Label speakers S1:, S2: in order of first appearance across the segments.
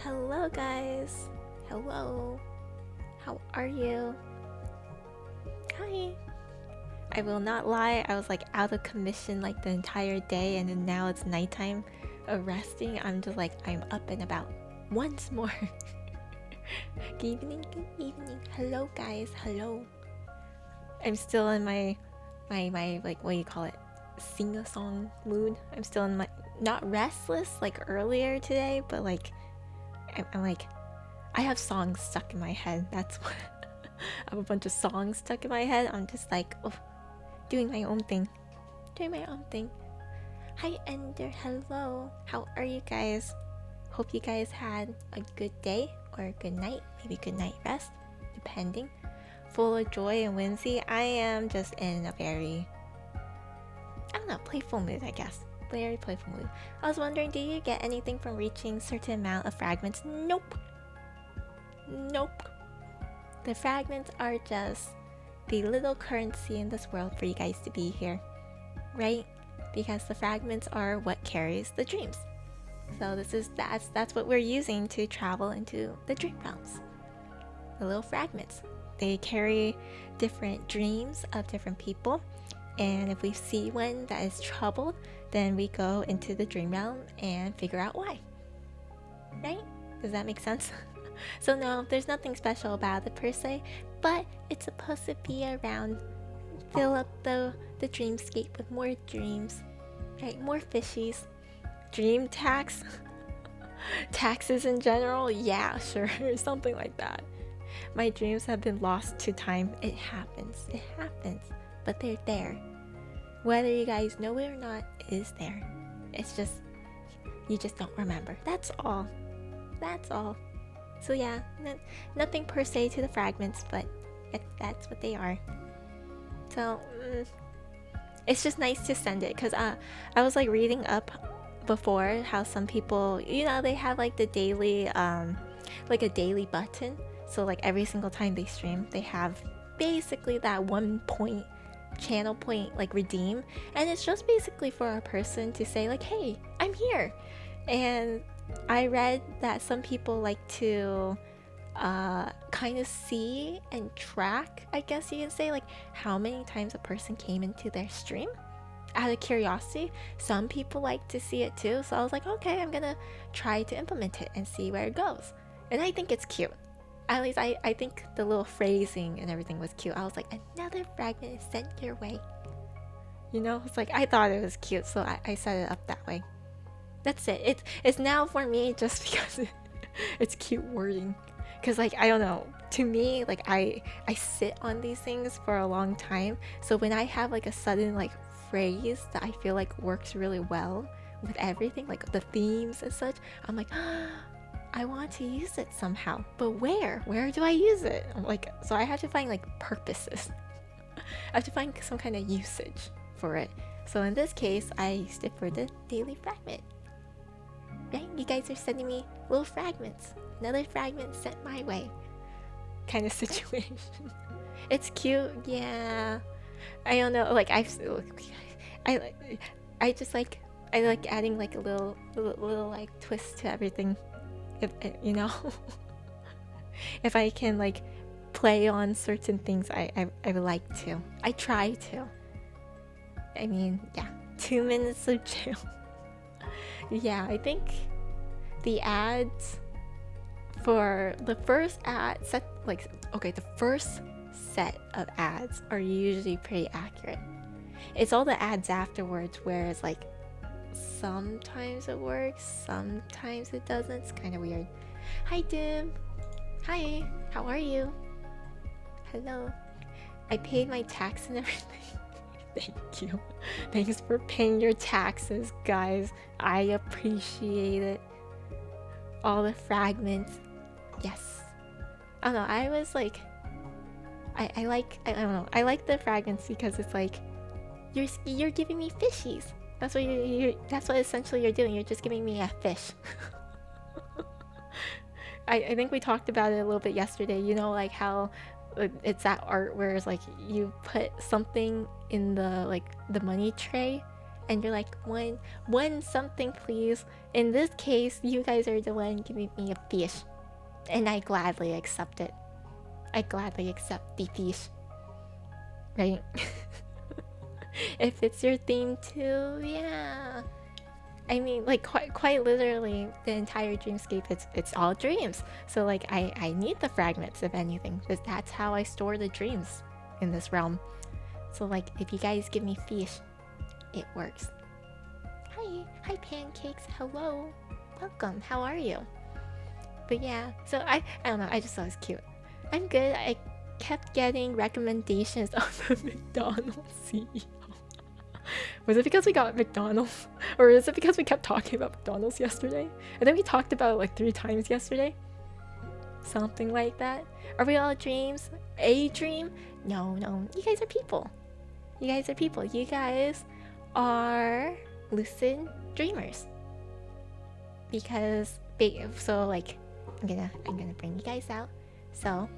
S1: Hello guys. Hello. How are you? Hi. I will not lie, I was like out of commission like the entire day, and then now it's nighttime of resting. I'm just like, I'm up and about once more. Good evening, good evening. Hello guys, hello. I'm still in my like, what do you call it? Sing-a-song mood. I'm still in my, not restless like earlier today, but like I'm like, I have songs stuck in my head. That's what I have a bunch of songs stuck in my head. I'm just like, oh, doing my own thing. Doing my own thing. Hi Ender, hello. How are you guys? Hope you guys had a good day or a good night, maybe good night rest, depending. Full of joy and whimsy. I am just in a very, I don't know, playful mood, I guess. Very playful mood. I was wondering, do you get anything from reaching certain amount of fragments? Nope. Nope. The fragments are just the little currency in this world for you guys to be here, right? Because the fragments are what carries the dreams. So that's what we're using to travel into the dream realms. The little fragments. They carry different dreams of different people, and if we see one that is troubled, then we go into the dream realm and figure out why. Right? Does that make sense? So no, there's nothing special about it per se, but it's supposed to be around, fill up the dreamscape with more dreams, right? More fishies. Dream tax? Taxes in general? Yeah, sure, something like that. My dreams have been lost to time. It happens. But they're there. Whether you guys know it or not, it is there. It's just, you just don't remember. That's all. So yeah, nothing per se to the fragments, but that's what they are. So it's just nice to send it, because I was like reading up before how some people, they have like the daily like a daily button. So like every single time they stream, they have basically that 1 point, channel point, like redeem, and it's just basically for a person to say like, hey, I'm here. And I read that some people like to kind of see and track, I guess you can say, like how many times a person came into their stream out of curiosity. Some people like to see it too, so I was like, okay, I'm gonna try to implement it and see where it goes. And I think it's cute. At least I think the little phrasing and everything was cute. I was like, another fragment is sent your way. It's like, I thought it was cute, so I set it up that way. That's it. It's now for me just because it's cute wording. Because like, I don't know, to me, like I sit on these things for a long time. So when I have like a sudden like phrase that I feel like works really well with everything, like the themes and such, I'm like, I want to use it somehow, but where do I use it? I'm like, so I have to find like purposes. I have to find some kind of usage for it. So in this case, I used it for the daily fragment. Right? You guys are sending me little fragments. Another fragment sent my way. Kind of situation. It's cute, yeah. I don't know, like I just like, I like adding like a little like twist to everything. If if I can like play on certain things, I would like to. I try to. I mean, yeah, 2 minutes of jail. Yeah, I think the ads for the first ad set, like, okay, the first set of ads are usually pretty accurate. It's all the ads afterwards where it's like, sometimes it works, sometimes it doesn't. It's kind of weird. Hi Dim. Hi, how are you? Hello. I paid my tax and everything. Thank you. Thanks for paying your taxes, guys. I appreciate it. All the fragments. Yes. I don't know. I was like, I don't know. I like the fragments because it's like, you're giving me fishies. That's what that's what essentially you're doing. You're just giving me a fish. I think we talked about it a little bit yesterday. Like how it's that art where it's like you put something in the like the money tray, and you're like, one something please. In this case, you guys are the one giving me a fish, and I gladly accept it. I gladly accept the fish, right? If it's your theme too, yeah. I mean, like, quite literally, the entire dreamscape, it's all dreams. So like, I need the fragments, if anything, because that's how I store the dreams in this realm. So like, if you guys give me fish, it works. Hi pancakes, hello, welcome, how are you? But yeah, so I don't know, I just thought it was cute. I'm good. I kept getting recommendations of the McDonald's CEO. Was it because we got McDonald's? Or is it because we kept talking about McDonald's yesterday? I think we talked about it like 3 times yesterday. Something like that. Are we all dreams? A dream? No. You guys are people. You guys are people. You guys are lucid dreamers. Because so like I'm gonna bring you guys out. So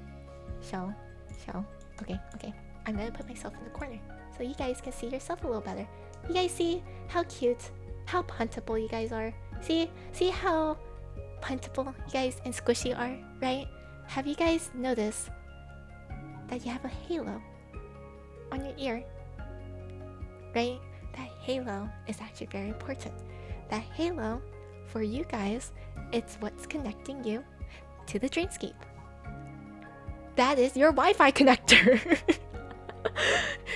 S1: okay. I'm gonna put myself in the corner so you guys can see yourself a little better. You guys see how cute, how puntable you guys are? See how puntable you guys and squishy are, right? Have you guys noticed that you have a halo on your ear? Right? That halo is actually very important. That halo, for you guys, it's what's connecting you to the dreamscape. That is your Wi-Fi connector.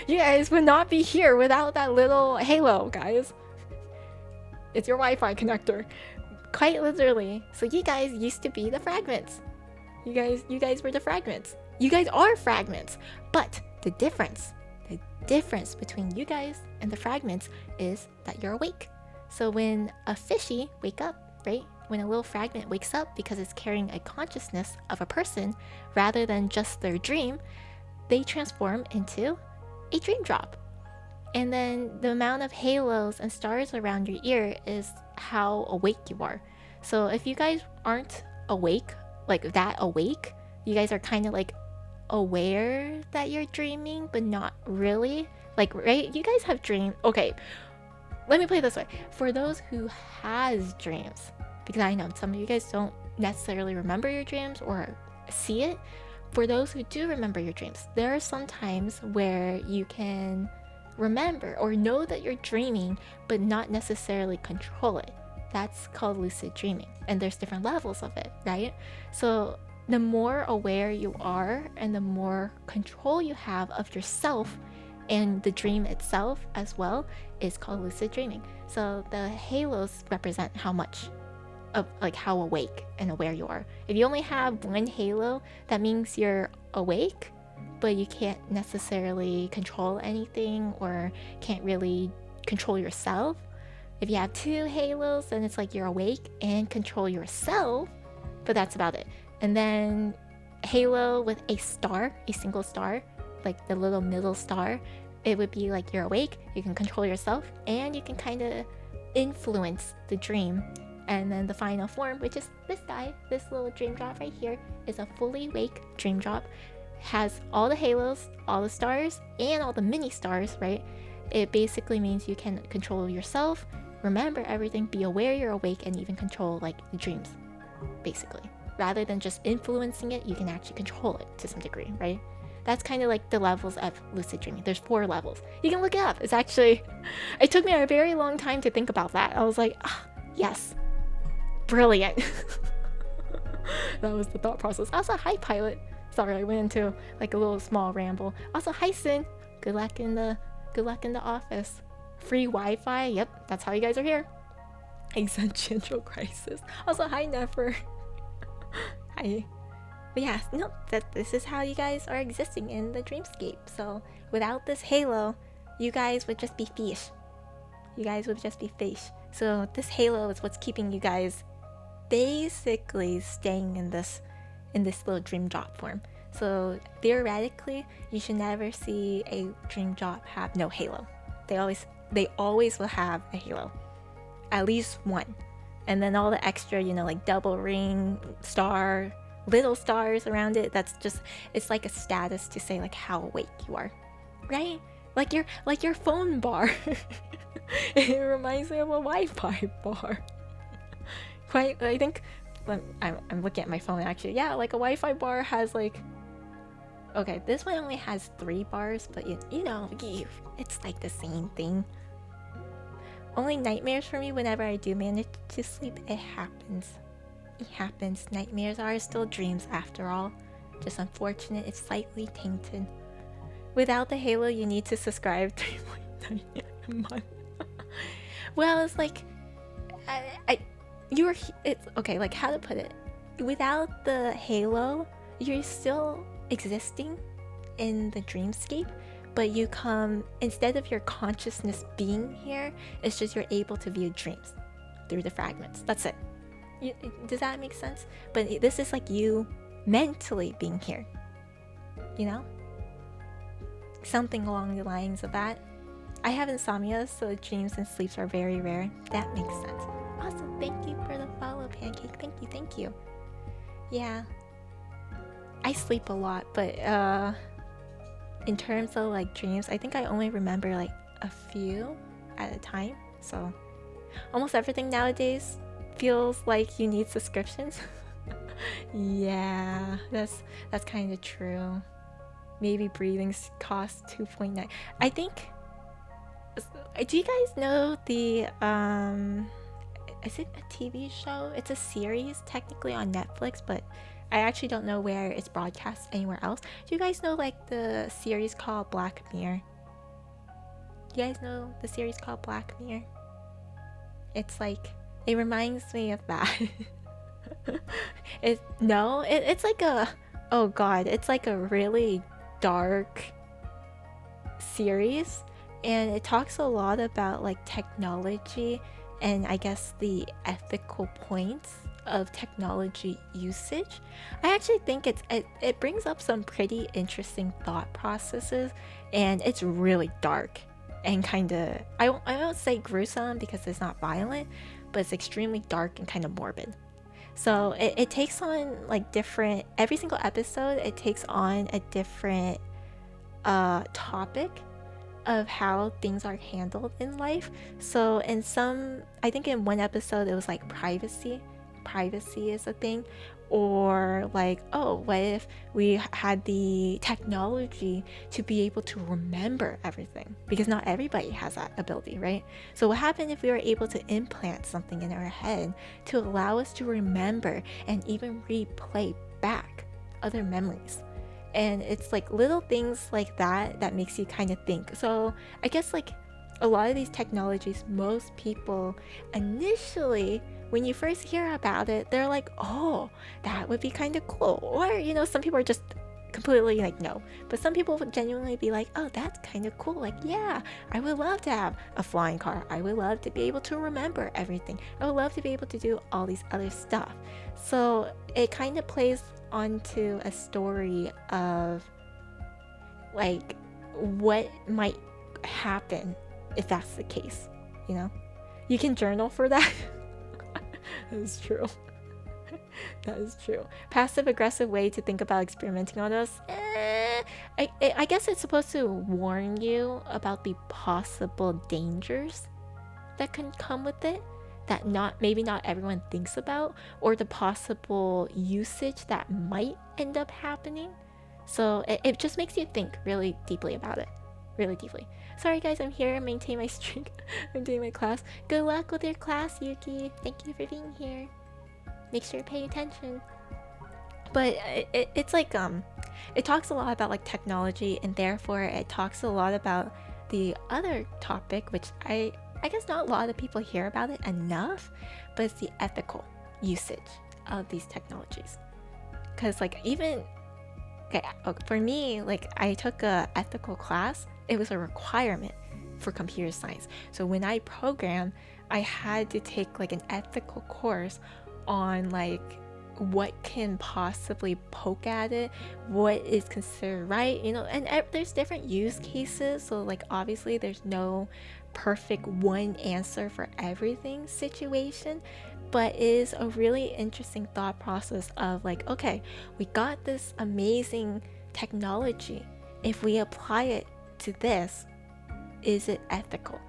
S1: You guys would not be here without that little halo, guys. It's your Wi-Fi connector. Quite literally. So you guys used to be the fragments. You guys were the fragments. You guys are fragments. But the difference between you guys and the fragments is that you're awake. So when a fishy wake up, right? When a little fragment wakes up because it's carrying a consciousness of a person rather than just their dream, they transform into a dream drop. And then the amount of halos and stars around your ear is how awake you are. So if you guys aren't awake, like that awake, you guys are kind of like aware that you're dreaming, but not really. Like, right? You guys have dreams. Okay, let me play it this way. For those who has dreams, because I know some of you guys don't necessarily remember your dreams or see it. For those who do remember your dreams, there are some times where you can remember or know that you're dreaming, but not necessarily control it. That's called lucid dreaming. And there's different levels of it, right? So the more aware you are and the more control you have of yourself and the dream itself as well is called lucid dreaming. So the halos represent how much of like how awake and aware you are. If you only have one halo, that means you're awake, but you can't necessarily control anything or can't really control yourself. If you have 2 halos, then it's like you're awake and control yourself, but that's about it. And then halo with a star, a single star, like the little middle star, it would be like you're awake, you can control yourself, and you can kind of influence the dream. And then the final form, which is this guy, this little dream drop right here, is a fully awake dream drop. Has all the halos, all the stars, and all the mini stars, right? It basically means you can control yourself, remember everything, be aware you're awake, and even control like the dreams, basically. Rather than just influencing it, you can actually control it to some degree, right? That's kind of like the levels of lucid dreaming. There's 4 levels. You can look it up. It's actually, it took me a very long time to think about that. I was like, yes. Brilliant. That was the thought process. Also, hi Pilot. Sorry, I went into like a little small ramble. Also, hi Sin. Good luck in the office. Free Wi-Fi. Yep, that's how you guys are here. Existential crisis. Also, hi Nefer. Hi. But yeah, no, this is how you guys are existing in the dreamscape. So without this halo, you guys would just be fish. You guys would just be fish. So this halo is what's keeping you guys basically staying in this little dream drop form. So theoretically, you should never see a dream drop have no halo. They always will have a halo, at least one, and then all the extra, like double ring, star, little stars around it. That's just, it's like a status to say like how awake you are, right? like your phone bar. It reminds me of a Wi-Fi bar. Quite, I think. I'm looking at my phone actually. Yeah, like a Wi-Fi bar has like. Okay, this one only has 3 bars, but you know, it's like the same thing. Only nightmares for me whenever I do manage to sleep. It happens. It happens. Nightmares are still dreams after all. Just unfortunate, it's slightly tainted. Without the Halo, you need to subscribe 3.9 a month. Well, it's like, it's okay. Like how to put it? Without the Halo, you're still existing in the dreamscape, but you come instead of your consciousness being here. It's just you're able to view dreams through the fragments. That's it. Does that make sense? But this is like you mentally being here. You know? Something along the lines of that. I have insomnia, so dreams and sleeps are very rare. That makes sense. Awesome. Thank you for the follow, Pancake. Thank you. Yeah. I sleep a lot, but in terms of like dreams, I think I only remember like a few at a time. So almost everything nowadays feels like you need subscriptions. Yeah, that's kind of true. Maybe breathing costs 2.9. I think. Do you guys know the is it a TV show? It's a series technically on Netflix, but I actually don't know where it's broadcast anywhere else. Do you guys know like the series called Black Mirror? You guys know the series called Black Mirror? It's like, it reminds me of that. It's like a, oh god, it's like a really dark series, and it talks a lot about like technology and I guess the ethical points of technology usage. I actually think it brings up some pretty interesting thought processes, and it's really dark and kind of, I won't say gruesome because it's not violent, but it's extremely dark and kind of morbid. So it takes on like different, every single episode it takes on a different topic of how things are handled in life. So in some, I think in one episode it was like privacy is a thing, or like, oh, what if we had the technology to be able to remember everything, because not everybody has that ability, right? So what happened if we were able to implant something in our head to allow us to remember and even replay back other memories? And it's like little things like that that makes you kind of think. So I guess like a lot of these technologies, most people initially, when you first hear about it, they're like, oh, that would be kind of cool. Or, you know, some people are just completely like, no. But some people would genuinely be like, oh, that's kind of cool. Like, yeah, I would love to have a flying car. I would love to be able to remember everything. I would love to be able to do all these other stuff. So it kind of plays onto a story of like what might happen if that's the case, you know? You can journal for that. That is true. That is true. Passive aggressive way to think about experimenting on us. I guess it's supposed to warn you about the possible dangers that can come with it, that maybe not everyone thinks about, or the possible usage that might end up happening. So it just makes you think really deeply about it. Really deeply. Sorry guys, I'm here. Maintain my streak. I'm doing my class. Good luck with your class, Yuki. Thank you for being here. Make sure to pay attention. But it's like it talks a lot about like technology, and therefore it talks a lot about the other topic, which I guess not a lot of people hear about it enough, but it's the ethical usage of these technologies. Because like even for me, like I took a ethical class. It was a requirement for computer science. So when I program, I had to take like an ethical course on like what can possibly poke at it, what is considered right, you know, and there's different use cases. So like obviously there's no perfect one answer for everything situation, but it is a really interesting thought process of like, okay, we got this amazing technology. If we apply it to this, is it ethical?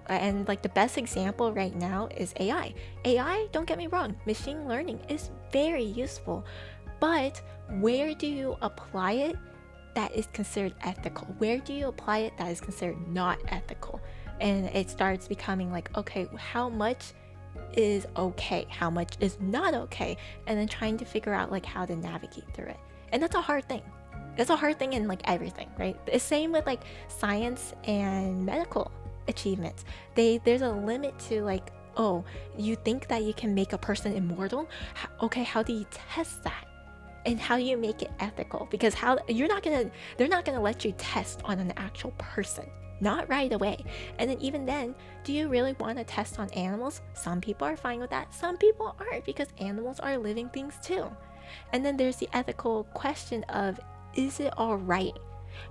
S1: And like the best example right now is AI. AI, don't get me wrong, machine learning is very useful, but where do you apply it that is considered ethical? Where do you apply it that is considered not ethical? And it starts becoming like, okay, how much is okay, how much is not okay, and then trying to figure out like how to navigate through it. And that's a hard thing. It's a hard thing in like everything, right? The same with like science and medical achievements. There's a limit to like, oh, you think that you can make a person immortal? Okay, how do you test that? And how do you make it ethical? Because they're not gonna let you test on an actual person. Not right away. And then even then, do you really want to test on animals? Some people are fine with that. Some people aren't, because animals are living things too. And then there's the ethical question of, is it all right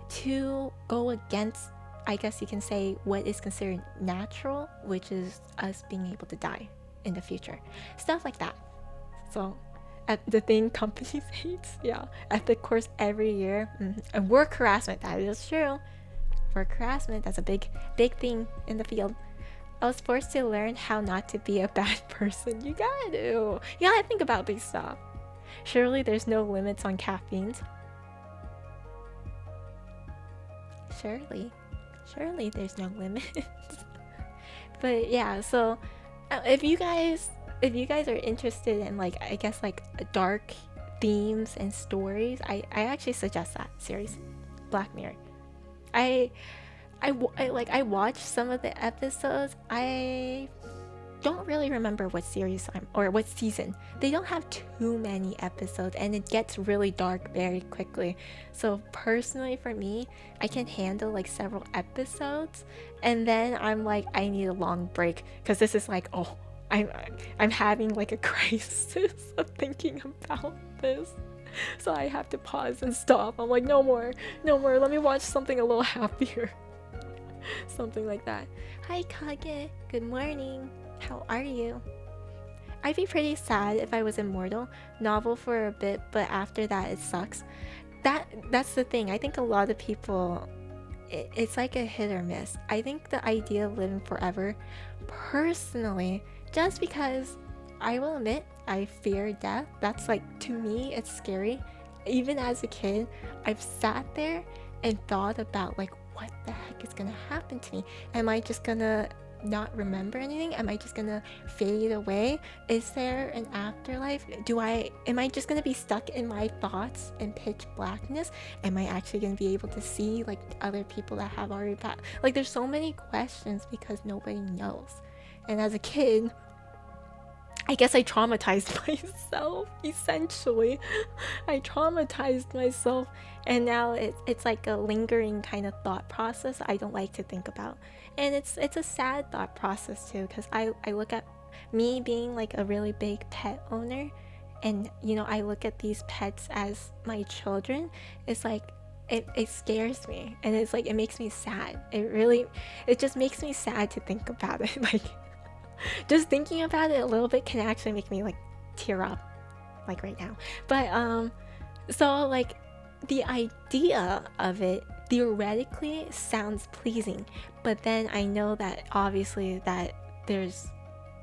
S1: to go against, I guess you can say, what is considered natural, which is us being able to die in the future. Stuff like that. So the thing companies hate, yeah, ethic course every year. And work harassment, that is true. Work harassment, that's a big thing in the field. I was forced to learn how not to be a bad person. You gotta think about these stuff. Surely there's no limits on caffeine. Surely there's no limits. But yeah, so if you guys are interested in like, I guess like dark themes and stories, I actually suggest that series, Black Mirror. I watched some of the episodes. I don't really remember what series or what season. They don't have too many episodes, and it gets really dark very quickly. So personally for me, I can handle like several episodes, and then I'm like, I need a long break, because this is like, oh, I'm having like a crisis of thinking about this. So I have to pause and stop. I'm like, no more, let me watch something a little happier. Something like that. Hi Kage, good morning. How are you? I'd be pretty sad if I was immortal. Novel for a bit, but after that it sucks. That's the thing. I think a lot of people, it's like a hit or miss. I think the idea of living forever, personally, just because I will admit I fear death. That's like, to me, it's scary. Even as a kid, I've sat there and thought about like, what the heck is gonna happen to me? Am I just gonna not remember anything? Am I just gonna fade away? Is there an afterlife? Am I just gonna be stuck in my thoughts in pitch blackness? Am I actually gonna be able to see like other people that have already passed? Like, there's so many questions because nobody knows. And as a kid, I guess I traumatized myself, essentially. I traumatized myself, and now it's like a lingering kind of thought process I don't like to think about. And it's a sad thought process too, because I look at me being like a really big pet owner, and I look at these pets as my children. It's like, it scares me, and it's like, it makes me sad. It just makes me sad to think about it. Like, just thinking about it a little bit can actually make me like tear up, like right now. But so like, the idea of it theoretically sounds pleasing, but then I know that obviously that there's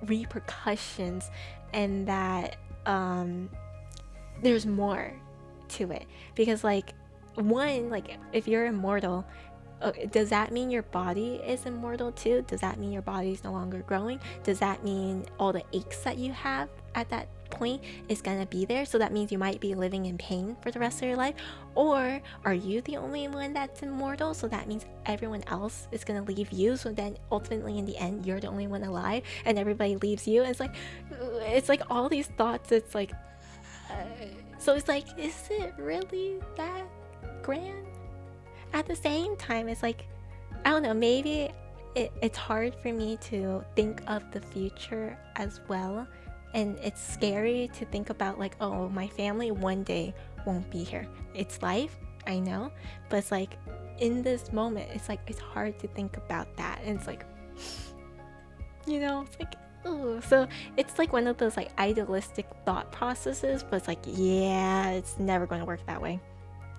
S1: repercussions, and that there's more to it, because like, one, like, if you're immortal, does that mean your body is immortal too? Does that mean your body is no longer growing? Does that mean all the aches that you have at that point is gonna be there? So that means you might be living in pain for the rest of your life? Or are you the only one that's immortal? So that means everyone else is gonna leave you. So then ultimately in the end, you're the only one alive, and everybody leaves you. It's like all these thoughts. It's like, so it's like, is it really that grand? At the same time, it's like, I don't know, maybe it's hard for me to think of the future as well, and it's scary to think about like, oh, my family one day won't be here. It's life, I know, but it's like, in this moment, it's like, it's hard to think about that, and it's like, it's like, ooh. So it's like one of those like idealistic thought processes, but it's like, yeah, it's never going to work that way,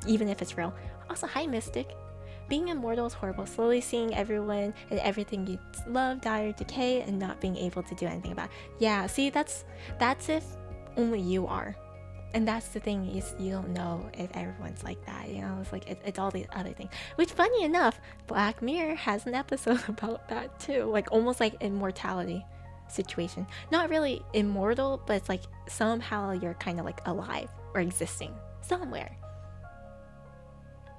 S1: even if it's real. Also, hi Mystic. being immortal is horrible. Slowly seeing everyone and everything you love die or decay and not being able to do anything about it. Yeah, see, that's if only you are. And that's the thing, is you don't know if everyone's like that, you know? It's like, it's all these other things. Which, funny enough, Black Mirror has an episode about that too. Like, almost like immortality situation. Not really immortal, but it's like somehow you're kind of like alive or existing somewhere.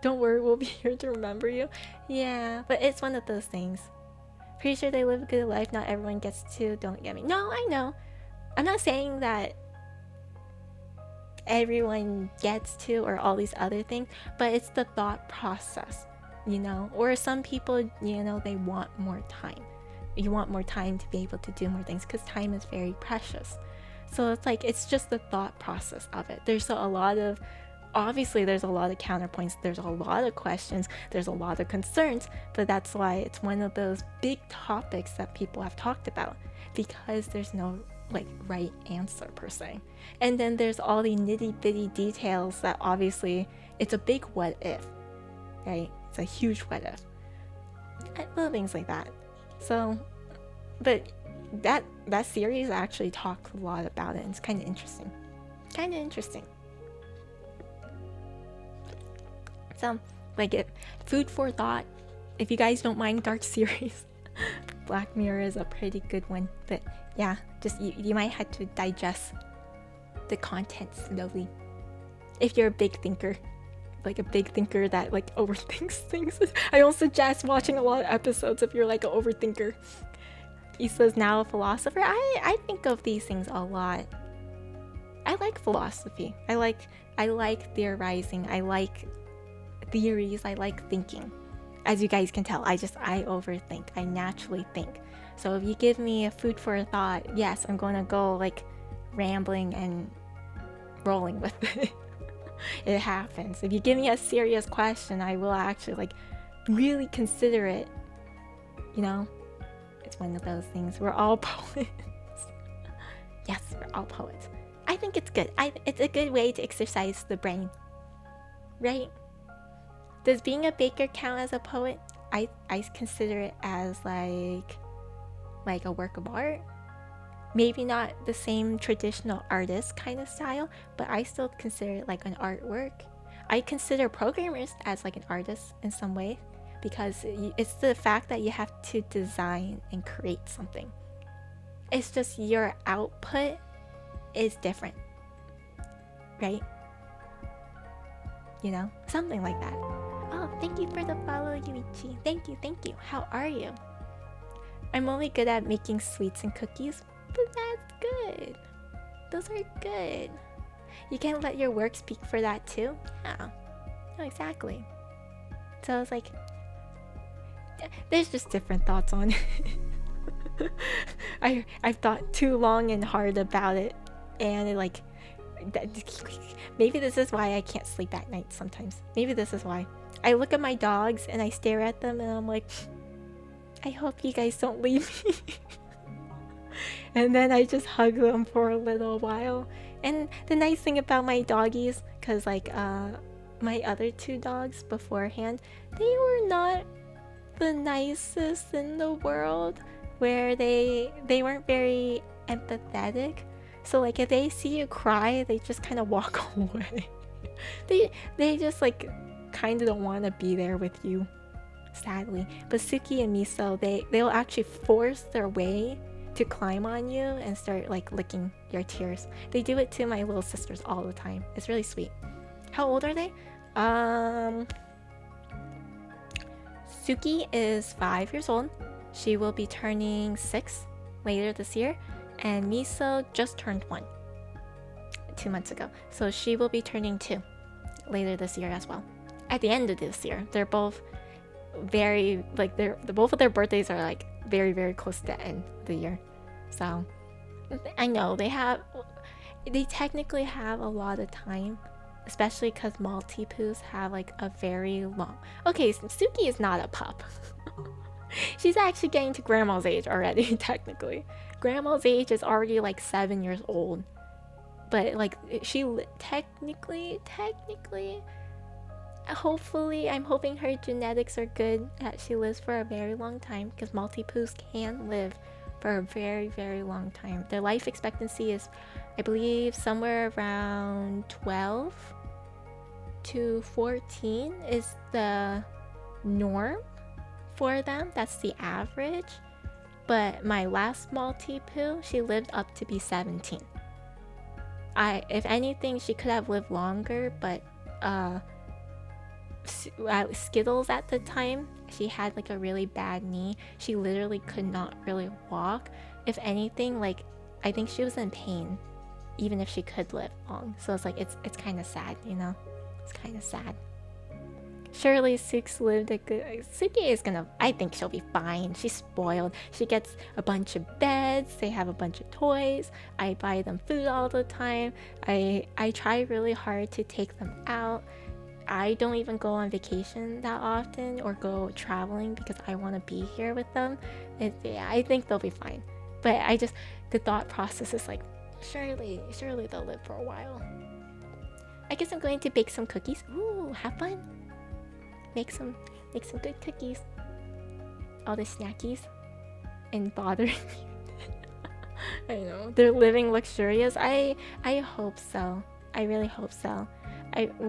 S1: Don't worry, we'll be here to remember you. Yeah, but it's one of those things. Pretty sure they live a good life. Not everyone gets to. Don't get me. No, I know. I'm not saying that everyone gets to or all these other things, but it's the thought process, you know? Or some people, you know, they want more time. You want more time to be able to do more things because time is very precious. So it's like, it's just the thought process of it. There's a lot of, obviously there's a lot of counterpoints, there's a lot of questions, there's a lot of concerns, but that's why it's one of those big topics that people have talked about, because there's no like right answer per se. And then there's all the nitty-bitty details that obviously it's a big what if, right? It's a huge what if. Little things like that. So, but that series actually talks a lot about it, and it's kind of interesting. So, like, food for thought. If you guys don't mind dark series, Black Mirror is a pretty good one. But yeah, just you might have to digest the content slowly. If you're a big thinker, like a big thinker that like overthinks things, I don't suggest watching a lot of episodes if you're like an overthinker. He says, now a philosopher. I think of these things a lot. I like philosophy. I like theorizing. I like theories. I like thinking. As you guys can tell, I overthink. I naturally think. So if you give me a food for thought, yes, I'm going to go like rambling and rolling with it. It happens. If you give me a serious question, I will actually like really consider it. You know, it's one of those things. We're all poets. Yes, we're all poets. I think it's good. It's a good way to exercise the brain, right? Does being a baker count as a poet? I consider it as like a work of art. Maybe not the same traditional artist kind of style, but I still consider it like an artwork. I consider programmers as like an artist in some way, because it's the fact that you have to design and create something. It's just your output is different, right? You know, something like that. Oh, thank you for the follow, Yuichi. Thank you. How are you? I'm only good at making sweets and cookies, but that's good. Those are good. You can let your work speak for that too? Yeah. No, exactly. So I was like, there's just different thoughts on it. I've thought too long and hard about it, and it like, maybe this is why I can't sleep at night sometimes. Maybe this is why. I look at my dogs and I stare at them and I'm like, I hope you guys don't leave me. And then I just hug them for a little while. And the nice thing about my doggies, because like my other two dogs beforehand, they were not the nicest in the world, where they weren't very empathetic. So like if they see you cry, they just kind of walk away. they just like kind of don't want to be there with you, sadly. But Suki and Miso, they'll actually force their way to climb on you and start like licking your tears. They do it to my little sisters all the time. It's really sweet. How old are they? Suki is 5 years old. She will be turning 6 later this year, and Miso just turned 1 2 months ago, so she will be turning 2 later this year as well. At the end of this year, they're both very like both of their birthdays are like very, very close to the end of the year. So I know they technically have a lot of time, especially because Maltipoos have like a very long. Okay, so Suki is not a pup. She's actually getting to grandma's age already. Technically, grandma's age is already like 7 years old, but like she technically hopefully, I'm hoping her genetics are good, that she lives for a very long time, because Maltipoos can live for a very, very long time. Their life expectancy is, I believe, somewhere around 12 to 14 is the norm for them. That's the average. But my last Maltipoo, she lived up to be 17. If anything, she could have lived longer, but Skittles at the time, she had like a really bad knee. She literally could not really walk. If anything, like, I think she was in pain, even if she could live long. So it's like, it's kind of sad, you know? It's kind of sad. Surely Six lived a good... Suki is gonna... I think she'll be fine. She's spoiled. She gets a bunch of beds. They have a bunch of toys. I buy them food all the time. I try really hard to take them out. I don't even go on vacation that often or go traveling because I want to be here with them. Yeah, I think they'll be fine. But the thought process is like, surely they'll live for a while. I guess I'm going to bake some cookies. Ooh, have fun. Make some good cookies. All the snackies and bothering me. I know they're living luxurious. I hope so. I really hope so.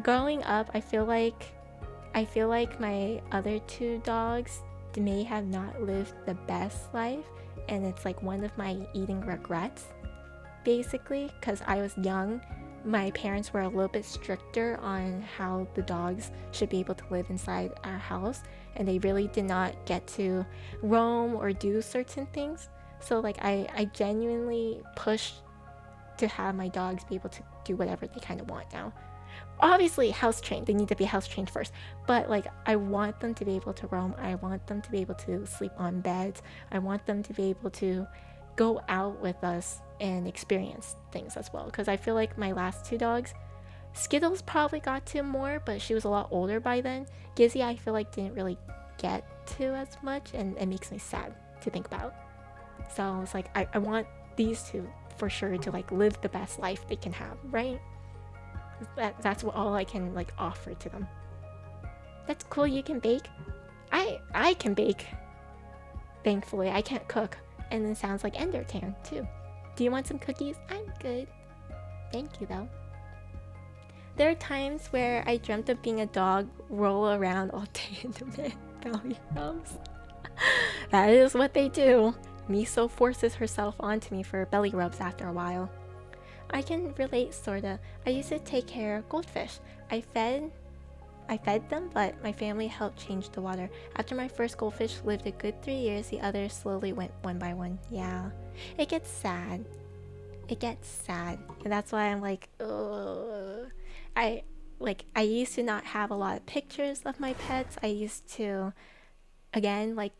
S1: Growing up, I feel like my other two dogs may have not lived the best life, and it's like one of my eating regrets, basically, because I was young. My parents were a little bit stricter on how the dogs should be able to live inside our house, and they really did not get to roam or do certain things. So like I genuinely push to have my dogs be able to do whatever they kind of want now. Obviously house trained, they need to be house trained first, but like I want them to be able to roam. I want them to be able to sleep on beds. I want them to be able to go out with us and experience things as well, because I feel like my last two dogs, Skittles probably got to more, but she was a lot older by then. Gizzy, I feel like, didn't really get to as much, and it makes me sad to think about. So I was like, I want these two for sure to like live the best life they can have, right? That's what all I can like offer to them. That's cool. You can bake. I can bake. Thankfully, I can't cook. And it sounds like Endertan too. Do you want some cookies? I'm good. Thank you though. There are times where I dreamt of being a dog, roll around all day in the belly rubs. That is what they do. Miso forces herself onto me for belly rubs after a while. I can relate, sorta. I used to take care of goldfish. I fed them, but my family helped change the water. After my first goldfish lived a good 3 years, the others slowly went one by one. Yeah, it gets sad. It gets sad, and that's why I'm like, ugh. I used to not have a lot of pictures of my pets. I used to, again, like,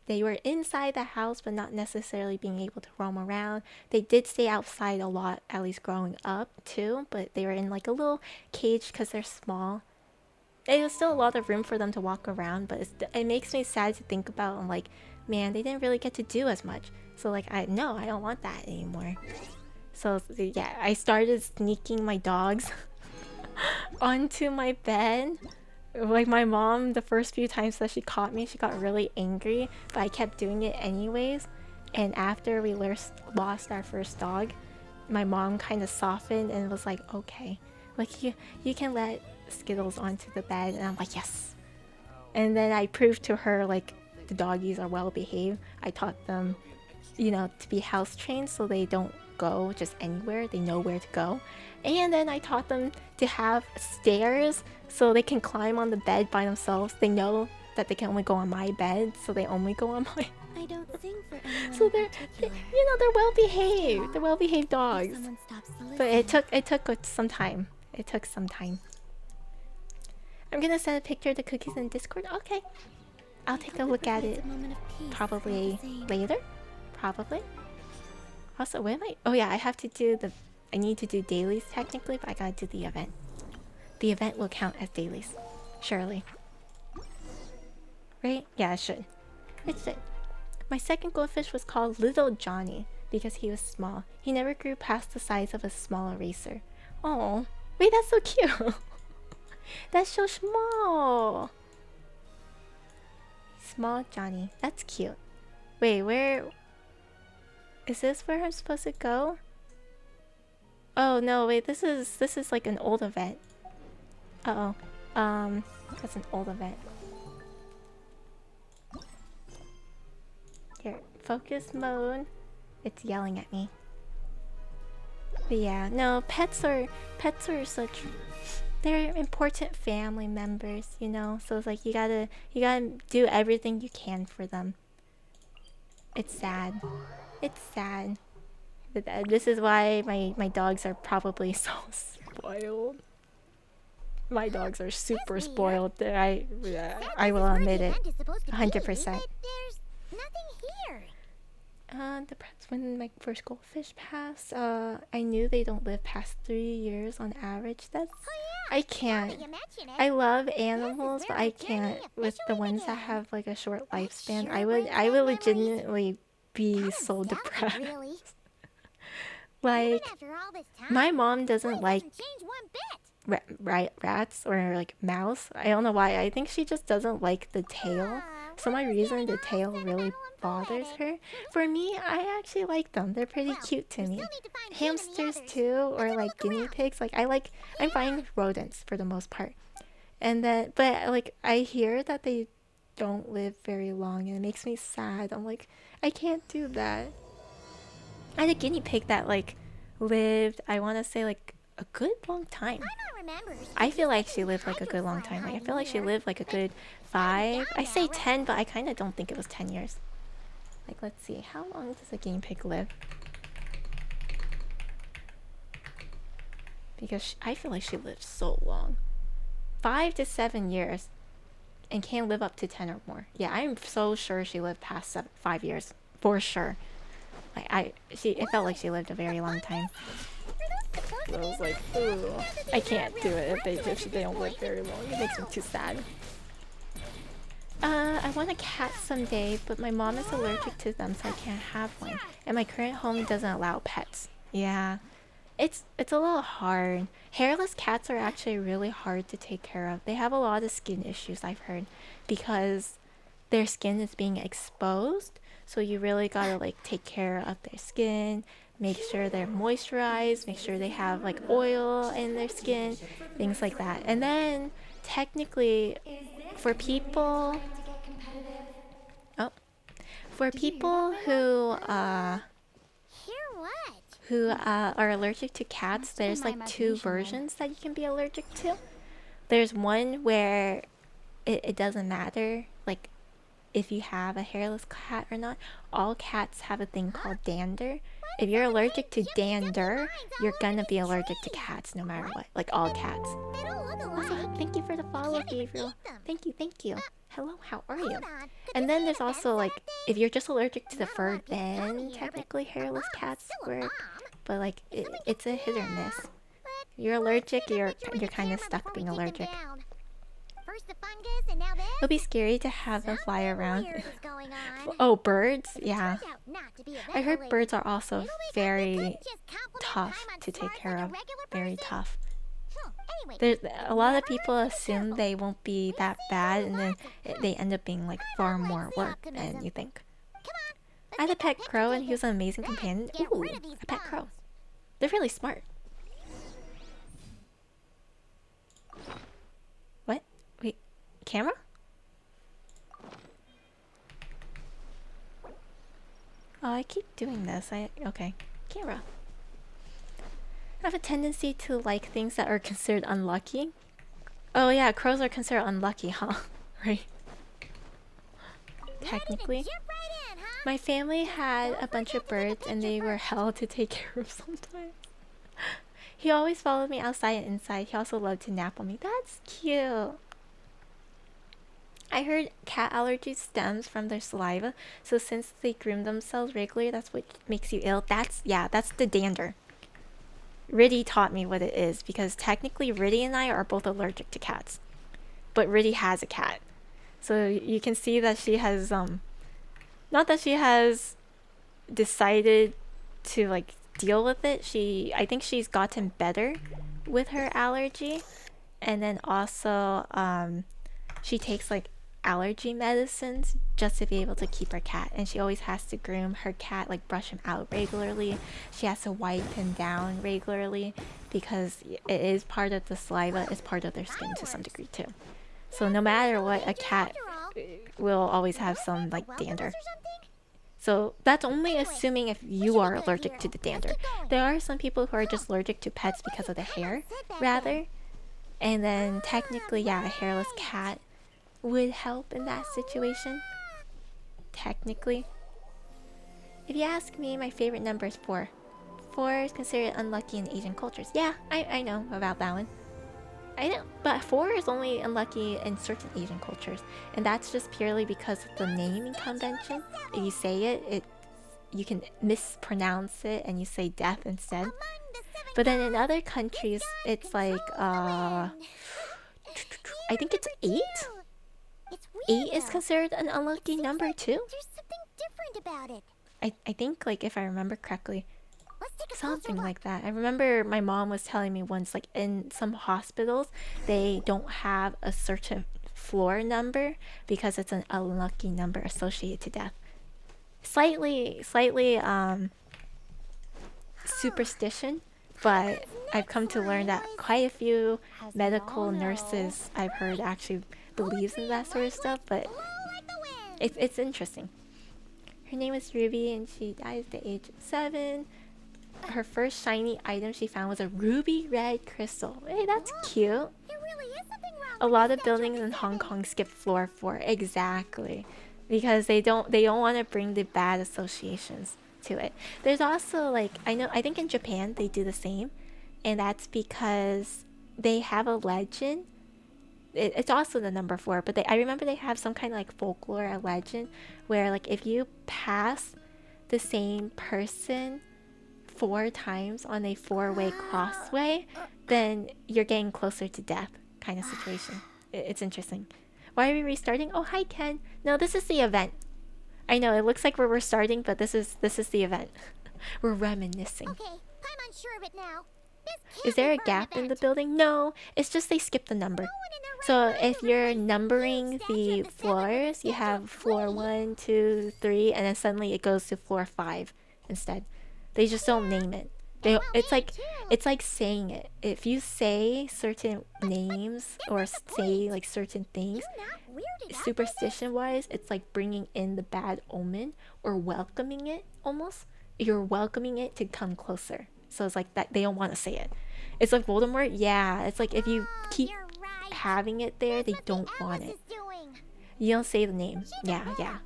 S1: they were inside the house, but not necessarily being able to roam around. They did stay outside a lot, at least growing up too, but they were in like a little cage because they're small. There was still a lot of room for them to walk around, but it makes me sad to think about. I'm like, man, they didn't really get to do as much. So like, I don't want that anymore. So yeah, I started sneaking my dogs onto my bed. Like my mom, the first few times that she caught me, she got really angry, but I kept doing it anyways. And after we lost our first dog, my mom kind of softened and was like, okay, like you can let Skittles onto the bed. And I'm like, yes. And then I proved to her like the doggies are well behaved. I taught them, you know, to be house trained so they don't go just anywhere. They know where to go. And then I taught them to have stairs so they can climb on the bed by themselves. They know that they can only go on my bed, so they only go on my...
S2: I don't sing for anyone.
S1: So they're well behaved. They're well behaved dogs. But it took some time. It took some time. I'm gonna send a picture of the cookies in Discord. Okay. I'll take a look at it probably later. Probably. Also, where am I? Oh yeah, I need to do dailies technically, but I gotta do the event. The event will count as dailies. Surely. Right? Yeah, it should. It should. My second goldfish was called Little Johnny because he was small. He never grew past the size of a small eraser. Oh, wait, that's so cute. That's so small. Small Johnny. That's cute. Wait, where... Is this where I'm supposed to go? Oh no, wait, this is like an old event. Uh-oh. That's an old event. Here, focus mode. It's yelling at me. But yeah, no, pets are such... They're important family members, you know? So it's like you gotta do everything you can for them. It's sad. It's sad. But this is why my dogs are probably so spoiled. My dogs are super spoiled. I will admit it. 100%. When my first goldfish passed, I knew they don't live past 3 years on average. I can't. I love animals, but I can't with the ones that have like a short lifespan. I would legitimately be so depressed. Like, my mom doesn't like rats or like mouse. I don't know why. I think she just doesn't like the tail. Some reason the tail really bothers her. For me, I actually like them. They're pretty cute to me. Hamsters too, or like guinea pigs. Like I'm fine with rodents for the most part. And then, but like I hear that they don't live very long, and it makes me sad. I'm like, I can't do that. I had a guinea pig that like lived, I want to say like a good long time. I feel like she lived like a good long time. Like I feel like she lived like a good 5. I say 10, but I kind of don't think it was 10 years. Like, let's see, how long does a guinea pig live? Because I feel like she lived so long. 5 to 7 years. And can live up to 10 or more. Yeah, I'm so sure she lived past 5 years. For sure. Like, it felt like she lived a very long time. So I was like, ooh, I can't do it if they don't live very long. It makes me too sad. I want a cat someday, but my mom is allergic to them, so I can't have one. And my current home doesn't allow pets. Yeah. It's a little hard. Hairless cats are actually really hard to take care of. They have a lot of skin issues, I've heard, because their skin is being exposed. So you really gotta like take care of their skin, make sure they're moisturized, make sure they have like oil in their skin, things like that. And then technically for people who are allergic to cats, there's like 2 versions that you can be allergic to. There's one where it doesn't matter like if you have a hairless cat or not. All cats have a thing called dander. If you're allergic to dander, you're gonna be allergic to cats no matter what. Like all cats. Also, thank you for the follow, Gabriel. Thank you. Hello, how are you? And then there's also like, if you're just allergic to the fur, then technically hairless cats work. But like, it's a hit or miss. You're allergic, you're kind of stuck being allergic. It'll be scary to have them fly around. Oh, birds? Yeah. I heard birds are also very tough to take care of. Very tough. There's a lot of people assume they won't be that bad, and then they end up being like far more work than you think. I had a pet crow, and he was an amazing companion. Ooh, a pet crow. They're really smart. What? Wait, camera? Oh, I keep doing this. Okay. Camera. I have a tendency to like things that are considered unlucky. Oh yeah, crows are considered unlucky, huh? Right. Technically. My family had a bunch of birds and they were hell to take care of sometimes. He always followed me outside and inside. He also loved to nap on me. That's cute. I heard cat allergy stems from their saliva, so since they groom themselves regularly, that's what makes you ill. That's the dander. Riddy taught me what it is, because technically Riddy and I are both allergic to cats. But Riddy has a cat. So you can see that she has, not that she has decided to like deal with it. I think she's gotten better with her allergy. And then also, she takes like allergy medicines just to be able to keep her cat. And she always has to groom her cat, like brush him out regularly. She has to wipe him down regularly because it is part of the saliva, it's part of their skin to some degree too. So no matter what, a cat will always have some like dander. So that's only assuming if you are allergic to the dander. There are some people who are just allergic to pets because of the hair, rather. And then technically, yeah, a hairless cat would help in that situation. Technically. If you ask me, my favorite number is 4. 4 is considered unlucky in Asian cultures. Yeah, I know about that one. I know, but 4 is only unlucky in certain Asian cultures, and that's just purely because of the naming convention. If you say it, you can mispronounce it and you say death instead. But then in other countries, it's like I think it's 8. 8 is considered an unlucky number too.
S2: There's something different about it.
S1: I think, like, if I remember correctly, something like that. I remember my mom was telling me once, like, in some hospitals they don't have a certain floor number because it's an unlucky number associated to death. Slightly superstition, but I've come to learn that quite a few medical nurses I've heard actually believes in that sort of stuff. But it's interesting. Her name was Ruby and she died at the age of 7. Her first shiny item she found was a ruby red crystal. Hey, that's cute. A lot of buildings in Hong Kong skip floor 4. Exactly. Because they don't want to bring the bad associations to it. There's also, like, I think in Japan they do the same, and that's because they have a legend. It's also the number 4, but I remember they have some kind of like folklore, a legend where, like, if you pass the same person 4 times on a 4-way crossway, then you're getting closer to death kind of situation. It's interesting. Why are we restarting? Oh, hi Ken. No, this is the event. I know it looks like we're restarting, but this is the event. We're reminiscing.
S2: Okay, I'm unsure of it now.
S1: Is there a gap in the building? No, it's just they skipped the number. So if you're numbering the floors, you have floor 1, 2, 3, and then suddenly it goes to floor 5 instead. They just don't name it. It's like saying it. If you say certain names or say like certain things, superstition-wise, it's like bringing in the bad omen or welcoming it almost. You're welcoming it to come closer. So it's like that they don't want to say it. It's like Voldemort. Yeah, it's like if you keep having it there, they don't want it. You don't say the name. Yeah.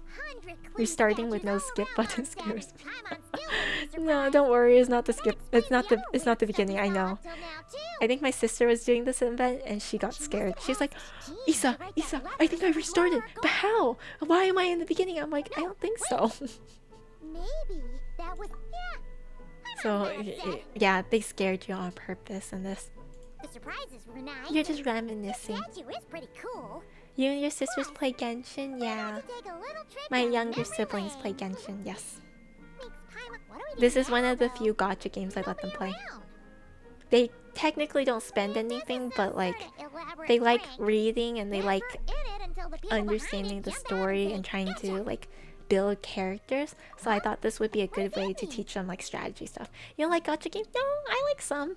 S1: Restarting with no skip button scares me. No, don't worry. It's not the skip. It's not the beginning. I know. I think my sister was doing this event and she got scared. She's like, Isa, I think I restarted. But how? Why am I in the beginning? I'm like, I don't think so.
S2: Maybe that was
S1: So yeah, they scared you on purpose in this.
S2: The surprises were nice.
S1: You're just reminiscing.
S2: The statue is pretty cool.
S1: You and your sisters play Genshin? Yeah. My younger siblings play Genshin, yes. This is one of the few gacha games I let them play. They technically don't spend anything, but like they like reading and they like understanding the story and trying to like build characters. So I thought this would be a good way to teach them like strategy stuff. You don't like gacha games? No, I like some.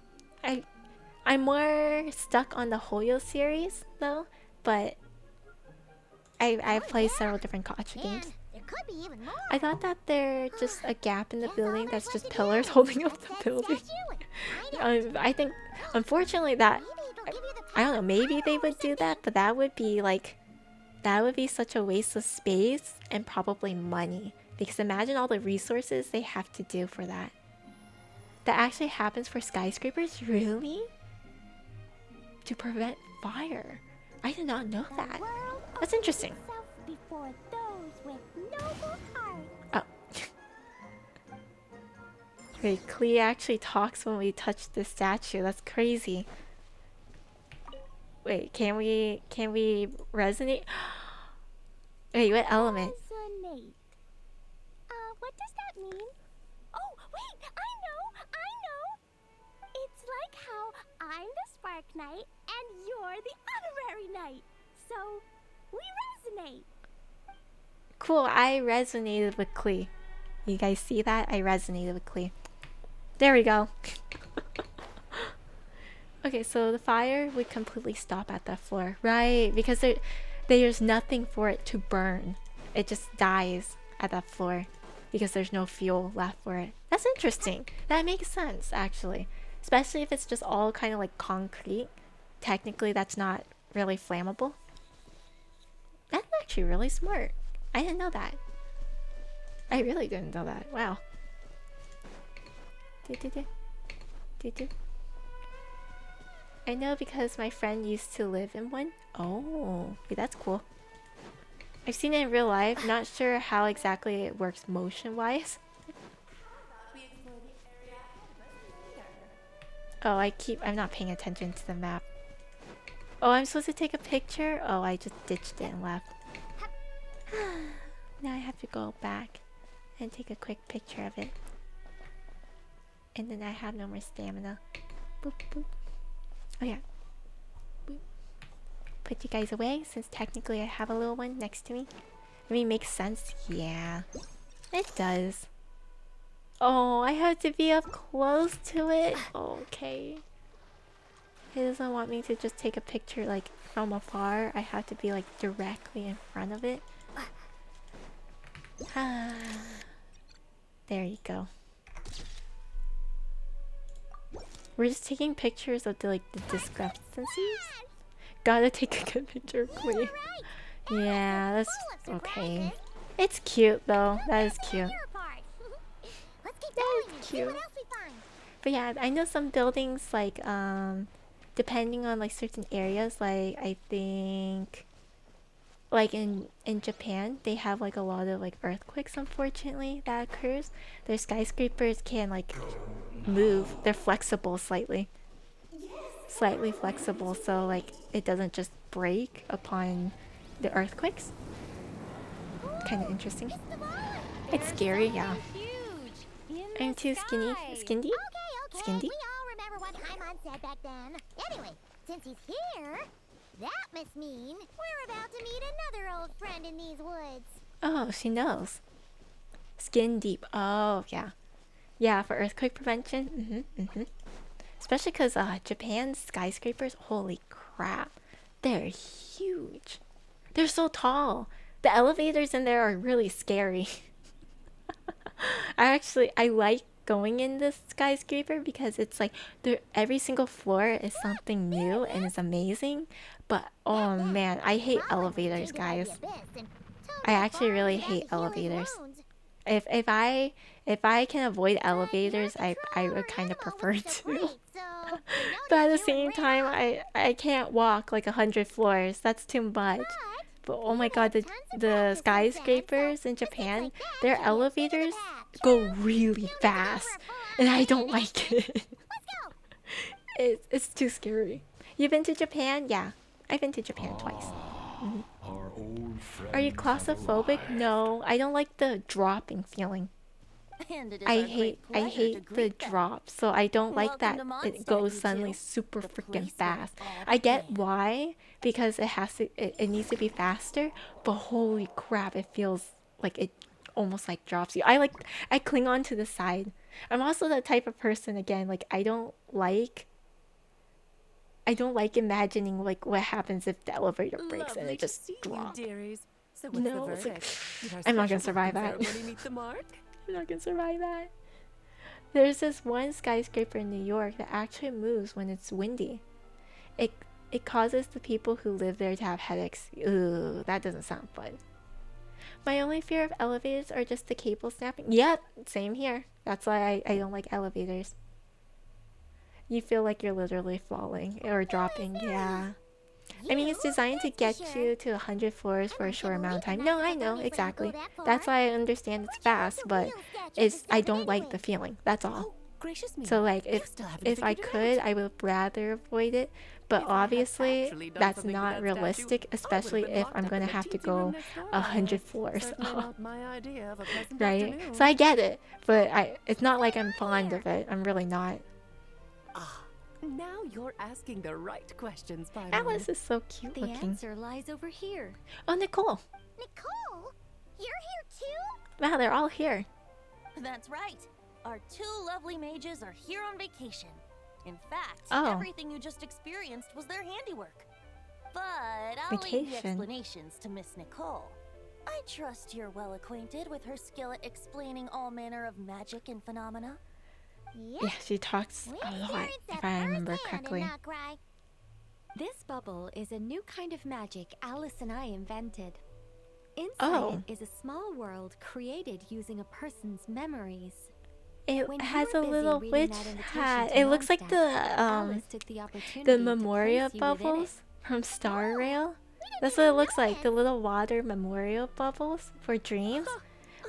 S1: I'm more stuck on the Hoyo series though, but I've played several different gacha games. I thought that they're just a gap in the building that's just pillars holding up the building. I think, unfortunately, that I don't know. Maybe they would do that, but that would be such a waste of space and probably money. Because imagine all the resources they have to do for that. That actually happens for skyscrapers, really? To prevent fire. I did not know that. That's interesting. Oh. Wait, Klee actually talks when we touch the statue. That's crazy. Wait, can we resonate? Wait, what element?
S2: Resonate. What does that mean? Oh, wait, I know. It's like how I'm the Spark Knight and you're the honorary knight. So, we resonate.
S1: Cool, I resonated with Klee. You guys see that? I resonated with Klee. There we go. Okay, so the fire would completely stop at that floor. Right, because there's nothing for it to burn. It just dies at that floor because there's no fuel left for it. That's interesting. That makes sense, actually. Especially if it's just all kind of like concrete. Technically, that's not really flammable. That's actually really smart. I didn't know that. I really didn't know that. Wow. I know because my friend used to live in one. Oh, okay, that's cool. I've seen it in real life. Not sure how exactly it works motion-wise. Oh, I'm not paying attention to the map. Oh, I'm supposed to take a picture? Oh, I just ditched it and left. Now I have to go back and take a quick picture of it. And then I have no more stamina. Boop, boop. Oh yeah. Boop. Put you guys away since technically I have a little one next to me. I mean, makes sense. Yeah, it does. Oh, I have to be up close to it. Okay. It doesn't want me to just take a picture like from afar. I have to be like directly in front of it. There you go. We're just taking pictures of the discrepancies. Gotta take a good picture of Queen. Yeah, that's okay. It's cute though. That is cute. That is cute. But yeah, I know some buildings like depending on like certain areas, like I think like in Japan they have like a lot of like earthquakes unfortunately that occurs. Their skyscrapers can like move. They're flexible slightly flexible, so like it doesn't just break upon the earthquakes. Kind of interesting. It's scary, yeah. I'm too skinny. Skindy?
S2: Okay.
S1: Skindy?
S2: We all remember what Paimon said back then. Anyway, since he's here, that must mean we're about to meet another old friend in these woods.
S1: Oh, she knows. Skin deep. Oh, yeah. Yeah, for earthquake prevention. Especially because Japan's skyscrapers, holy crap. They're huge. They're so tall. The elevators in there are really scary. I like going in this skyscraper because it's like every single floor is something new and it's amazing. But oh man, I hate elevators, guys. I actually really hate elevators. If I can avoid elevators, I would kind of prefer to. But at the same time, I can't walk like 100 floors. That's too much. But oh my god, the skyscrapers in Japan, their elevators go really fast, and I don't like it. It's too scary. You've been to Japan? Yeah, I've been to Japan twice. Are you claustrophobic? No, I don't like the dropping feeling. I hate the drop, so I don't like that it goes suddenly super freaking fast. I get why, because it needs to be faster, but holy crap, it feels like it almost like drops you. I cling on to the side. I'm also the type of person again, like I don't like imagining like what happens if the elevator breaks and it just drops. No, it's like, I'm not gonna survive that. I'm not gonna survive that. There's this one skyscraper in New York that actually moves when it's windy. It causes the people who live there to have headaches. Ooh, that doesn't sound fun. My only fear of elevators are just the cable snapping. Yep, same here. That's why I don't like elevators. You feel like you're literally falling or dropping. Yeah. I mean, it's designed to get you to 100 floors for a short amount of time. No, I know, exactly. That's why I understand it's fast, but I don't like the feeling. That's all. So like, if I could, I would rather avoid it. But obviously, that's not realistic, especially if I'm gonna have to go 100 floors up. Right? So I get it, but it's not like I'm fond of it. I'm really not.
S3: Now you're asking the right questions, Paimon.
S1: Alice is so cute
S4: The
S1: looking.
S4: answer lies over here.
S1: Oh, Nicole.
S2: Nicole, you're here too?
S1: Wow, they're all here.
S5: That's right. Our two lovely mages are here on vacation. In fact,
S1: Oh.
S5: everything you just experienced was their handiwork. But I'll leave the
S1: Vacation.
S5: explanations to Miss Nicole. I trust you're well acquainted with her skill at explaining all manner of magic and phenomena.
S2: Yep.
S1: Yeah, she talks
S2: We
S1: a lot,
S2: experienced
S1: if
S2: that
S1: I remember
S2: firsthand
S1: correctly.
S2: and not cry.
S4: This bubble is a new kind of magic Alice and I invented. Inside
S1: Oh.
S4: it is a small world created using a person's memories.
S1: It
S4: When you
S1: has
S4: were
S1: a
S4: busy
S1: little
S4: reading
S1: witch
S4: that invitation
S1: hat.
S4: to
S1: It looks like
S4: Mondstadt,
S1: the
S4: Alice took the opportunity
S1: the
S4: to
S1: Memoria
S4: place you within it.
S1: bubbles from Star Rail. That's what it looks like, the little water memorial bubbles for dreams.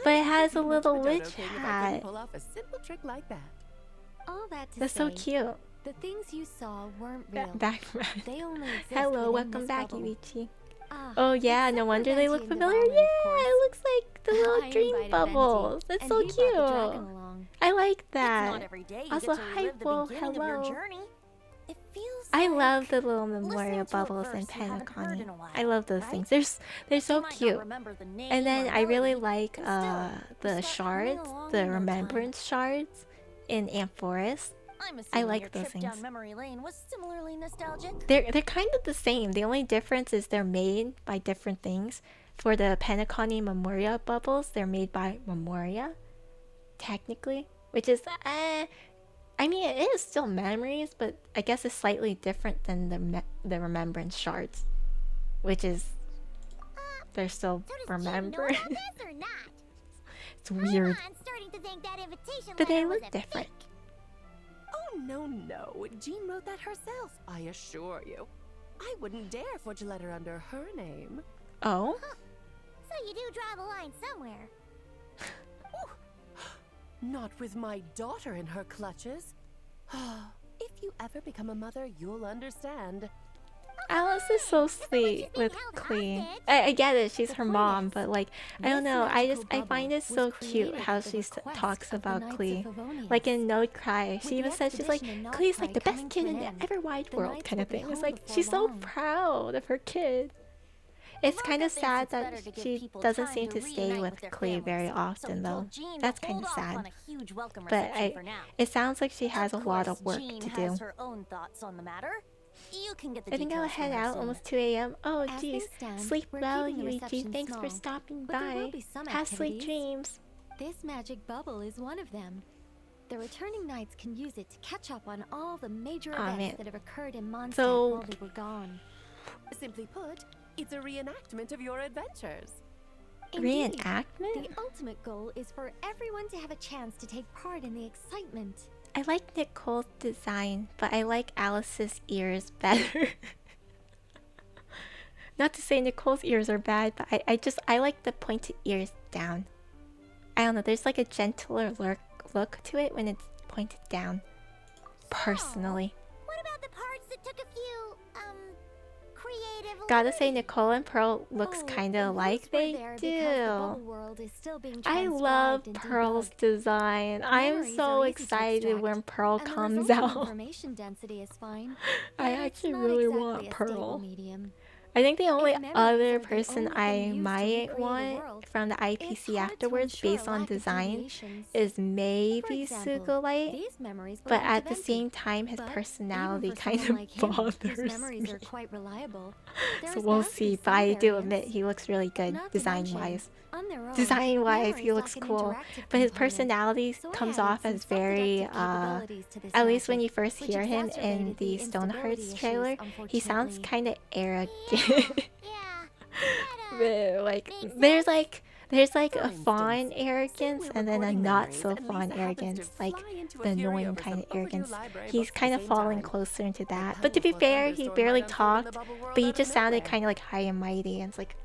S1: But it has a little witch
S3: If I couldn't
S1: hat.
S3: pull off a simple trick like that.
S4: All that to
S1: That's
S4: say,
S1: so cute.
S4: the things you saw weren't real.
S1: Back.
S4: They only exist
S1: Hello,
S4: within
S1: welcome
S4: this
S1: back,
S4: bubble.
S1: Yuichi.
S4: Ah,
S1: Oh yeah,
S4: except
S1: no
S4: for
S1: wonder they
S4: Venti
S1: look
S4: and
S1: familiar.
S4: Navalin, of
S1: Yeah,
S4: course.
S1: it looks like the little
S4: I
S1: dream
S4: invited
S1: bubbles.
S4: Venti,
S1: It's
S4: and
S1: so
S4: he brought the dragon
S1: cute.
S4: along.
S1: I like
S5: It's not
S1: that.
S5: every day you
S1: Also,
S5: get to
S1: hi,
S5: relive the
S1: Will,
S5: beginning of
S1: hello.
S5: your journey. It feels
S1: I
S5: like
S1: love the little
S5: listening
S1: memorial
S5: to a
S1: bubbles and
S5: verse you haven't heard in
S1: Penacony.
S5: a while,
S1: I love those
S5: right?
S1: things. They're
S5: You
S1: so
S5: might not
S1: cute.
S5: remember the name
S1: And then
S5: or
S1: I really
S5: melody,
S1: like
S5: and still,
S1: the
S5: you start humming
S1: shards,
S5: along
S1: the
S5: in no time.
S1: remembrance shards in Amphoris.
S5: I'm assuming
S1: like
S5: your
S1: those
S5: trip down
S1: things.
S5: memory lane was similarly nostalgic.
S1: They're kind of the same. The only difference is they're made by different things. For the Penacony Memoria bubbles, they're made by Memoria, technically, which is I mean, it is still memories, but I guess it's slightly different than the remembrance shards, which is they're still
S2: So does Jim know
S1: remember.
S2: about this or not?
S1: It's weird,
S2: I'm starting to think that invitation
S1: but they
S2: letter was
S1: look
S2: a
S1: different.
S2: fake.
S3: Oh, no. Jean wrote that herself, I assure you. I wouldn't dare forge a letter under her name.
S1: Oh,
S2: So you do draw the line somewhere.
S3: Not with my daughter in her clutches. If you ever become a mother, you'll understand.
S1: Alice is so sweet
S2: being
S1: with
S2: held
S1: Clee.
S2: hostage.
S1: I get it, she's
S4: The
S1: her
S4: point
S1: mom,
S4: is,
S1: but like I don't
S4: this
S1: know.
S4: magical
S1: I find it
S4: bubble
S1: so
S4: was
S1: cute
S4: created
S1: how
S4: at the
S1: she
S4: request
S1: talks
S4: of the
S1: about
S4: Knights
S1: Clee.
S4: of Favonius.
S1: Like in No Cry,
S4: With
S1: she
S4: the
S1: even says she's like
S4: expedition in
S1: Clee's like the
S4: Notcry
S1: best
S4: coming
S1: kid
S4: to
S1: in
S4: an
S1: the
S4: end,
S1: ever wide
S4: the
S1: world
S4: Knights
S1: kind of
S4: will be
S1: thing. It's
S4: home
S1: like
S4: before
S1: she's so
S4: long.
S1: proud of her kid. It's
S5: Ivanka
S1: kind of
S5: thinks
S1: sad
S5: it's
S1: that
S5: better to give
S1: she
S5: people
S1: doesn't
S5: time
S1: seem to stay
S5: reunite
S1: with
S5: their
S1: Clee very
S5: families. So
S1: often
S5: he
S1: though.
S5: told Jean to
S1: That's
S5: hold
S1: kind of
S5: off
S1: sad.
S5: on a huge welcome
S1: But
S5: reception for now.
S1: it sounds like she has a
S5: Of
S1: lot
S5: course,
S1: of work
S5: Jean
S1: to
S5: has
S1: do.
S5: her own thoughts on the matter. You can get the
S1: I think I'll
S5: details from
S1: head
S5: her
S1: out
S5: soon.
S1: almost 2 a.m. Oh
S4: As
S1: geez,
S4: things stand,
S1: sleep
S4: we're
S1: well,
S4: keeping the
S1: Yuichi.
S4: reception
S1: Thanks for
S4: small,
S1: stopping
S4: but there will
S1: by.
S4: be some
S1: Have sweet
S4: activities.
S1: dreams.
S4: This magic bubble is one of them. The returning knights can use it to catch up on all the major
S1: Aw,
S4: events
S1: man.
S4: that have occurred in Mondstadt
S1: So-
S4: while they were gone.
S3: Simply put, it's a reenactment of your adventures.
S4: Indeed,
S1: Reenactment?
S4: the ultimate goal is for everyone to have a chance to take part in the excitement.
S1: I like Nicole's design, but I like Alice's ears better. Not to say Nicole's ears are bad, but I like the pointed ears down. I don't know, there's like a gentler look to it when it's pointed down. Personally.
S2: What about the parts that took a few, creative
S1: Gotta say,
S2: liberties?
S1: Nicole and Pearl looks
S4: Oh,
S1: kinda
S4: those
S1: alike.
S4: were
S1: They
S4: there because the bubble
S1: do.
S4: world is still being
S1: I love
S4: transcribed and
S1: Pearl's
S4: debugged.
S1: design. I am
S4: Memories
S1: so
S4: are easy to
S1: excited when
S4: extract,
S1: Pearl
S4: and the
S1: comes
S4: resulting
S1: out.
S4: information density is fine.
S1: I
S4: but it's
S1: actually
S4: not
S1: really
S4: exactly
S1: want
S4: a stable
S1: Pearl.
S4: medium.
S1: I think the only
S4: memories
S1: other
S4: are the
S1: person
S4: only
S1: I
S4: thing used to
S1: might
S4: recreate a
S1: want
S4: world,
S1: from the
S4: It's
S1: IPC
S4: hard to
S1: afterwards,
S4: ensure
S1: based
S4: a
S1: on
S4: lack of
S1: design,
S4: deviations.
S1: is
S4: For
S1: maybe
S4: example,
S1: Sugilite.
S4: these memories
S1: But
S4: belong
S1: at
S4: to
S1: the
S4: Venti.
S1: same time, his
S4: But
S1: personality
S4: even for
S1: kind
S4: someone
S1: of
S4: like him, whose
S1: bothers
S4: memories
S1: me.
S4: are quite reliable, there
S1: So
S4: is
S1: we'll
S4: bound to be
S1: see. But
S4: some
S1: I do
S4: variance.
S1: admit he looks really good
S4: Not to
S1: design
S4: mention,
S1: wise.
S4: on their own,
S1: Design wise,
S4: memories
S1: he looks
S4: lack an
S1: cool.
S4: interactive
S1: But his
S4: component.
S1: personality
S4: So I
S1: comes
S4: added
S1: off
S4: some
S1: as very,
S4: self-deductive capabilities to this
S1: at least when
S4: magic,
S1: you first
S4: which
S1: hear him in
S4: exacerbated
S1: the
S4: the
S1: Stonehearts
S4: instability
S1: trailer,
S4: issues,
S1: he sounds
S4: unfortunately.
S1: kind of arrogant.
S2: Yeah.
S1: But, like
S2: makes
S1: there's like a
S3: For
S1: fun
S3: instance, say
S1: arrogance
S3: we're
S1: and then a
S3: recording
S1: not
S3: memories
S1: so
S3: and
S1: fun
S3: Lisa happens to
S1: arrogance, like
S3: fly into
S1: the
S3: a fury
S1: annoying
S3: over
S1: kind
S3: some
S1: of
S3: overdue
S1: arrogance.
S3: library
S1: He's
S3: books at
S1: kind
S3: the
S1: of
S3: same
S1: falling
S3: time.
S1: closer into
S3: A
S1: that. But to be
S3: powerful
S1: fair, he
S3: thunderstorm
S1: barely
S3: might unfold in the
S1: talked,
S3: bubble world
S1: but he
S3: out of
S1: just sounded
S3: nowhere.
S1: kind of like high and mighty, and it's like,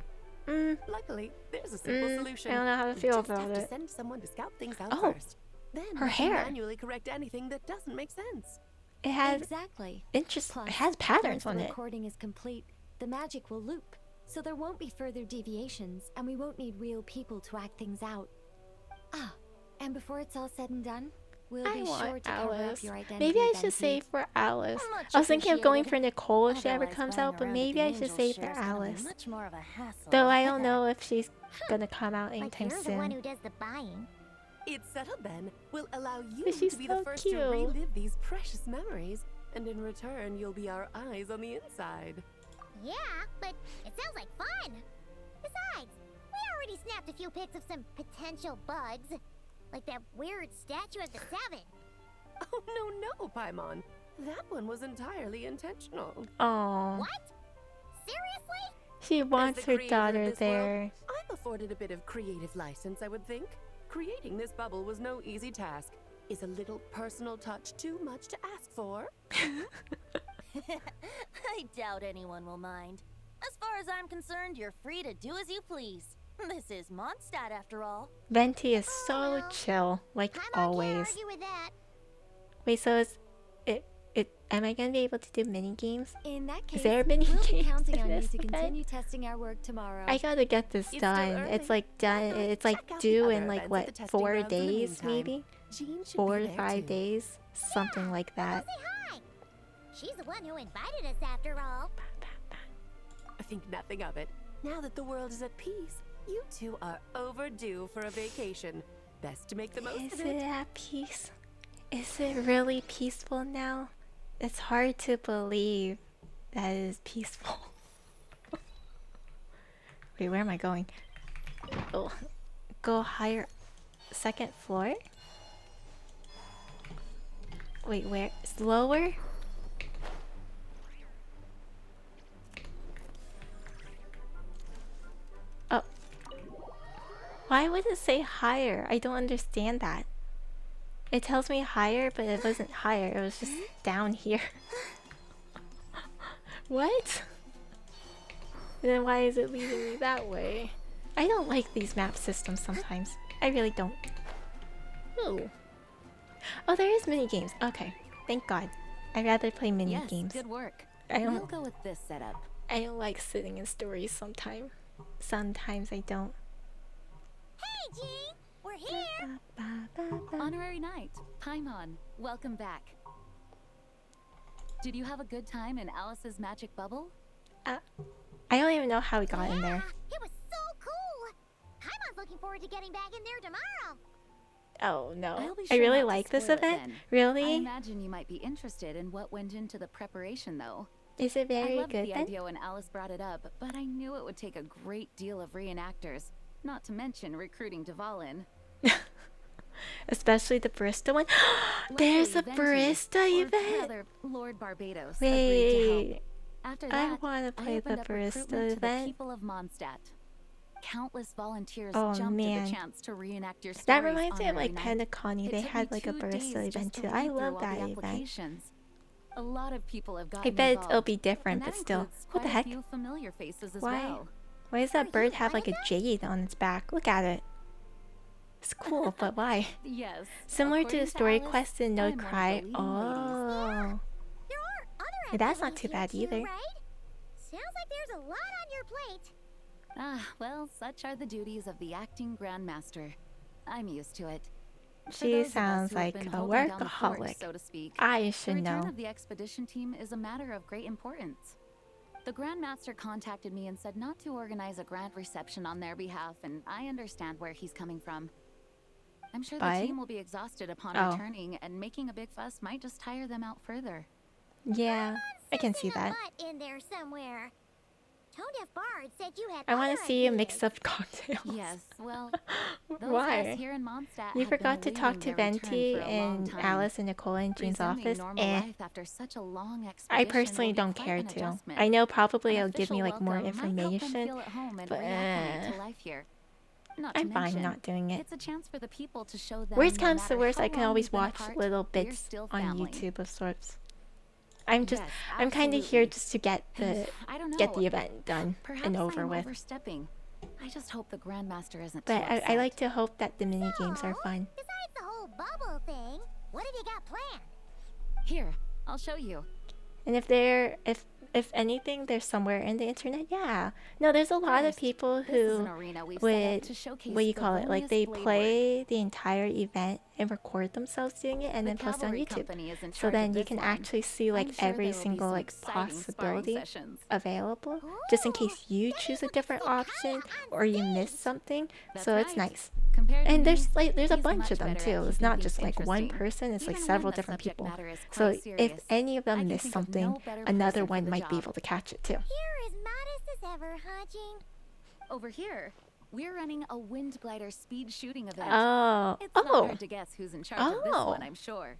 S3: Luckily, there's a simple
S1: I
S3: solution.
S1: don't know how to
S3: We
S1: feel
S3: just
S1: about
S3: have to
S1: it.
S3: send someone to scout things out
S1: Oh,
S3: first. Then
S1: her
S3: we can
S1: hair.
S3: manually correct anything that doesn't make sense.
S1: It has
S4: Exactly.
S1: interest.
S4: Plus,
S1: It has
S4: once
S1: patterns
S4: the
S1: on it.
S4: recording is complete, the magic will loop, so there won't be further deviations, and we won't need real people to act things out. Ah, and before it's all said and done, We'll
S1: I
S4: be sure
S1: want
S4: to cover up
S1: Alice.
S4: your identity,
S1: Maybe I should
S4: Venti.
S1: save for Alice.
S5: Much
S1: I was thinking of going
S5: appreciated.
S1: for Nicole if she ever
S5: Otherwise,
S1: comes
S5: buying
S1: out, but
S5: around at
S1: maybe
S5: the
S1: I should
S5: Angel
S1: save for
S5: Share's gonna be
S1: Alice.
S5: much more of a hassle.
S1: Though I don't know if she's gonna come out
S2: Like
S1: anytime
S2: you're the one
S1: soon.
S2: who does the buying.
S3: It's settled then. We'll allow you
S1: But she's
S3: to be
S1: so
S3: the first
S1: cute.
S3: to relive these precious memories, and in return, you'll be our eyes on the inside.
S2: Yeah, but it sounds like fun. Besides, we already snapped a few pics of some potential bugs. Like that weird statue of the Seven.
S3: Oh, no, Paimon. That one was entirely intentional.
S1: Oh,
S2: What? Seriously?
S1: she wants
S3: As the
S1: her
S3: creator of
S1: daughter
S3: this world,
S1: there.
S3: I'm afforded a bit of creative license, I would think. Creating this bubble was no easy task. Is a little personal touch too much to ask for?
S5: I doubt anyone will mind. As far as I'm concerned, you're free to do as you please. This is Mondstadt, after all.
S1: Venti is so
S2: well.
S1: chill, like
S2: Paimon can't
S1: always.
S2: argue with that.
S1: Wait, so is it? Am I gonna be able to do mini games?
S4: In that case,
S1: there many
S4: we'll be
S1: games
S4: counting
S1: in
S4: on you
S1: this
S4: to
S1: event?
S4: continue testing our work tomorrow.
S1: I gotta get this
S3: It's still
S1: done.
S3: early.
S1: It's like done.
S3: Why not
S1: It's like
S3: check out the
S1: due
S3: other
S1: in like
S3: events at the
S1: what,
S3: testing
S1: 4
S3: grounds in the
S1: days
S3: meantime?
S1: maybe?
S3: Jean should
S1: 4
S3: be
S1: to
S3: there
S1: 5
S3: too.
S1: days, something like that.
S2: Say hi. She's the one who invited us after all.
S3: I think nothing of it. Now that the world is at peace, you two are overdue for a vacation. Best to make the most
S1: Is
S3: of
S1: it
S3: it.
S1: at peace? Is it really peaceful now? It's hard to believe that it is peaceful. Wait, where am I going? Oh, go higher. Second floor? Wait, where? It's lower? Oh. Why would it say higher? I don't understand that. It tells me higher, but it wasn't higher. It was just down here. What? And then why is it leading me that way? I don't like these map systems sometimes. I really don't. Oh. Oh, there is mini games. Okay. Thank God. I'd rather play mini
S6: Yes,
S1: games.
S6: good work.
S1: I
S6: We'll
S1: don't
S6: go with this setup.
S1: I don't like sitting in stories sometimes. Sometimes I don't.
S2: Hey, Jean! We're here!
S6: Honorary Knight, Paimon, welcome back. Did you have a good time in Alice's magic bubble?
S1: I don't even know how we got in there.
S2: It was so cool! Paimon's looking forward to getting back in there tomorrow.
S1: Oh no.
S6: I'll be
S1: I
S6: sure
S1: really
S6: not to
S1: like this
S6: spoil it
S1: event.
S6: then. I
S1: Really?
S6: imagine you might be interested in what went into the preparation, though.
S1: Is it
S6: I
S1: very
S6: loved
S1: good
S6: the
S1: then?
S6: idea when Alice brought it up, but I knew it would take a great deal of reenactors, not to mention recruiting Dvalin.
S1: Especially the barista one. There's a
S6: Luckily, Venti,
S1: barista
S6: or
S1: event.
S6: rather, Lord Barbados agreed to help.
S1: Wait,
S6: After
S1: I
S6: that,
S1: want to
S6: I
S1: play the
S6: opened up recruitment
S1: barista
S6: to the
S1: event.
S6: people of Mondstadt. Countless volunteers
S1: Oh,
S6: jumped
S1: man.
S6: at the chance to reenact your stories.
S1: That reminds me of
S6: Honorary
S1: like
S6: Knight.
S1: Pentaconi.
S6: It
S1: They
S6: took
S1: had
S6: me
S1: like a
S6: 2
S1: barista
S6: days just
S1: event
S6: to
S1: too.
S6: read
S1: I
S6: through
S1: love
S6: all
S1: that
S6: the
S1: event.
S6: applications. A lot of people have
S1: I
S6: gotten
S1: bet
S6: involved,
S1: it'll be different,
S6: and
S1: but
S6: that
S1: still.
S6: includes
S1: What the
S6: quite
S1: heck?
S6: a few familiar faces as
S1: Why?
S6: well.
S1: Why does
S2: Are
S1: that bird
S2: you
S1: have
S2: one
S1: like
S2: of
S1: a
S2: them?
S1: jade on its back? Look at it. It's cool, but why?
S6: Yes.
S1: Similar to
S6: according
S1: the story
S6: Alice,
S1: quest in No
S6: I'm one of the
S1: Cry.
S6: leading ladies.
S1: Oh.
S2: There are other
S1: Hey, that's not
S2: activities
S1: too
S2: here
S1: bad
S2: too,
S1: either.
S2: right? Sounds like there's a lot on your plate.
S6: Ah, well, such are the duties of the acting grandmaster. I'm used to it. For
S1: She
S6: those of us
S1: sounds
S6: who have
S1: like
S6: been
S1: a
S6: holding down the fort,
S1: workaholic.
S6: so to speak.
S1: I
S6: The
S1: should
S6: return
S1: know.
S6: of the expedition team is a matter of great importance. The Grandmaster contacted me and said not to organize a grand reception on their behalf, and I understand where he's coming from. I'm sure the
S1: But-
S6: team will be exhausted upon
S1: Oh.
S6: returning, and making a big fuss might just tire them out further.
S1: Yeah, I can see
S2: Sensing a
S1: that.
S2: mutt in there somewhere. Tone Deaf Bard said you had
S1: I want
S2: other
S1: to see a
S2: ideas.
S1: mix of cocktails.
S6: Yes, well, those guys
S1: Why?
S6: here in Mondstadt
S1: You
S6: have been
S1: forgot to talk
S6: awaiting
S1: to
S6: their return
S1: Venti
S6: for a long
S1: and
S6: time.
S1: Alice and Nicole in Jean's
S6: Resuming
S1: office.
S6: normal
S1: Eh.
S6: life after such a long
S1: I
S6: expedition
S1: personally
S6: will be
S1: don't
S6: quite
S1: care
S6: an
S1: to.
S6: adjustment.
S1: I know probably
S6: An
S1: it'll give me
S6: official
S1: like more
S6: welcome might help them
S1: information,
S6: feel at home and
S1: but
S6: reacclimate to life here. Not to
S1: I'm fine
S6: mention,
S1: not doing it.
S6: it's a chance for the people to show them.
S1: Worst
S6: no
S1: comes to
S6: matter
S1: worst,
S6: how
S1: I can
S6: long
S1: always
S6: we've been
S1: watch
S6: apart,
S1: little
S6: we're
S1: bits
S6: still
S1: on
S6: family.
S1: YouTube of sorts. I'm just,
S6: Yes,
S1: I'm kind of here
S6: absolutely.
S1: just to get
S6: And
S1: the
S6: I don't know.
S1: get the event done
S6: Perhaps
S1: and over
S6: I'm
S1: with.
S6: overstepping. I just hope the Grandmaster isn't
S1: But
S6: too
S1: I
S6: upset.
S1: like to hope that the mini games are
S2: So,
S1: fun.
S2: Besides the whole bubble thing, what have you got planned?
S6: Here, I'll show you.
S1: And if anything, there's somewhere in the internet. Yeah, no, there's a lot of
S6: First,
S1: people
S6: This is
S1: who
S6: an arena we've set up
S1: would
S6: to showcase
S1: what do you
S6: the
S1: call it? Like they
S6: loneliest blade work.
S1: play the entire event and record themselves doing it and
S6: The
S1: then post it on
S6: cavalry
S1: YouTube.
S6: company is in
S1: So
S6: charge
S1: then
S6: of
S1: you
S6: this
S1: can
S6: line.
S1: actually see like
S6: I'm sure
S1: every
S6: there will be
S1: single
S6: some
S1: like
S6: exciting sparring
S1: possibility
S6: sessions.
S1: available, just in case you choose a different option or you miss something.
S6: That's
S1: So it's
S6: right.
S1: nice.
S6: Compared to
S1: And
S6: me,
S1: there's a
S6: he's
S1: bunch
S6: much
S1: of them
S6: better
S1: too.
S6: at
S1: It's
S6: keeping
S1: not
S6: things
S1: just like one
S6: interesting,
S1: person, it's like
S6: even
S1: several
S6: when the
S1: different
S6: subject
S1: people.
S6: matter is
S1: So
S6: quite
S1: if
S6: serious.
S1: any of
S6: I
S1: them
S6: can
S1: miss
S6: think of
S1: something,
S6: no better
S1: another
S6: person for
S1: one
S6: the
S1: might be
S6: job.
S1: able to catch it too.
S2: You're as modest as ever, huh, Jean?
S6: Over here, we're running a wind glider speed shooting event.
S1: Oh,
S6: It's not
S1: oh,
S6: hard to guess who's in charge of this one,
S1: oh.
S6: I'm sure.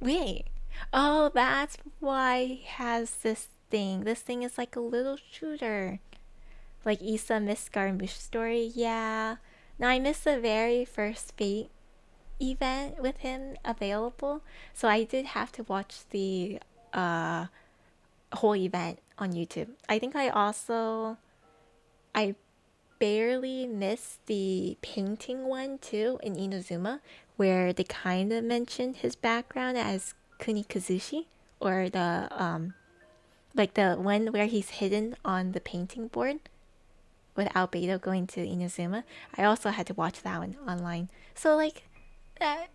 S1: Wait. Oh, that's why he has this thing. This thing is like a little shooter. Like Issa missed Scaramouche story. Yeah. Now I missed the very first Fate event with him available. So I did have to watch the whole event on YouTube. I think I barely missed the painting one too in Inazuma, where they kind of mentioned his background as Kunikazushi, or the like the one where he's hidden on the painting board with Albedo going to Inazuma. I also had to watch that one online. So like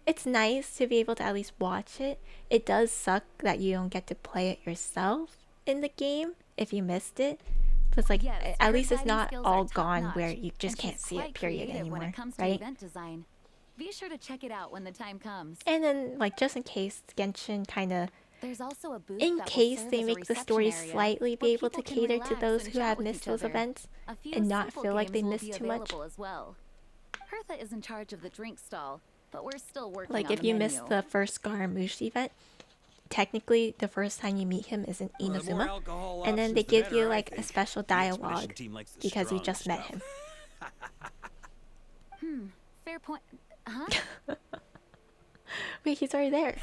S1: it's nice to be able to at least watch it. It does suck that you don't get to play it yourself in the game if you missed it. But it's like
S6: Yes,
S1: at
S6: her
S1: least it's
S6: lighting
S1: not
S6: skills
S1: all
S6: are
S1: gone
S6: top-notch,
S1: where you just
S6: and
S1: can't
S6: she's
S1: see it
S6: quite
S1: period
S6: creative when
S1: anymore,
S6: it comes to
S1: right?
S6: event design. Be sure to check it out when the time comes.
S1: And then like just in case Genshin kind of
S6: There's also a booth
S1: in
S6: that will
S1: case
S6: serve
S1: they
S6: as a
S1: make the
S6: reception
S1: story
S6: area
S1: slightly be
S6: where
S1: able to
S6: people can
S1: cater to
S6: relax
S1: those
S6: and
S1: who
S6: chat
S1: have
S6: with
S1: missed
S6: each
S1: those
S6: other.
S1: events
S6: A few
S1: and not
S6: simple
S1: feel like they
S6: games will
S1: missed
S6: be
S1: too much.
S6: available as well. Hertha is in charge of the drink stall, but we're still working
S1: Like
S6: on
S1: if
S6: the
S1: you
S6: menu.
S1: missed the first Scaramouche event, technically the first time you meet him is in
S7: Well, the more
S1: Inazuma,
S7: alcohol
S1: and then they
S7: options, the
S1: give
S7: better,
S1: you
S7: I
S1: like a
S7: think.
S1: special
S7: The expedition
S1: dialogue
S7: team likes the
S1: because you
S7: strong
S1: just met
S7: stuff.
S1: him.
S6: Fair point. Huh?
S1: Wait, he's already there.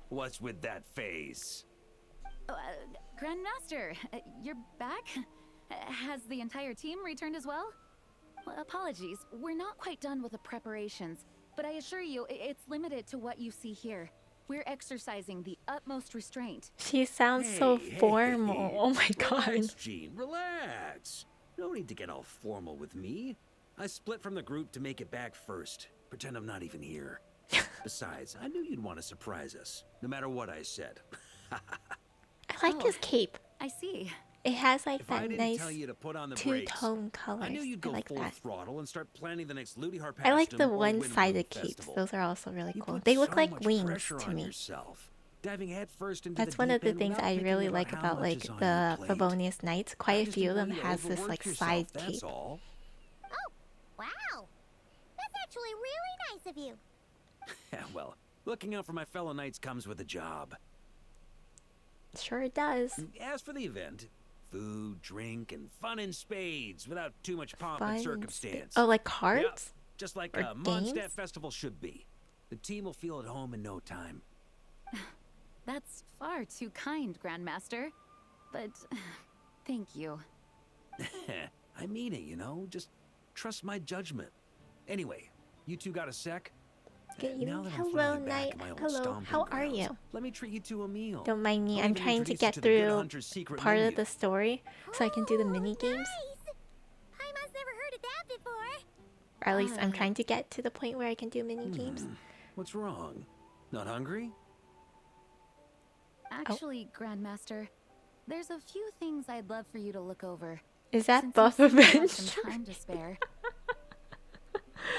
S7: What's with that face?
S6: Grandmaster, you're back? Has the entire team returned as well? Well, apologies, we're not quite done with the preparations, but I assure you, it's limited to what you see here. We're exercising the utmost restraint.
S1: She sounds so
S7: Hey,
S1: formal.
S7: hey,
S1: Oh my god.
S7: Relax, Gene, relax. No need to get all formal with me. I split from the group to make it back first. Pretend I'm not even here. Besides, I knew you'd want to surprise us, no matter what I said.
S1: I like his cape.
S6: I see.
S1: It has like
S7: If I
S1: that
S7: didn't
S1: nice
S7: tell you to put on the brakes,
S1: two-tone colors.
S7: I knew you'd
S1: I
S7: go
S1: like
S7: full
S1: that.
S7: throttle and start planning the next Looty Harp.
S1: I like the one-sided capes. Those are also really cool. They look like wings to me.
S7: Diving headfirst into
S1: That's
S7: the
S1: one of
S7: deep
S1: the
S7: end
S1: things
S7: without
S1: I
S7: thinking
S1: really like
S7: how
S1: about
S7: much
S1: like
S7: is on
S1: the
S7: your plate.
S1: Favonius Knights.
S7: I
S1: Quite a
S7: just
S1: few of
S7: didn't
S1: them
S7: want you to
S1: has this
S7: overwork
S1: like
S7: yourself,
S1: side
S7: that's
S1: cape.
S7: all.
S2: Oh, wow. That's actually really nice of you.
S7: Well, looking out for my fellow knights comes with a job.
S1: Sure it does.
S7: As for the event, food, drink, and fun in spades without too much pomp
S1: Fun
S7: and
S1: and
S7: circumstance.
S1: Oh, like
S7: Yep,
S1: cards?
S7: just like
S1: Or
S7: a Mondstadt
S1: games?
S7: festival should be. The team will feel at home in no time.
S6: That's far too kind, Grandmaster. But thank you.
S7: I mean it, you know? Just trust my judgment. Anyway, you two got a sec?
S1: Good evening.
S7: Now that I'm
S1: Hello,
S7: finally back
S1: Knight.
S7: in my old
S1: Hello.
S7: stomping
S1: How are
S7: grounds,
S1: you?
S7: let me treat you to a meal.
S1: Don't mind me.
S7: I'll
S1: I'm
S7: even
S1: trying to
S7: introduce you
S1: get
S7: to the Good
S1: through
S7: Hunter's secret
S1: part
S7: menu.
S1: of the story so I can do the mini
S2: Ooh,
S1: games.
S2: Nice. Paimon's never heard of that before.
S1: Or at least I'm
S6: Uh.
S1: trying to get to the point where I can do mini games.
S7: What's wrong? Not hungry?
S6: Actually, Grandmaster, there's a few things I'd love for you to look over.
S1: Is that
S6: Since
S1: Buff
S6: you seem to have
S1: Avenger?
S6: some time to spare.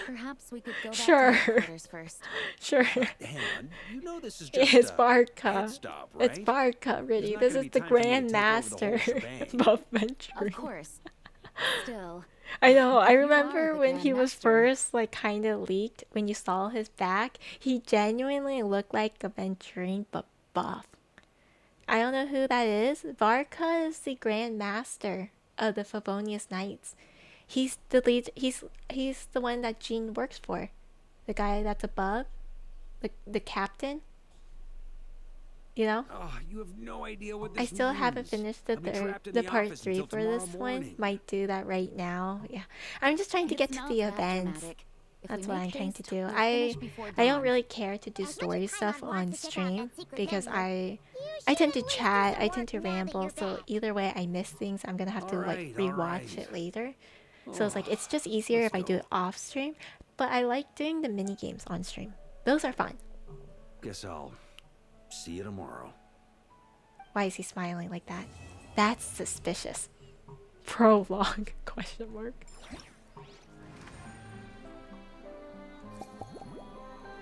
S6: Perhaps we could go back
S1: Sure.
S6: to headquarters first.
S1: Sure.
S7: Hang on. You know this is just
S1: It's
S7: a
S1: Barca.
S7: head stop, right?
S1: It's Barca, really.
S7: not
S1: This
S7: gonna
S1: is
S7: be
S1: the
S7: time for me to
S1: Grand
S7: take over the whole
S1: Master.
S7: shebang.
S1: It's Buff Avenger.
S6: Of course. Still,
S1: I know. I
S6: You are
S1: remember
S6: the
S1: when he was
S6: Grandmaster.
S1: first like kind of leaked. When you saw his back, he genuinely looked like a Venturine but buff. I don't know who that is. Barca is the Grand Master of the Favonius Knights. He's the lead. He's the one that Jean works for. The guy that's above, the captain. You know.
S7: Oh, you have no idea what this
S1: I still haven't
S7: means.
S1: finished the
S7: I'll be
S1: third,
S7: trapped in
S1: the
S7: the
S1: part
S7: office
S1: 3
S7: until
S1: for this
S7: tomorrow
S1: one.
S7: morning.
S1: Might do that right now. Yeah, I'm just trying to get
S6: it's
S1: to
S6: not
S1: the
S6: that
S1: events.
S6: dramatic. If
S1: That's
S6: we
S1: what
S6: make
S1: I'm trying to
S6: haste,
S1: do.
S6: we'll
S1: I
S6: finish before
S1: don't
S6: dawn.
S1: really care to do
S2: As much as
S1: story
S2: Paimon
S1: stuff
S2: wants
S1: on
S2: to check out
S1: stream
S2: that secret
S1: because
S2: menu,
S1: I
S2: you
S1: tend
S2: should
S1: to
S2: at least do
S1: chat,
S2: some
S1: I tend
S2: work
S1: to
S2: now that
S1: ramble,
S2: you're
S1: so
S2: back.
S1: either way I miss things. I'm gonna have to like
S7: Alright,
S1: rewatch
S7: alright.
S1: it later. So it's like it's just easier
S7: Let's
S1: if I do
S7: go.
S1: it off stream. But I like doing the mini games on stream. Those are fun.
S7: Guess I'll see you tomorrow.
S1: Why is he smiling like that? That's suspicious. Prologue? Question mark.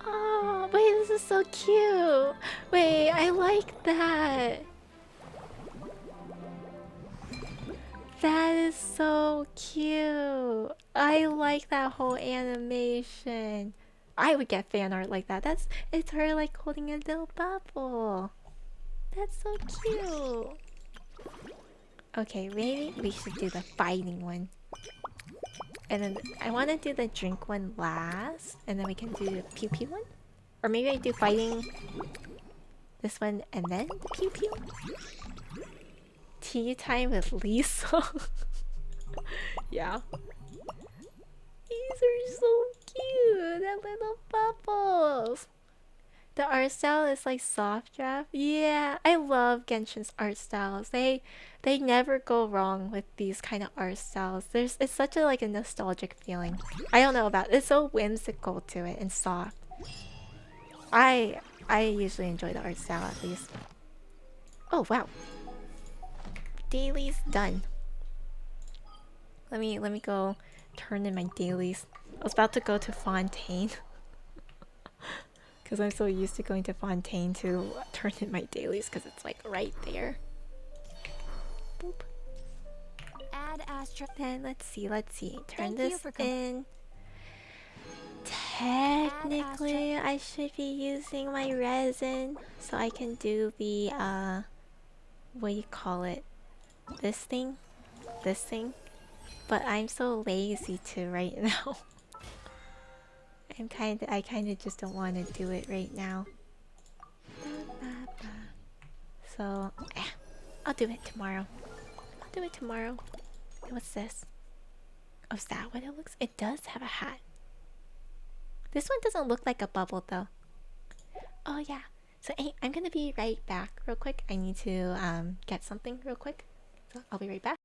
S1: Oh, wait, this is so cute. Wait, I like that. That is so cute. I like that whole animation. I would get fan art like that. It's her like holding a little bubble. That's so cute. Okay, maybe we should do the fighting one. And then I want to do the drink one last. And then we can do the pew pew one. Or maybe I do fighting this one and then the pew pew. Tea time with Lisa. Yeah. These are so cute. That little bubbles. The art style is like soft draft. Yeah, I love Genshin's art styles. They never go wrong with these kind of art styles. It's such a like a nostalgic feeling. I don't know about it. It's so whimsical to it and soft. I usually enjoy the art style at least. Oh wow. Dailies done. Let me go turn in my dailies. I was about to go to Fontaine. Because I'm so used to going to Fontaine to turn in my dailies because it's like right there. Boop.
S4: Add Astra.
S1: Then let's see. Turn
S4: Thank you
S1: this
S4: for
S1: in. Technically, I should be using my resin so I can do the what do you call it? This thing? But I'm so lazy to right now. I kind of just don't want to do it right now. So, I'll do it tomorrow. What's this? Oh, is that what it looks? It does have a hat. This one doesn't look like a bubble though. Oh yeah. So hey, I'm gonna be right back real quick. I need to get something real quick. So I'll be right back.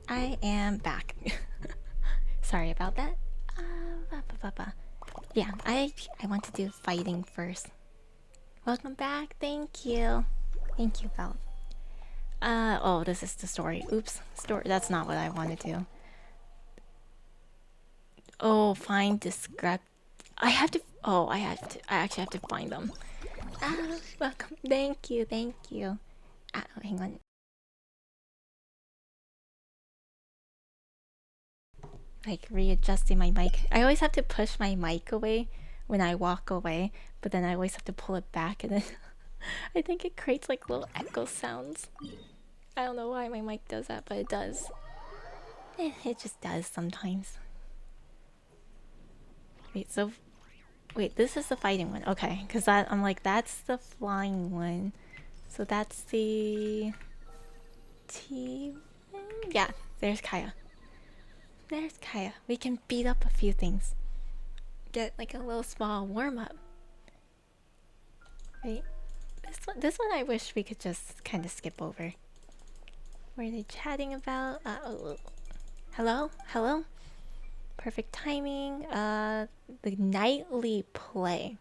S1: I am back. Sorry about that. Yeah, I want to do fighting first. Welcome back. Thank you. Thank you, Val. Oh, this is the story. Oops. Story. That's not what I want to do. Oh, find discrep. I have to. Oh, I actually have to find them. Welcome. Thank you. Thank you. Hang on. Like readjusting my mic. I always have to push my mic away when I walk away, but then I always have to pull it back, and then I think it creates like little echo sounds. I don't know why my mic does that, but it does. It just does sometimes. Wait, this is the fighting one. Okay, because I'm like, that's the flying one. So that's the T. Yeah, there's Kaya. There's Kaya. We can beat up a few things. Get like a little small warm up. Wait, this one I wish we could just kind of skip over. What are they chatting about? Hello? Hello? Perfect timing. The nightly play.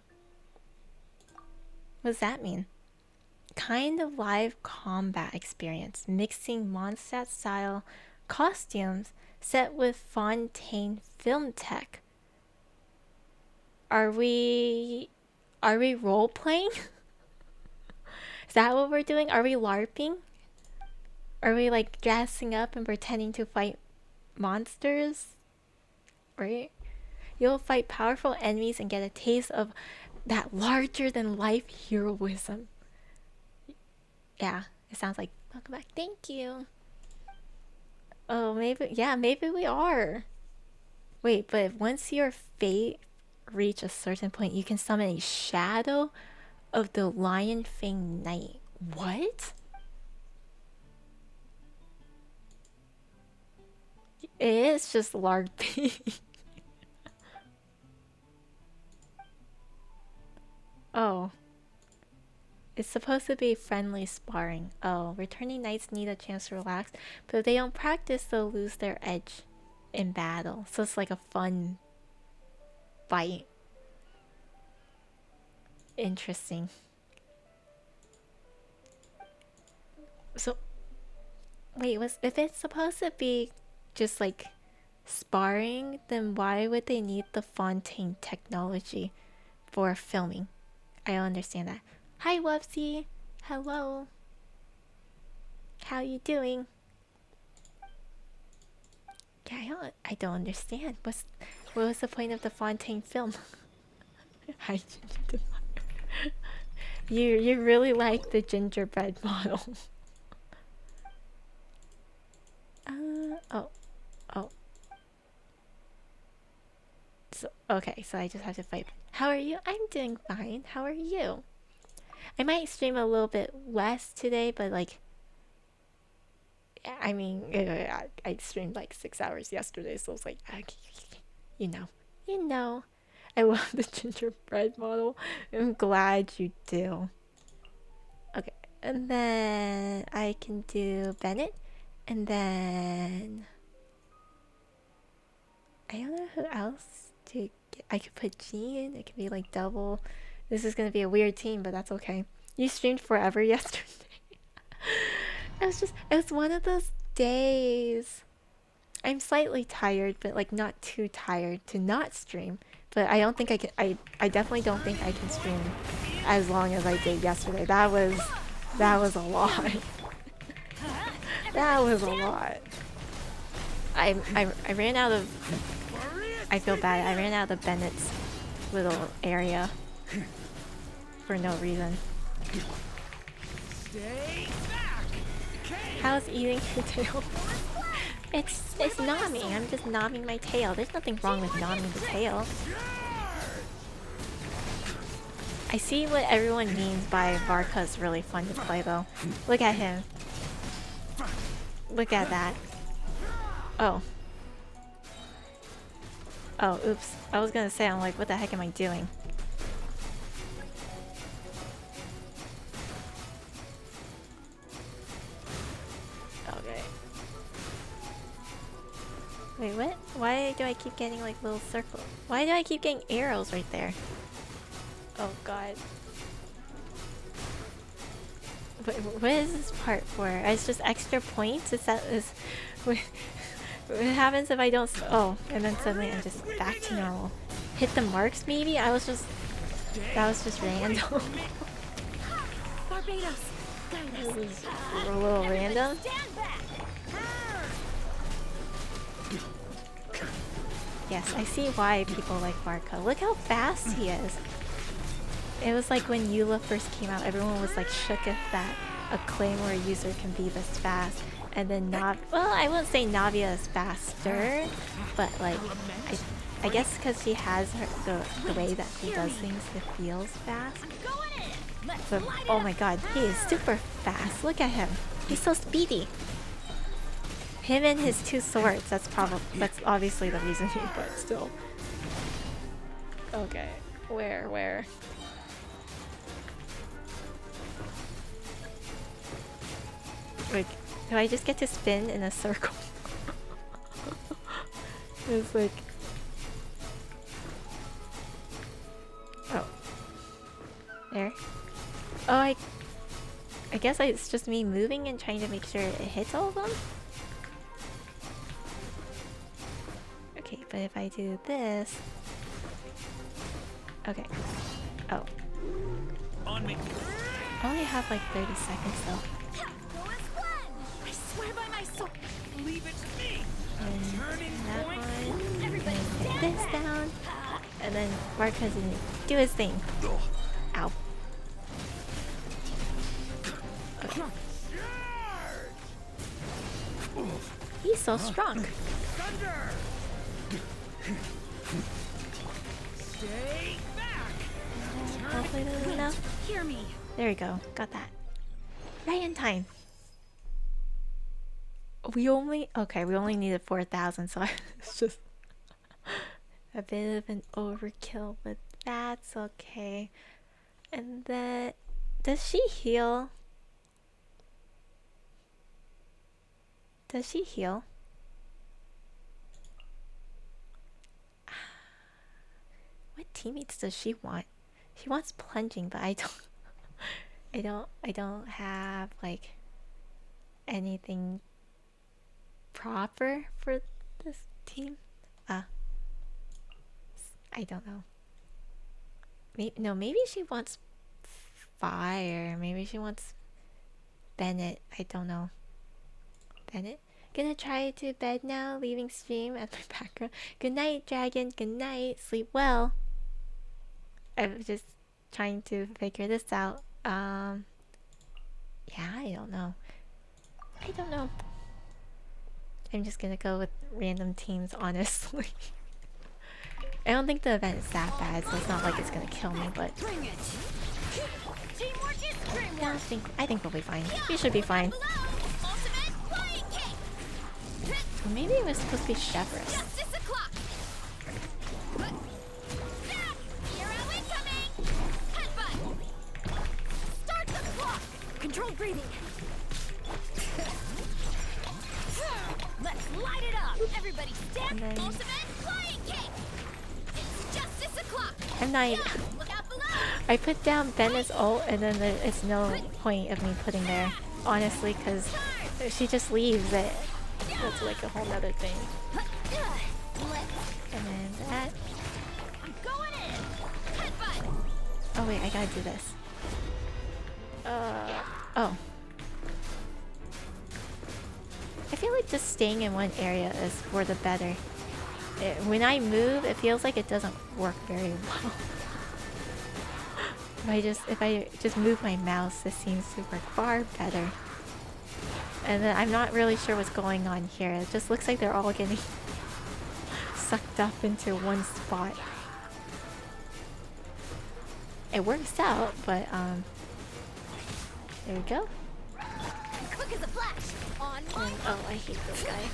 S1: What does that mean? Kind of live combat experience, mixing Mondstadt style costumes set with Fontaine film tech. Are we role playing? Is that what we're doing? Are we LARPing? Are we like dressing up and pretending to fight monsters? Right? You'll fight powerful enemies and get a taste of that larger than life heroism. Yeah, it sounds like welcome back. Thank you. Oh, maybe we are. Wait, but once your fate reach a certain point, you can summon a shadow of the Lion Fang Knight. What? It is just LARPing. Oh. It's supposed to be friendly sparring. Oh, returning knights need a chance to relax, but if they don't practice, they'll lose their edge in battle. So it's like a fun fight. Interesting. So, wait, if it's supposed to be just like sparring, then why would they need the Fontaine technology for filming? I don't understand that. Hi, Wubsy. Hello. How you doing? Yeah, I don't understand. What was the point of the Fontaine film? Hi, Ginger. You really like the gingerbread model. Oh. So I just have to fight. How are you? I'm doing fine. How are you? I might stream a little bit less today, but like, I mean, I streamed like 6 hours yesterday, so it's like, you know. I love the gingerbread model. I'm glad you do. Okay, and then I can do Bennett, and then I don't know who else to get. I could put Jean. It could be like double. This is gonna be a weird team, but that's okay. You streamed forever yesterday. It was one of those days. I'm slightly tired, but like not too tired to not stream. But I don't think I can. I definitely don't think I can stream as long as I did yesterday. That was a lot. That was a lot. I ran out of. I feel bad. I ran out of Bennett's little area for no reason. How's eating your tail? It's nomming. I'm just nomming my tail. There's nothing wrong with nomming the tail. I see what everyone means by Varka's really fun to play though. Look at him. Look at that. Oh, oops. I was gonna say, I'm like, what the heck am I doing? Okay. Wait, what? Why do I keep getting like little circles? Why do I keep getting arrows right there? Oh god. What is this part for? It's just extra points? Is that is what happens if I don't oh, and then suddenly I'm just back to normal. Hit the marks maybe? That was just random.
S6: Barbados,
S1: This is a little random. Yes, I see why people like Barca. Look how fast he is. It was like when Eula first came out, everyone was like shook at that a Claymore user can be this fast. And then well, I wouldn't say Navia is faster, but like I guess because she has the way that she does things, it feels fast. But oh my god, he is super fast. Look at him. He's so speedy. Him and his two swords, that's obviously the reason he, but still. Okay, where? Like, do I just get to spin in a circle? It's like... Oh. There. Oh, I guess it's just me moving and trying to make sure it hits all of them? Okay, but if I do this... Okay. Oh.
S8: On me.
S1: I only have like 30 seconds though.
S6: I swear by my soul.
S8: Leave it to me.
S1: And
S8: Turning
S1: that
S8: point.
S1: one.
S6: Everybody
S1: And
S6: stand
S1: get this
S6: back.
S1: down. And then Mark has to do his thing. Ow. Okay. He's so strong.
S8: Thunder. Stay back.
S1: Hopefully that's enough.
S6: Hear me.
S1: There we go. Got that. Right in time. We only needed 4,000, so it's just a bit of an overkill, but that's okay. And then, does she heal? Does she heal? What teammates does she want? She wants plunging, but I don't have like anything proper for this team. I don't know. Maybe she wants fire. Maybe she wants Bennett. I don't know. Bennett? Gonna try to bed now, leaving stream as my background. Good night, dragon. Good night. Sleep well. I'm just trying to figure this out. Yeah, I don't know. I'm just gonna go with random teams, honestly. I don't think the event is that bad, so it's not like it's gonna kill me, but yeah, I think we'll be fine. We should be fine. Or maybe it was supposed to be Chevrolet.
S6: Control breathing. Let's light it up. Everybody stand.
S1: And then
S6: Ultimate flying kick. It's justice o'clock.
S1: I'm not.
S6: Look out below.
S1: I put down Bennett's ult, and then it's no point of me putting there, honestly, because she just leaves it. That's like a whole nother thing. And then that.
S6: I'm going in. Headbutt.
S1: Oh wait, I gotta do this. Oh. I feel like just staying in one area is for the better. When I move, it feels like it doesn't work very well. If I just move my mouse, this seems to work far better. And then I'm not really sure what's going on here. It just looks like they're all getting sucked up into one spot. It works out, but there we go.
S6: Quick as a flash. On
S1: And,
S6: my
S1: oh, I hate this guy.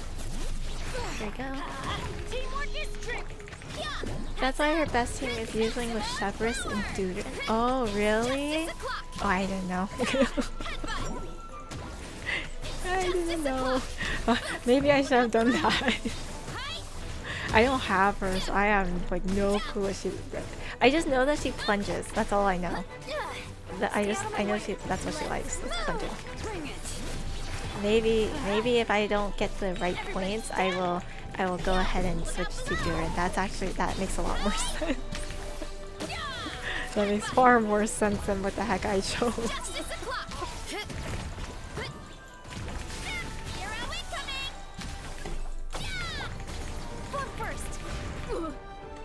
S1: There we go.
S6: teamwork is trick. Yeah.
S1: That's why her best team is using with Chevrolet and Duder. Oh, really? Oh, I didn't know. I didn't know. Maybe I should have done that. I don't have her, so I have like no clue what she. I just know that she plunges. That's all I know. I know that's what she likes. Is plunging. Maybe if I don't get the right points, I will go ahead and switch to Durin. That makes a lot more sense. That makes far more sense than what the heck I chose.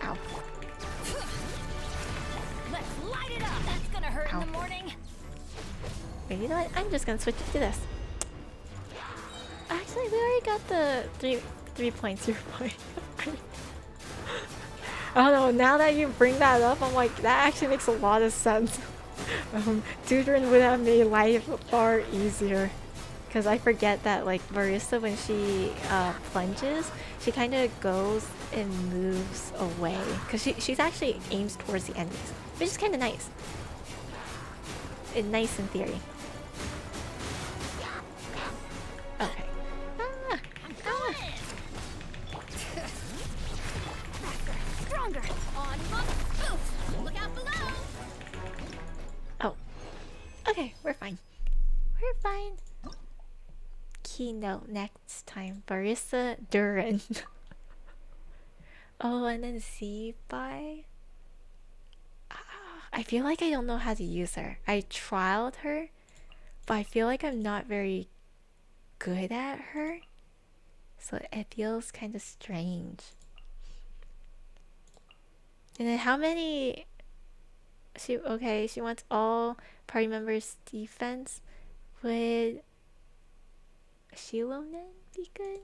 S1: Ow.
S2: Let's light it up. That's gonna hurt
S1: Ow.
S2: in the morning.
S1: Wait, you know what? I'm just gonna switch to this. Actually, we already got the 3 points. 3 points. I don't know. Now that you bring that up, I'm like, that actually makes a lot of sense. Dudrin would have made life far easier. Because I forget that, like, Marissa, when she plunges, she kind of goes and moves away. Because she's actually aims towards the enemies, which is kind of nice. Nice in theory. Okay.
S2: Stronger. On my boots. Look out below.
S1: Oh. Okay, we're fine. We're fine. Keynote next time. Barista Durin. Oh, and then Zebai. I feel like I don't know how to use her. I trialed her, but I feel like I'm not very good at her. So it feels kind of strange. And then how many... She wants all party members' defense. Would Shilonen be good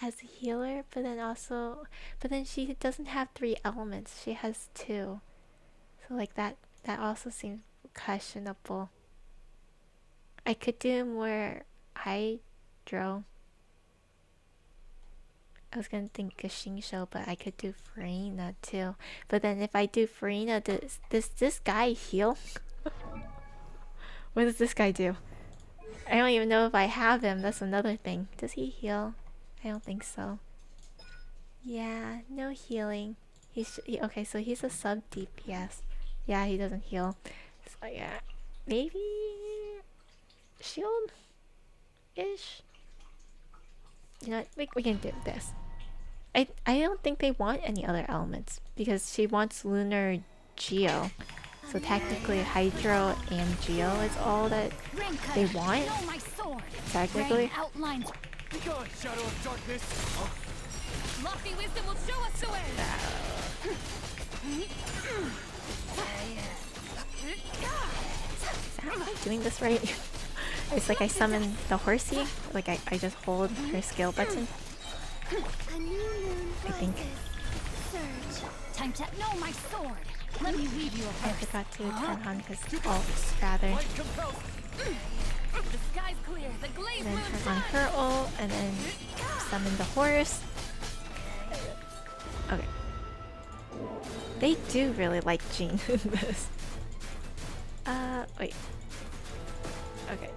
S1: as a healer? But then she doesn't have 3 elements. She has 2. So like that also seems questionable. I could do more hydro. I was gonna think of Shinsho, but I could do Farina too. But then if I do Farina, does this guy heal? What does this guy do? I don't even know if I have him. That's another thing. Does he heal? I don't think so. Yeah, no healing. Okay, so he's a sub DPS. Yeah, he doesn't heal. So yeah, maybe shield-ish. You know what? We can do this. I don't think they want any other elements because she wants Lunar Geo. So technically Hydro and Geo is all that they want. Technically.
S8: Be gone, shadow of darkness.
S2: Lofty wisdom will show us the way.
S1: Am I doing this right? It's like I summon the horsey. Like I just hold her skill button. I think.
S2: Time to know my sword. Let me weave you a
S1: I forgot to turn on his ult, rather.
S2: The sky's clear. The glaze
S1: And then
S2: moon
S1: turn on her ult, and then summon the horse. Okay. They do really like Jean in this. Wait. Okay.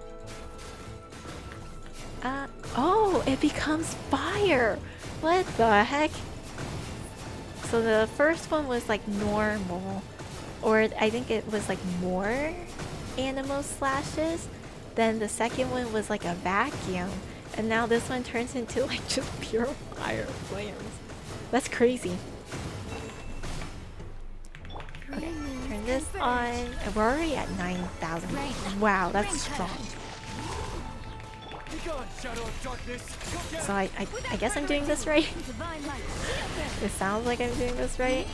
S1: Oh, it becomes fire! What the heck? So the first one was like normal, or I think it was like more animal slashes. Then the second one was like a vacuum, and now this one turns into like just pure fire flames. That's crazy. Okay, turn this on. And we're already at 9,000. Wow, that's strong.
S8: Be gone, shadow of darkness.
S1: So I guess I'm doing this right. It sounds like I'm doing this right.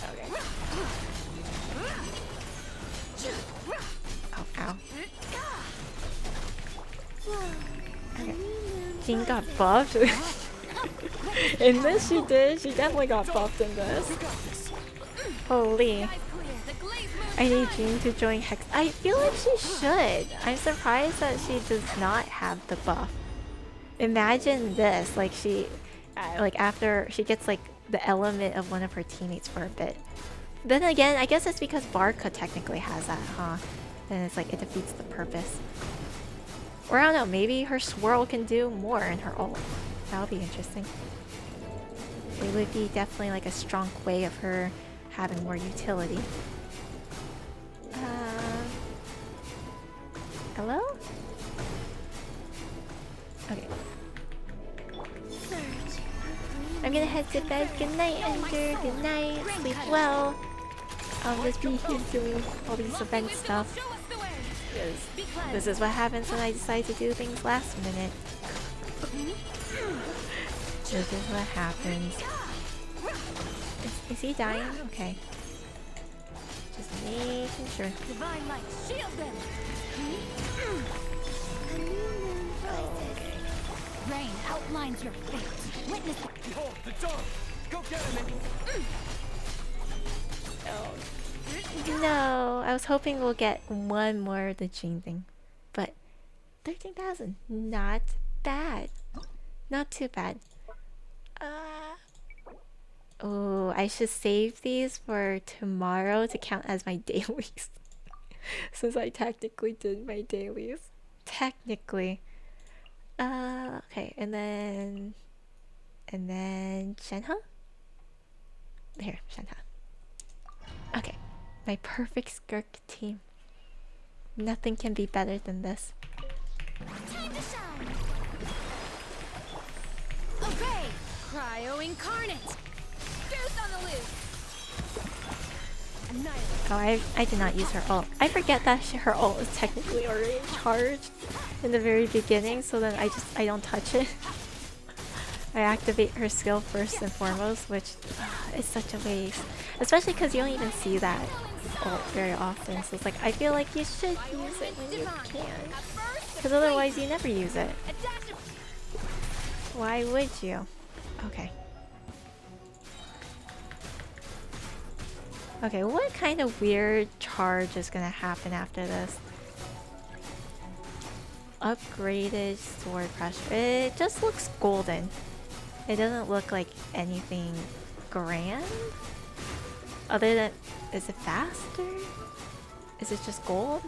S1: Okay. Oh, ow. Okay. Jean got buffed. In this she did. She definitely got buffed in this. Holy. I need Jean to join Hex. I feel like she should. I'm surprised that she does not have the buff. Imagine this, like she, like after she gets like the element of one of her teammates for a bit. Then again, I guess it's because Barca technically has that, huh? Then it's like it defeats the purpose. Or I don't know, maybe her swirl can do more in her ult. That'll be interesting. It would be definitely like a strong way of her having more utility. Hello? Okay. I'm gonna head to bed. Good night, Ender. Good night. Sleep well. I'll just be here doing all these event stuff. This is what happens when I decide to do things last minute. This is what happens. Is he dying? Okay. Just making sure.
S4: Divine light, shield them.
S1: Okay.
S4: Rain outlines your fate. Witness.
S8: Behold, the dog! Go get him!
S1: No, I was hoping we'll get one more of the chain thing. But 13,000. Not bad. Not too bad. Oh, I should save these for tomorrow to count as my dailies. Since I technically did my dailies. Technically. Okay, and then Shenhe? There, Shenhe. Okay. My perfect skirk team. Nothing can be better than this.
S2: Time to shine.
S4: Obey! Cryo incarnate! Deuce on the loose! Annihilate!
S1: Oh, I did not use her ult. I forget that her ult is technically already charged in the very beginning, so then I don't touch it. I activate her skill first and foremost, which is such a waste. Especially because you don't even see that ult very often, so it's like, I feel like you should use it when you can. Because otherwise you never use it. Why would you? Okay. Okay, what kind of weird charge is gonna happen after this? Upgraded sword pressure. It just looks golden. It doesn't look like anything grand. Other than, is it faster? Is it just gold?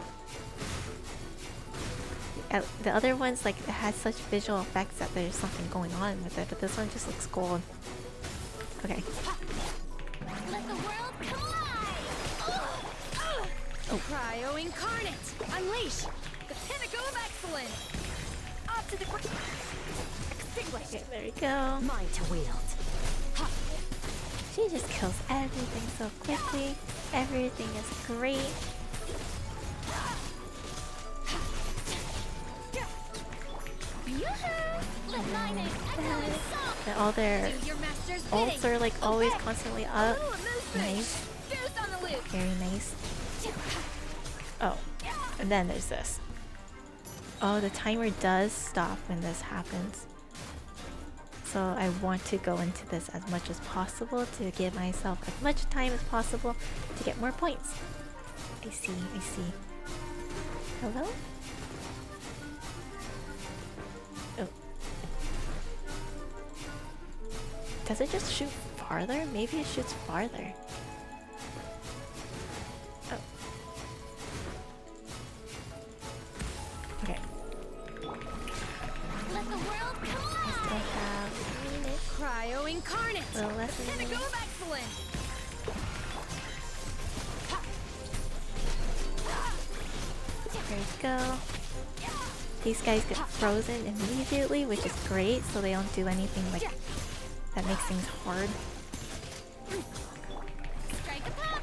S1: The other ones, like, it has such visual effects that there's something going on with it, but this one just looks gold. Okay.
S2: Let the world come alive!
S4: Oh. Cryo incarnate! Unleash! The pinnacle of excellence! Up to the extinguish!
S1: Okay, there we go.
S5: Mine to wield.
S1: She just kills everything so quickly. Everything is great.
S2: Let my name echo in song.
S1: And all their
S4: Do your master's
S1: ults
S4: bidding!
S1: are like always constantly up.
S4: Ooh, a movement.
S1: Nice.
S4: Deuce on the loose!
S1: Very nice. Oh, and then there's this. Oh, the timer does stop when this happens. So I want to go into this as much as possible to give myself as much time as possible to get more points. I see, I see. Hello? Oh. Does it just shoot farther? Maybe it shoots farther. Oh. Okay.
S2: Let the world come
S1: I
S2: alive!
S1: still have a minute.
S4: Cryo incarnate!
S1: A little less than a
S4: Pinnacle
S1: minute.
S4: of excellence!
S1: There you go. These guys get frozen immediately, which is great, so they don't do anything like that makes things hard.
S2: Strike a pop!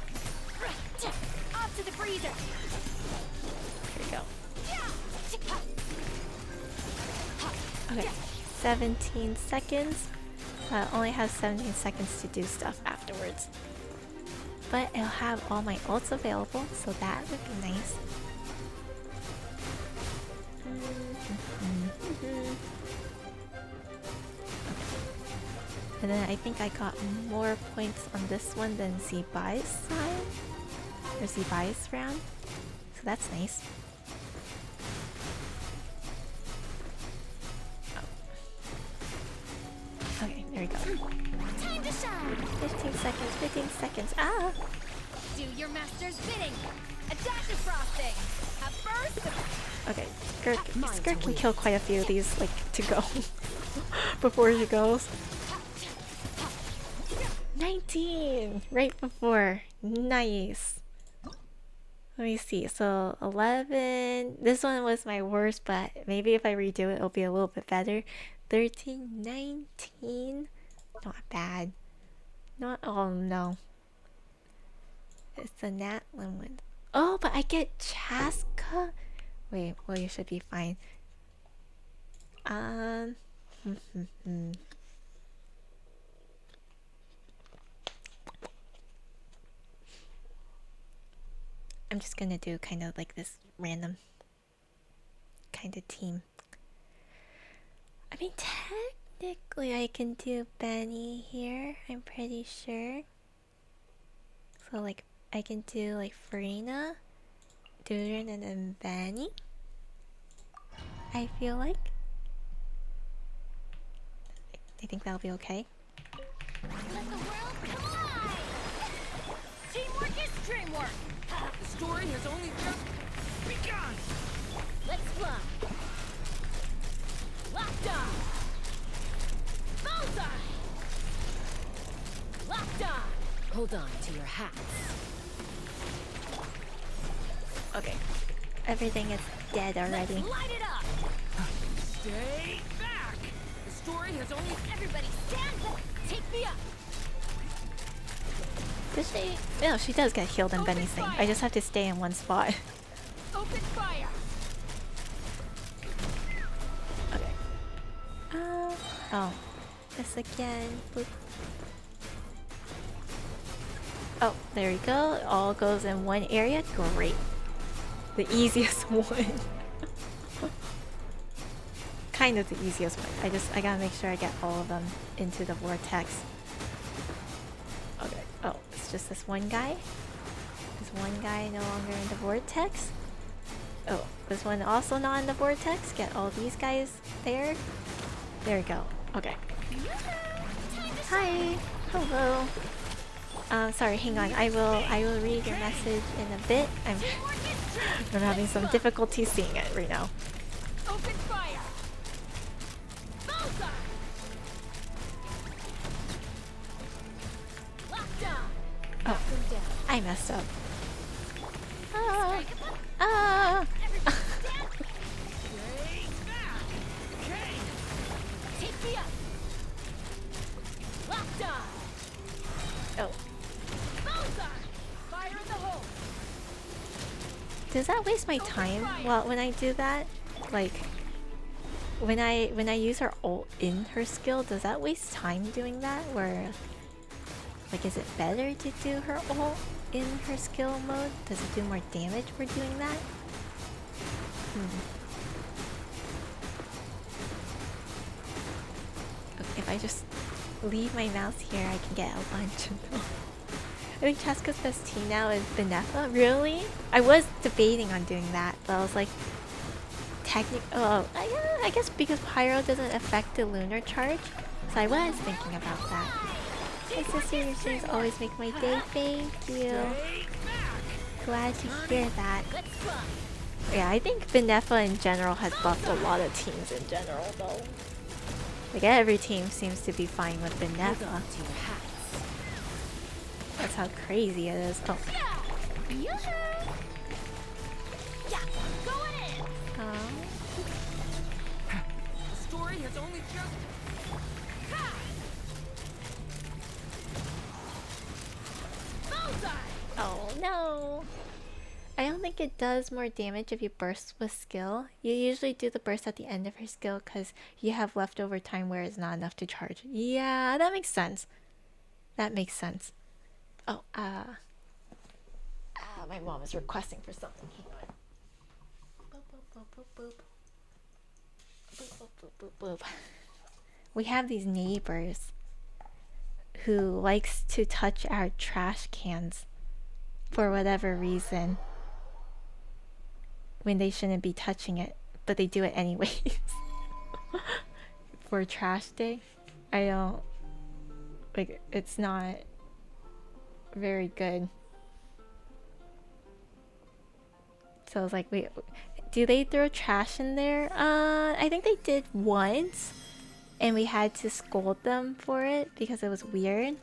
S4: Up to the freezer!
S1: Here we go. Okay, 17 seconds. Only have 17 seconds to do stuff afterwards. But I'll have all my ults available, so that would be nice. And then I think I got more points on this one than Zbai's side. Or Zbai's round. So that's nice. Oh. Okay, there we go.
S2: Time to shine!
S1: 15 seconds, 15 seconds. Ah!
S4: Do your master's bidding! A dash of frosting! A burst of...
S1: Okay, Skirt can kill quite a few of these, like, to go before she goes. 19! Right before. Nice. Let me see. So 11. This one was my worst, but maybe if I redo it, it'll be a little bit better. 13, 19. Not bad. Not. Oh no. It's a nat one. Oh, but I get Chaska. Wait. Well, you should be fine. I'm just gonna do kind of like this random kind of team. I mean, technically I can do Benny here, I'm pretty sure. So like, I can do like Farina, Duran, and then Benny. I feel like. I think that'll be okay.
S2: Let the world come alive! Teamwork is dreamwork!
S8: The story has only just begun!
S2: Let's fly! Locked on! Bullseye! Locked on!
S3: Hold on to your hats.
S1: Okay. Everything is dead already.
S2: Let's light it up!
S8: Stay back! The story has only...
S2: Everybody stand back! Take me up!
S1: Does she? No, she does get healed in Benny's thing. I just have to stay in one spot.
S2: Open fire!
S1: Okay. Oh. This again. Boop. Oh, there we go. It all goes in one area. Great. The easiest one. Kind of the easiest one. I gotta make sure I get all of them into the vortex. Okay. Oh, it's just this one guy. This one guy no longer in the vortex. Oh, this one also not in the vortex. Get all these guys there. There we go. Okay. Hi. Hello. Sorry, hang on. I will read your message in a bit. I'm having some difficulty seeing it right now.
S2: Open fire! Bullseye! Locked on!
S1: Oh, I messed up. Ah.
S2: Take me up! Locked on!
S1: Oh.
S2: Bullseye! Fire in the hole!
S1: Does that waste my time? Well, when I do that, like when I use her ult in her skill, does that waste time doing that? Where like, is it better to do her ult in her skill mode? Does it do more damage for doing that? Okay, if I just leave my mouse here, I can get a bunch of them. I think Chaska's best team now is Benefa. Really? I was debating on doing that, but I was like, I guess because Pyro doesn't affect the lunar charge, so I was thinking about that. Hey sister, your streams always make my day. Thank you. Glad to hear that. Yeah, I think Benefa in general has buffed a lot of teams in general, though. Like every team seems to be fine with Benefa. That's how crazy it is. Oh.
S2: Yeah, going in!
S1: Oh.
S8: The story has only just...
S2: Bullseye!
S1: Oh no. I don't think it does more damage if you burst with skill. You usually do the burst at the end of her skill because you have leftover time where it's not enough to charge. Yeah, that makes sense. That makes sense. Oh, my mom is requesting for something. Hang on. Boop, boop, boop, boop, boop. Boop, boop, boop, boop, boop. We have these neighbors who likes to touch our trash cans for whatever reason when they shouldn't be touching it, but they do it anyways. For trash day. I don't like, it's not very good. So I was like, wait, do they throw trash in there? I think they did once, and we had to scold them for it because it was weird.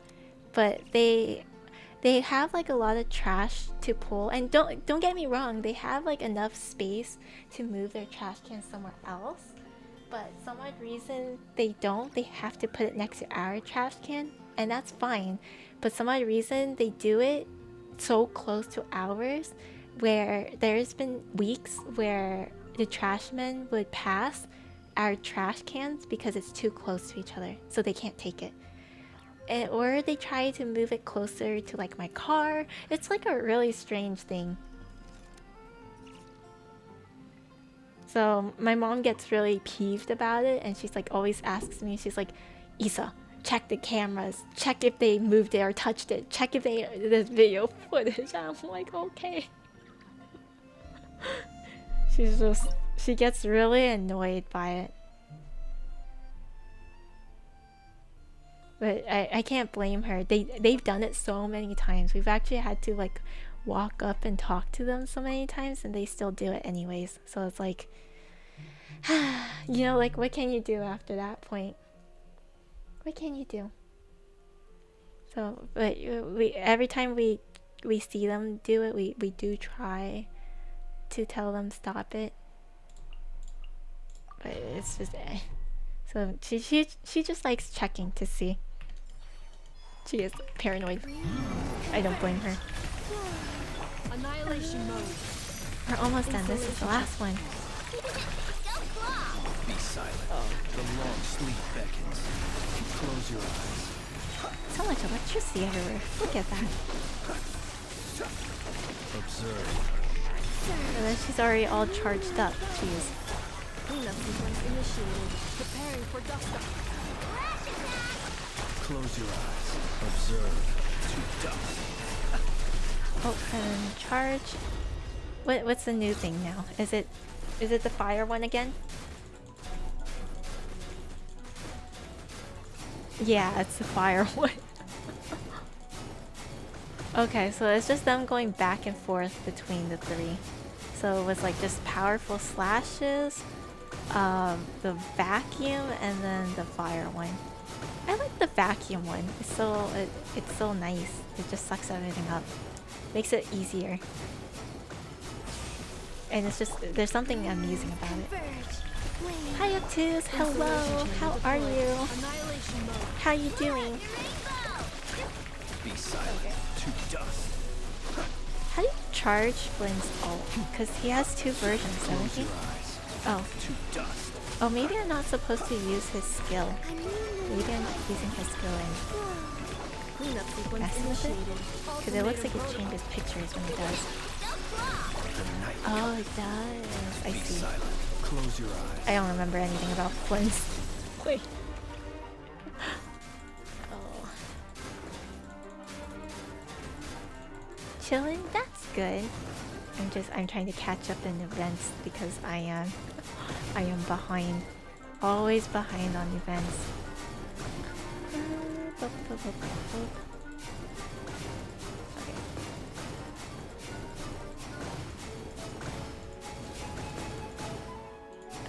S1: But they have like a lot of trash to pull, and don't get me wrong, they have like enough space to move their trash can somewhere else. But some odd reason they don't. They have to put it next to our trash can, and that's fine. But some odd reason they do it so close to ours, where there's been weeks where the trash men would pass our trash cans because it's too close to each other, so they can't take it. Or they try to move it closer to like my car. It's like a really strange thing. So my mom gets really peeved about it, and she's like always asks me, she's like, Isa, check the cameras, check if they moved it or touched it, check if there's video footage. I'm like, okay. She gets really annoyed by it. But I can't blame her. They've done it so many times. We've actually had to like walk up and talk to them so many times, and they still do it anyways. So it's like, you know, like what can you do after that point? What can you do? So, but every time we see them do it, we do try to tell them stop it. But it's just so she just likes checking to see. She is paranoid. I don't blame her.
S8: Annihilation mode.
S1: We're almost done. This is the last one.
S9: Be silent. The long sleep beckons. Close your eyes.
S1: So much electricity everywhere. Look at that.
S9: Observe.
S1: And then she's already all charged up. Jeez.
S8: Cleanup sequence initiated. Preparing for dust up.
S9: Close your eyes. Observe. To dust.
S1: Oh, and charge. What's the new thing now? Is it the fire one again? Yeah, it's the fire one. Okay, so it's just them going back and forth between the three. So it was like just powerful slashes, the vacuum, and then the fire one. I like the vacuum one. It's so nice. It just sucks everything up. Makes it easier. And it's just, there's something amusing about it. Hi Obtuse, hello, how are you? How you doing?
S9: Be silent. To dust.
S1: How do you charge Flynn's ult? Because he has two versions, doesn't he? Oh.
S9: To dust.
S1: Oh, maybe I'm not supposed to use his skill. Maybe I'm not using his skill and messing with it? Because it looks like it changes pictures when it does. Oh, it does. I see.
S9: Close your eyes.
S1: I don't remember anything about Flynn's. Wait. Oh. Chilling? That's good. I'm trying to catch up in events because I am behind. Always behind on events.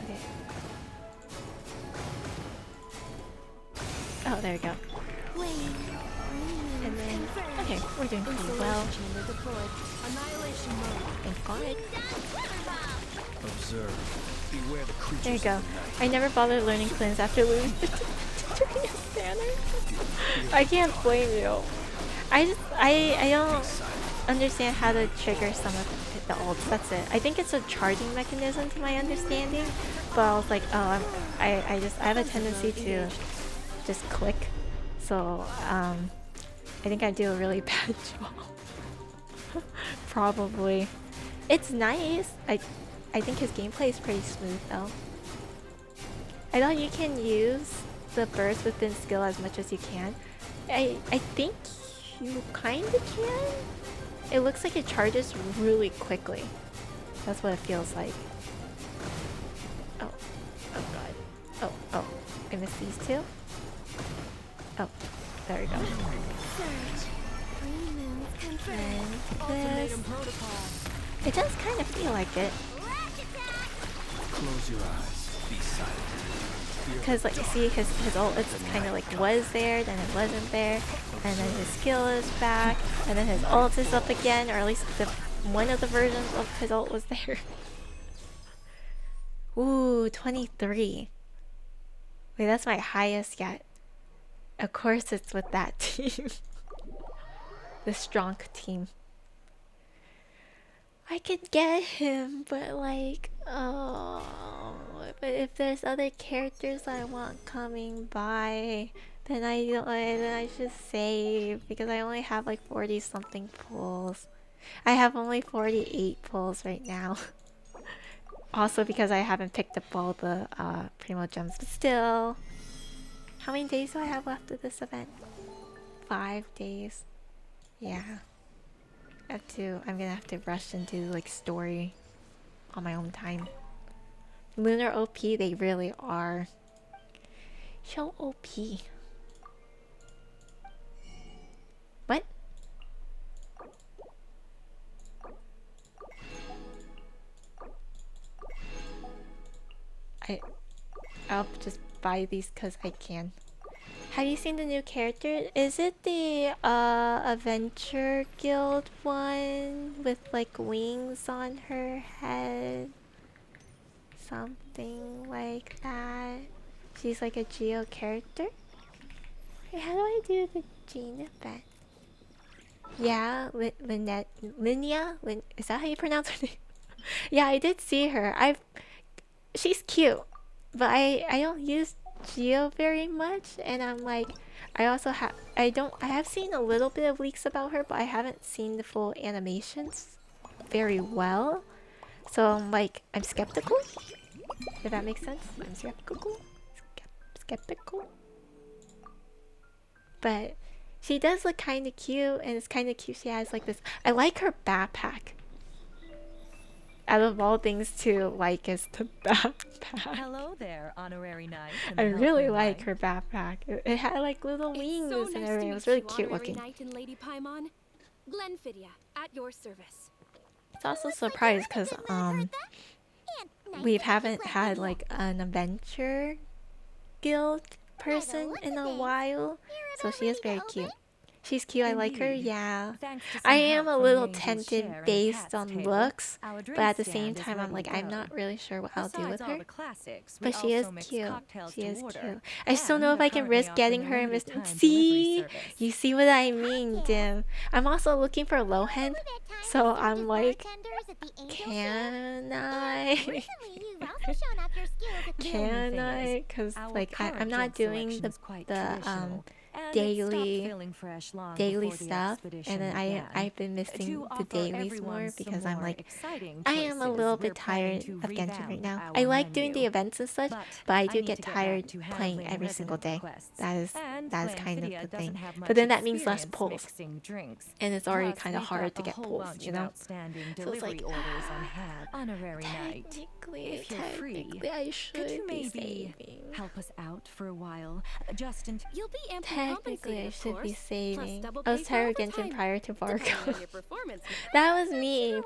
S1: Okay. Oh, there we go. And then, okay, we're doing pretty well. Thank God.
S9: Observe. Beware the creatures.
S1: There you go. I never bothered learning cleanse after losing I can't blame you. I don't understand how to trigger some of the ults. That's it. I think it's a charging mechanism to my understanding, but I was like, oh, I have a tendency to just click. So I think I do a really bad job. Probably. It's nice. I think his gameplay is pretty smooth though. I thought you can use the burst within skill as much as you can. I think you kinda can. It looks like it charges really quickly. That's what it feels like. Oh. Oh god. Oh. I missed these two. Oh. There we go. And this. It does kind of feel like it.
S9: Close your eyes. Be silent.
S1: Because like you see his ult, it's kind of like was there, then it wasn't there, and then his skill is back, and then his ult is up again, or at least one of the versions of his ult was there. Ooh, 23. Wait, that's my highest yet. Of course it's with that team. The strong team. I could get him, but like, oh, but if there's other characters I want coming by, then I should save because I only have like 40 something pulls. I have only 48 pulls right now. Also because I haven't picked up all the Primo gems, but still. How many days do I have left of this event? 5 days. Yeah. I'm gonna have to rush and do like story on my own time. Lunar OP, they really are. So OP. What? I'll just buy these because I can. Have you seen the new character? Is it the Adventure Guild one with like wings on her head? Something like that. She's like a Geo character. Wait, how do I do the Gene event? Yeah, Linnea? Is that how you pronounce her name? Yeah, I did see her. She's cute, but I don't use Geo very much, and I'm like, I have seen a little bit of leaks about her, but I haven't seen the full animations very well, so I'm like, I'm skeptical, if that makes sense. I'm skeptical, but she does look kind of cute, and it's kind of cute she has like this. I like her backpack. Out of all things to like is the backpack.
S10: Hello there, honorary knight.
S1: I really like her backpack. It had like little wings and everything. It was really cute looking.
S11: Knight and Lady Paimon. Glenfidia, at your service.
S1: It's also surprised because we haven't had like an adventure guild person in a while, so she is very cute. She's cute, I like her, yeah. I am a little tempted based on looks, but at the same time I'm like, I'm not really sure what I'll do with her. But she is cute. She is cute. I just don't know if I can risk getting her and see? You see what I mean, Dim. I'm also looking for Lohan, so I'm like, can I? Can I? Because like I'm not doing the daily stuff, and then I've been missing the dailies more because I'm like, I am a little bit tired of Genshin right now. I like doing the events and such, but I do get tired playing every single day. That is kind of the thing. But then that means less pulls, and it's already kind of hard to get pulls, you know. So it's like, technically I should be saving.
S10: Help us out for a while, just until
S11: you'll be amply
S1: technically I should be saving.
S11: Plus
S1: I was tired of Genshin prior to Vargo. That was me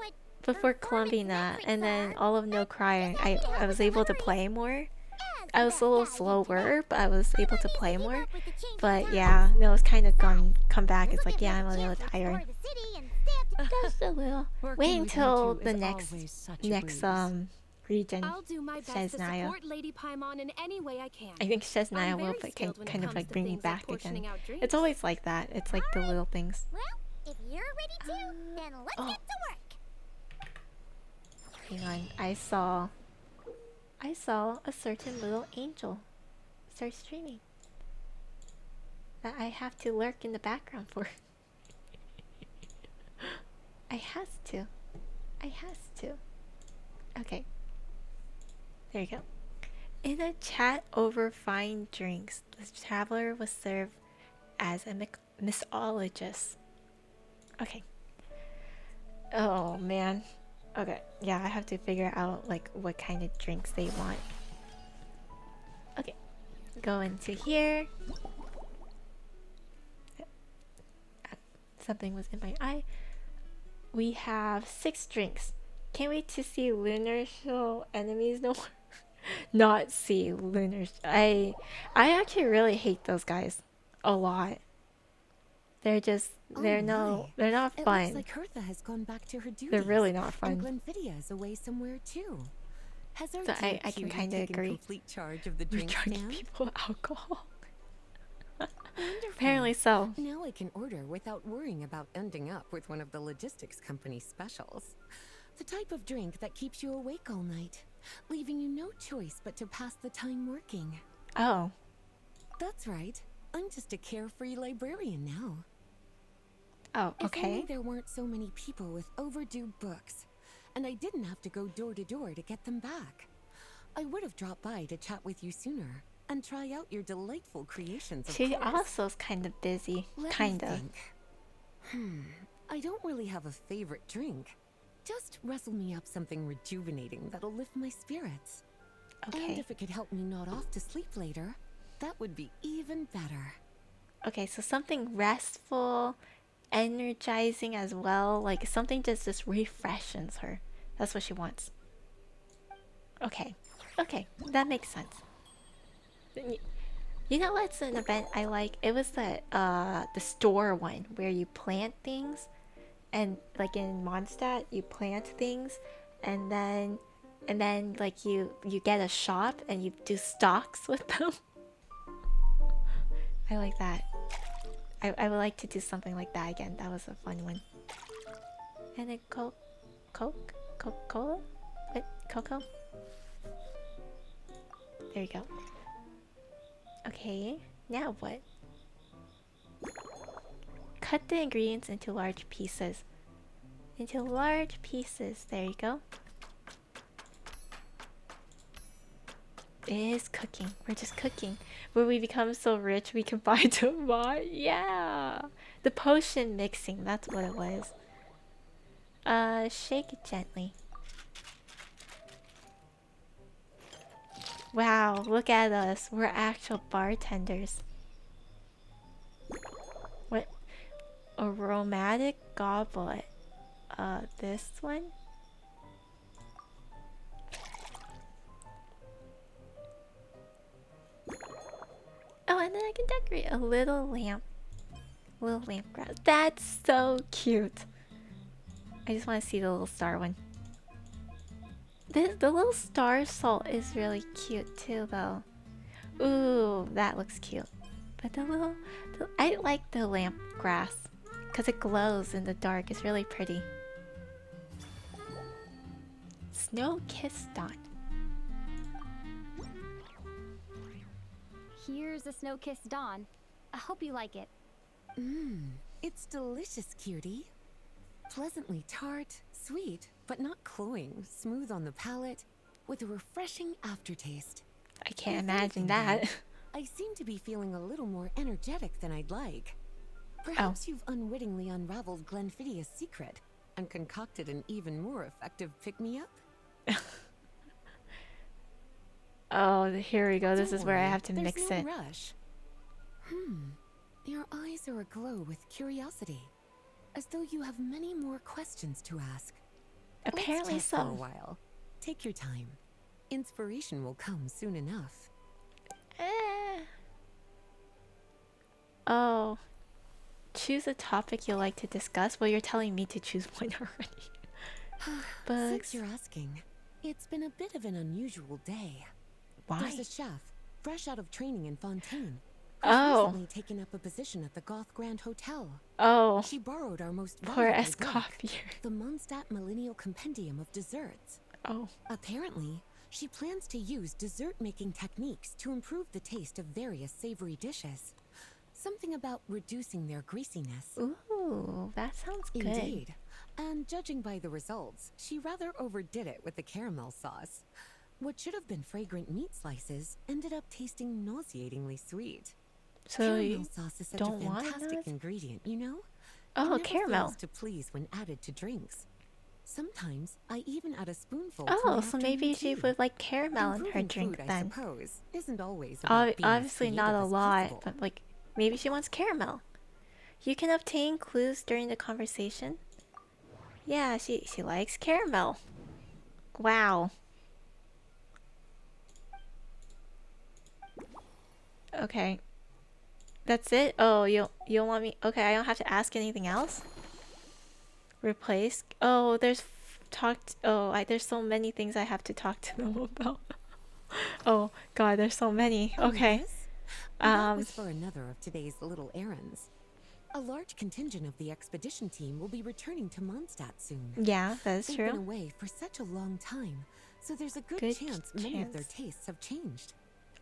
S1: before Columbina, and then all of No Crying. I was able to play more. I was a little slower, but I was able to play more. But yeah, no, it's kind of come back. It's like, yeah, I'm a little tired. Just a little. Wait until the next region.
S11: I'll do my best to support Lady Paimon in any way I can.
S1: I think Shesnaya will kind of like bring me back again. It's always like that. It's like the little things.
S2: Well, if you're ready to, then let's get to work.
S1: Hang on, I saw a certain little angel start streaming that I have to lurk in the background for. I has to. Okay. There you go. In a chat over fine drinks, the traveler was served as a mixologist. Okay. Oh man. Okay. Yeah, I have to figure out like what kind of drinks they want. Okay. Go into here. Something was in my eye. We have 6 drinks. Can't wait to see Lunar show enemies no more. not see lunar. I actually really hate those guys a lot. They're just they're not
S3: It
S1: fun.
S3: looks like Hertha has gone back to her duties.
S1: They're really not
S3: And
S1: fun.
S3: Glenfidia is away somewhere too. Has our
S1: So
S3: dear
S1: I can
S3: cutie
S1: kind of
S3: taken
S1: agree.
S3: complete charge of the
S1: We're
S3: drink
S1: charging
S3: stand?
S1: people alcohol.
S3: Wonderful.
S1: Apparently so.
S3: Now I can order without worrying about ending up with one of the logistics company's specials. The type of drink that keeps you awake all night, leaving you no choice but to pass the time working.
S1: Oh.
S3: That's right. I'm just a carefree librarian now.
S1: Oh,
S3: If
S1: okay.
S3: only there weren't so many people with overdue books, and I didn't have to go door to door to get them back. I would have dropped by to chat with you sooner and try out your delightful creations, of
S1: She
S3: course.
S1: also's kind of busy.
S3: Let me
S1: Kind of.
S3: think. I don't really have a favorite drink. Just wrestle me up something rejuvenating that'll lift my spirits. And
S1: Okay.
S3: if it could help me nod off to sleep later, that would be even better.
S1: Okay, so something restful, energizing as well. Like something just refreshes her. That's what she wants. Okay. Okay, that makes sense. You know what's an event I like? It was the store one where you plant things, and like in Mondstadt you plant things, and then like you get a shop and you do stocks with them. I like that. I would like to do something like that again. That was a fun one. And then Coca-Cola? What? Cocoa? There you go. Okay, now what? Cut the ingredients into large pieces. Into large pieces. There you go. It is cooking. We're just cooking. When we become so rich, we can buy tomorrow. Yeah! The potion mixing. That's what it was. Shake it gently. Wow, look at us. We're actual bartenders. What? Aromatic goblet. This one? Oh, and then I can decorate a little lamp. Little lamp grass. That's so cute. I just want to see the little star one. The little star salt is really cute too, though. Ooh, that looks cute. But I like the lamp grass because it glows in the dark. It's really pretty. Snow-kissed dawn.
S4: Here's a snow-kissed dawn. I hope you like it.
S3: It's delicious, cutie. Pleasantly tart, sweet, but not cloying, smooth on the palate, with a refreshing aftertaste.
S1: I can't
S3: If
S1: imagine
S3: anything,
S1: that.
S3: I seem to be feeling a little more energetic than I'd like. Perhaps you've unwittingly unraveled Glenfidia's secret and concocted an even more effective pick-me-up?
S1: Oh, here we go. This
S3: Don't
S1: is where I
S3: worry,
S1: have to
S3: there's
S1: mix
S3: no
S1: it.
S3: rush. Your eyes are aglow with curiosity, as though you have many more questions to ask.
S1: Apparently
S3: Let's chat for a
S1: so.
S3: while. Take your time. Inspiration will come soon enough.
S1: Oh. Choose a topic you'll like to discuss. Well, you're telling me to choose one already. Bugs.
S3: Since you're asking, it's been a bit of an unusual day.
S1: Why?
S3: There's a chef, fresh out of training in Fontaine, who's
S1: Oh.
S3: recently taken up a position at the Goth Grand Hotel.
S1: Oh.
S3: She borrowed our most
S1: Poor
S3: valuable
S1: Escoffier.
S3: book, the Mondstadt Millennial Compendium of Desserts.
S1: Oh.
S3: Apparently, she plans to use dessert-making techniques to improve the taste of various savory dishes. Something about reducing their greasiness.
S1: Ooh, that sounds good.
S3: Indeed. And judging by the results, she rather overdid it with the caramel sauce. What should have been fragrant meat slices ended up tasting nauseatingly sweet.
S1: So
S3: Caramel
S1: you
S3: sauce is such
S1: don't
S3: a
S1: want
S3: fantastic
S1: nuts?
S3: ingredient, you know?
S1: Oh,
S3: It never
S1: caramel.
S3: fails to please when added to drinks. Sometimes I even add a spoonful.
S1: Oh,
S3: to my
S1: so maybe
S3: afternoon
S1: she
S3: tea.
S1: would like caramel in her
S3: Improving
S1: drink
S3: food, I
S1: then.
S3: suppose, isn't always about being as
S1: Obviously not
S3: creative
S1: a
S3: as
S1: lot,
S3: possible.
S1: but like maybe she wants caramel. You can obtain clues during the conversation. Yeah, she likes caramel. Wow. Okay. That's it? Oh, you'll want me... Okay, I don't have to ask anything else? Replace? Oh, there's... there's so many things I have to talk to them about. Oh, God, there's so many. Okay.
S3: Yes? That was for another of today's little errands. A large contingent of the expedition team will be returning to Mondstadt soon.
S1: Yeah, that is
S3: They've
S1: true.
S3: been away for such a long time, so there's a good chance many of their tastes have changed.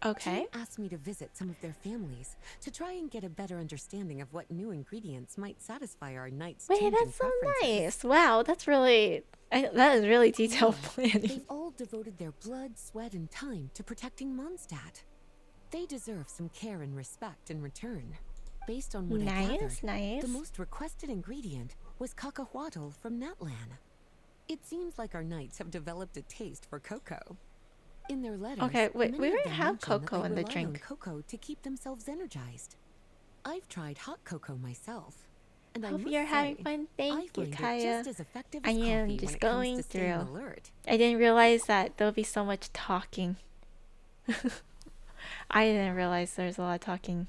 S1: Okay.
S3: Jane asked me to visit some of their families to try and get a better understanding of what new ingredients might satisfy our knights'
S1: Wait,
S3: changing
S1: that's so
S3: preferences.
S1: nice. Wow, that's really... that is really detailed planning.
S3: They've all devoted their blood, sweat, and time to protecting Mondstadt. They deserve some care and respect in return. Based on what I gathered, the most requested ingredient was cacahuatl from Natlan. It seems like our knights have developed a taste for cocoa. In their letters,
S1: Okay, wait, we
S3: many of
S1: already
S3: them
S1: have
S3: mention that
S1: cocoa
S3: they
S1: in the
S3: rely
S1: drink.
S3: on cocoa to keep themselves energized. I've tried hot cocoa myself, and I
S1: Hope
S3: must
S1: you're having
S3: say,
S1: fun.
S3: I
S1: Thank you,
S3: find it
S1: Kaya.
S3: just as effective
S1: I
S3: as
S1: am
S3: coffee when
S1: just
S3: it comes
S1: going
S3: to staying
S1: through.
S3: alert.
S1: I didn't realize that there'll be so much talking. I didn't realize there's a lot of talking.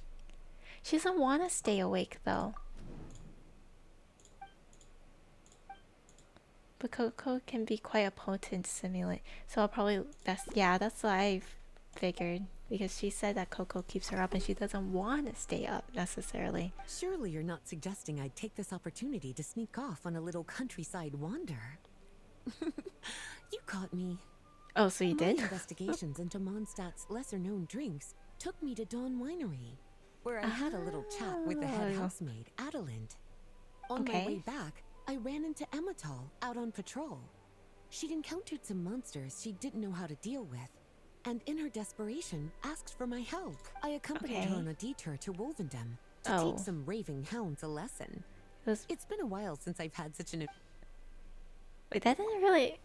S1: She doesn't want to stay awake though. But cocoa can be quite a potent stimulant, so I'll probably that's what I figured, because she said that cocoa keeps her up and she doesn't want to stay up necessarily.
S3: Surely you're not suggesting I'd take this opportunity to sneak off on a little countryside wander. You caught me.
S1: Oh, so you
S3: My
S1: did?
S3: investigations into Mondstadt's lesser-known drinks took me to Dawn Winery, where I had a little chat with the head housemaid, Adelind. On my way back, I ran into Emmetall out on patrol. She'd encountered some monsters she didn't know how to deal with, and in her desperation, asked for my help. I accompanied her on a detour to Wolvendom to teach some raving hounds a lesson. It's been a while since I've had such an...
S1: Wait, that didn't really...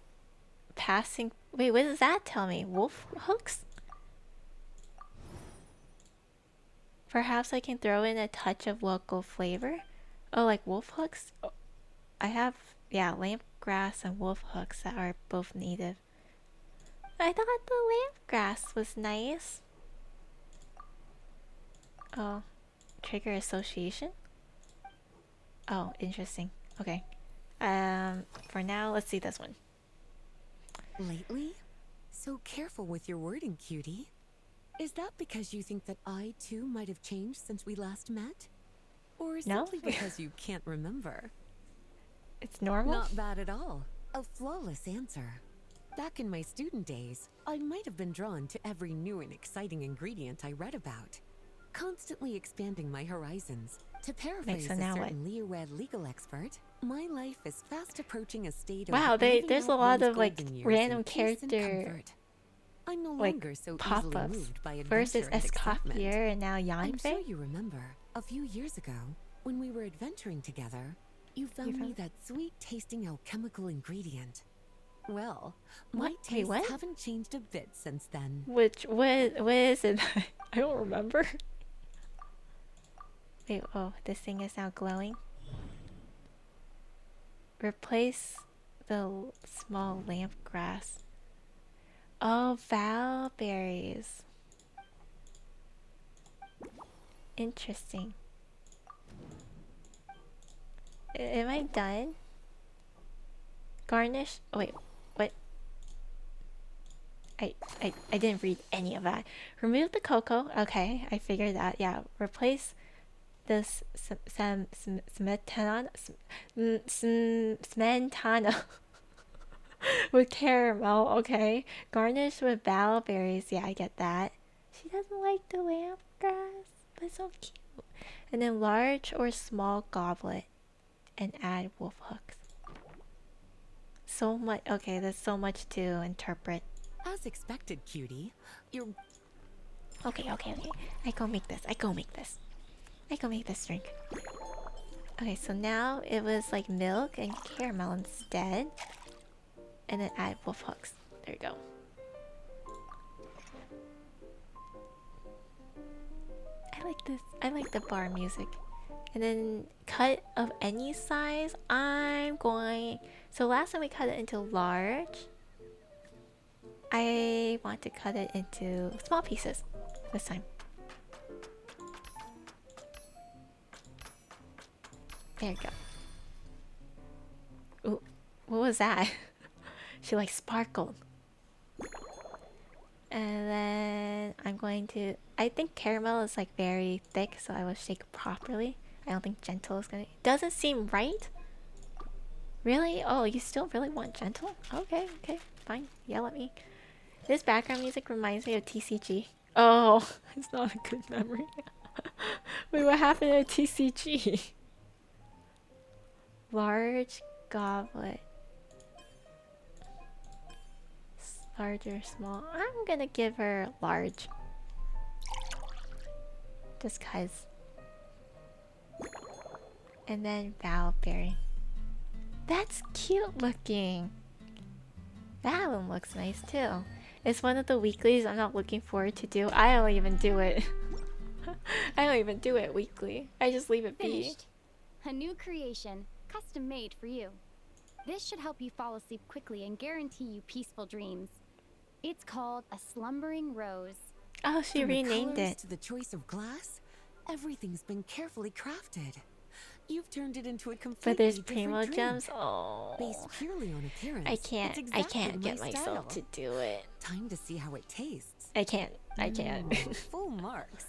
S1: Passing... Wait, what does that tell me? Wolf hooks? Perhaps I can throw in a touch of local flavor? Oh, like wolf hooks? Oh, I have, lamp grass and wolf hooks that are both native. I thought the lamp grass was nice. Oh, trigger association? Oh, interesting. Okay. For now, let's see this one.
S3: Lately? So careful with your wording, cutie. Is that because you think that I, too, might have changed since we last met? Or simply because you can't remember?
S1: It's normal?
S3: Not bad at all. A flawless answer. Back in my student days, I might have been drawn to every new and exciting ingredient I read about, constantly expanding my horizons. To paraphrase a certain Leowed legal expert, my life is fast approaching a state of
S1: there's a lot of like random character
S3: I'm no longer so
S1: pop-ups.
S3: moved by
S1: First is
S3: adventure and excitement.
S1: Escoffier and now Yanfei.
S3: I'm sure you remember, a few years ago, when we were adventuring together, you found me that sweet-tasting alchemical ingredient. Well, my tastes haven't changed a bit since then.
S1: What is it? I don't remember. Wait, oh, this thing is now glowing. Replace the small lamp grass. Oh, valberries. Interesting. Am I done? Garnish? Oh, wait, what? I didn't read any of that. Remove the cocoa. Okay, I figured that. Yeah, replace this smetana with caramel. Okay, garnish with bellberries. Yeah, I get that. She doesn't like the lamp grass, but it's so cute. And then large or small goblet, and add wolf hooks. So much. Okay, there's so much to interpret.
S3: As expected, cutie. You're...
S1: Okay. I go make this drink. Okay, so now it was like milk and caramel instead. And then add wolf hooks. There you go. I like this. I like the bar music. And then cut of any size. So last time we cut it into large. I want to cut it into small pieces this time. There you go. Ooh, what was that? She like sparkled. And then I'm going to... I think caramel is like very thick, so I will shake properly. I don't think gentle is gonna... Doesn't seem right. Really? Oh, you still really want gentle? Okay, okay, fine. Yell at me. This background music reminds me of TCG. Oh, it's not a good memory. Wait, what happened to TCG? Large goblet. Large or small? I'm gonna give her large. Just cause. And then Valberry. That's cute looking. That one looks nice too. It's one of the weeklies I'm not looking forward to do. I don't even do it. I don't even do it weekly. I just leave it be.
S4: Finished. A new creation, custom made for you. This should help you fall asleep quickly and guarantee you peaceful dreams. It's called a slumbering rose.
S1: Oh, she
S3: From
S1: renamed
S3: the colors
S1: it.
S3: to the choice of glass, everything's been carefully crafted. You've turned it into a
S1: But
S3: completely
S1: there's
S3: different
S1: primo
S3: drink.
S1: gems. Oh,
S3: Based purely on appearance.
S1: I can't.
S3: It's
S1: I
S3: exactly
S1: can't get
S3: my
S1: myself
S3: style.
S1: to do it.
S3: Time to see how it tastes.
S1: I can't. I can't.
S3: Full marks.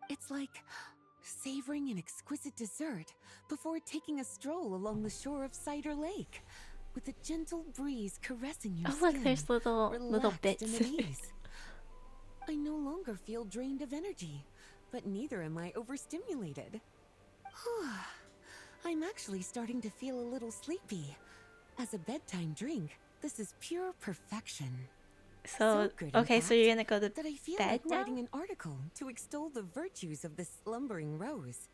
S3: It's like savoring an exquisite dessert before taking a stroll along the shore of Cider Lake, with a gentle breeze caressing your
S1: Oh
S3: skin.
S1: look, there's little
S3: relaxed
S1: bits.
S3: and at ease. I no longer feel drained of energy, but neither am I overstimulated. I'm actually starting to feel a little sleepy. As a bedtime drink, this is pure perfection.
S1: So
S3: good, in
S1: okay, so
S3: fact,
S1: you're gonna go to
S3: that I feel
S1: bed
S3: like
S1: now?
S3: writing an article to extol the virtues of this slumbering rose.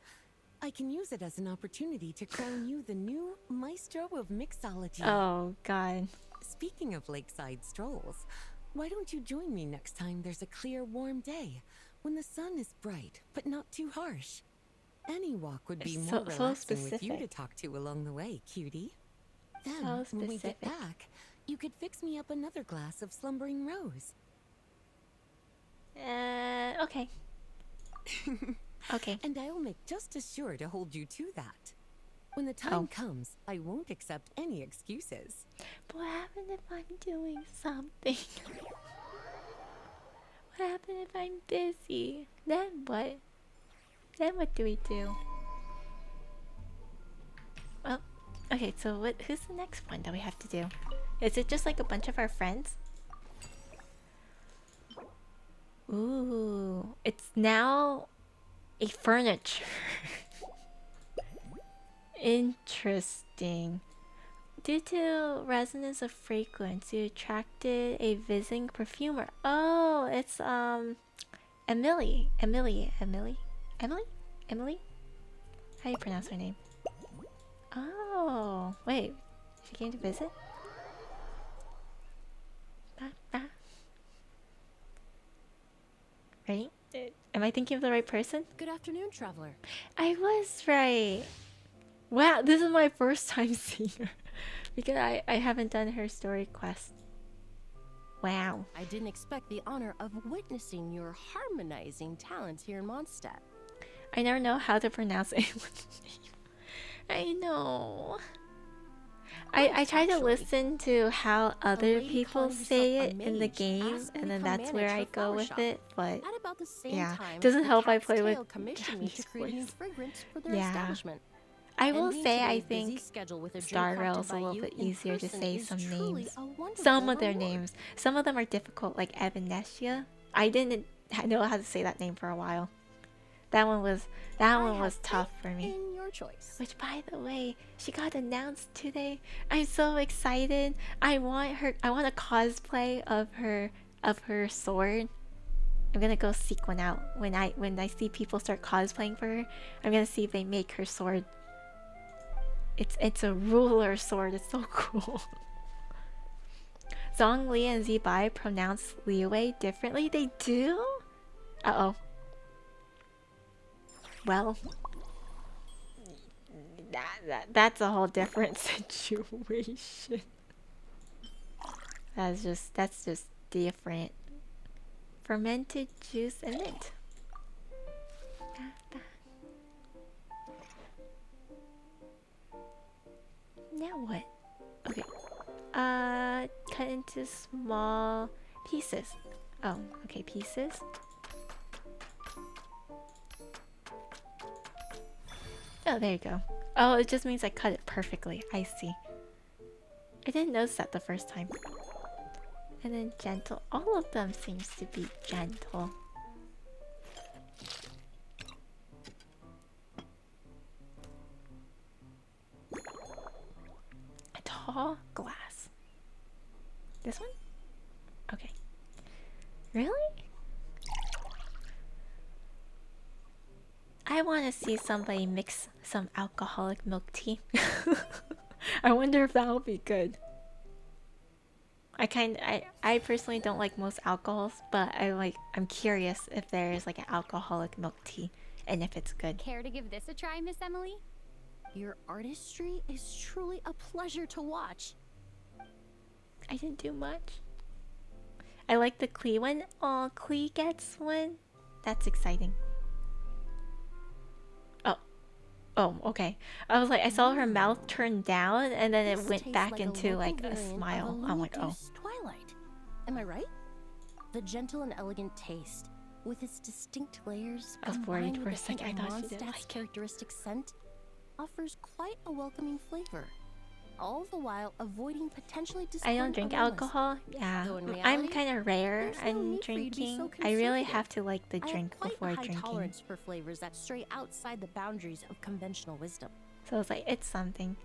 S3: I can use it as an opportunity to crown you the new maestro of mixology.
S1: Oh god.
S3: Speaking of lakeside strolls, why don't you join me next time there's a clear, warm day when the sun is bright but not too harsh? Any walk would be
S1: So-
S3: more
S1: so
S3: relaxing with you to
S1: specific.
S3: talk to along the way, cutie. Then,
S1: So
S3: when we get
S1: specific.
S3: back, you could fix me up another glass of slumbering rose.
S1: Okay. Okay.
S3: And I'll make just as sure to hold you to that. When the time
S1: Oh.
S3: comes, I won't accept any excuses.
S1: But what happened if I'm doing something? What happened if I'm busy? Then what? Then what do we do? Well, okay, so who's the next one that we have to do? Is it just like a bunch of our friends? Ooh, it's now a furniture. Interesting. Due to resonance of fragrance, you attracted a visiting perfumer. Oh, it's Emily. How do you pronounce her name? Oh, wait. She came to visit? Right? Am I thinking of the right person?
S10: Good afternoon, traveler.
S1: I was right. Wow, this is my first time seeing her. Because I haven't done her story quest. Wow.
S12: I didn't expect the honor of witnessing your harmonizing talents here in Mondstadt.
S1: I never know how to pronounce anyone's name. I know. I try to listen to how other
S12: lady
S1: people
S12: calling
S1: say
S12: herself
S1: it
S12: a
S1: in the
S12: mage
S1: game,
S12: asked me
S1: and then
S12: to
S1: that's where
S12: manage
S1: I
S12: her
S1: go
S12: flower
S1: with
S12: shop.
S1: it. But
S12: At about the same
S1: yeah,
S12: time,
S1: doesn't
S12: the
S1: help I
S12: Cat's
S1: play with
S12: Tail commissioned me to
S1: Japanese
S12: create a new
S1: voice.
S12: fragrance for their
S1: Yeah.
S12: establishment.
S1: I will
S12: Ending
S1: say I
S12: today's busy
S1: think
S12: schedule with a drink
S1: Star
S12: crafted
S1: Rail's a
S12: by
S1: little
S12: you
S1: bit
S12: in
S1: easier to
S12: person
S1: say
S12: is
S1: some
S12: truly
S1: names.
S12: a wonderful
S1: Some of their
S12: reward.
S1: names. Some of them are difficult, like Evanesia. I didn't know how to say that name for a while. That one was tough for me.
S12: In your choice.
S1: Which, by the way, she got announced today. I'm so excited. I want a cosplay of her sword. I'm gonna go seek one out when I see people start cosplaying for her. I'm gonna see if they make her sword. It's a ruler sword. It's so cool. Zhongli and Zibai pronounce Liwei differently. They do? Uh-oh. Well, that's a whole different situation. That's just different. Fermented juice and mint. What? Okay. Cut into small pieces. Oh, okay, pieces. Oh, there you go. Oh, it just means I cut it perfectly. I see. I didn't notice that the first time. And then gentle. All of them seems to be gentle. A tall glass. This one? Okay. Really? I want to see somebody mix some alcoholic milk tea. I wonder if that'll be good. I personally don't like most alcohols, but I'm curious if there's like an alcoholic milk tea and if it's good.
S4: Care to give this a try, Miss Emily?
S12: Your artistry is truly a pleasure to watch.
S1: I didn't do much. I like the Klee one. Oh, Klee gets one. That's exciting. Oh, okay. I was like, I saw her mouth turn down and then it went back into like a smile. I'm like, oh.
S12: Twilight. Am I right? The gentle and elegant taste, with its distinct layers,
S1: I was worried for a second. I thought she
S12: Mondstadt's
S1: didn't like it.
S12: characteristic scent, offers quite a welcoming flavor. All the while avoiding potentially
S1: I don't drink alcohol. Yeah, I'm kind of rare in drinking. I really have to like the drink before
S12: I
S1: drinking.
S12: tolerance for flavors that stray outside the boundaries of conventional wisdom.
S1: So it's like, it's something.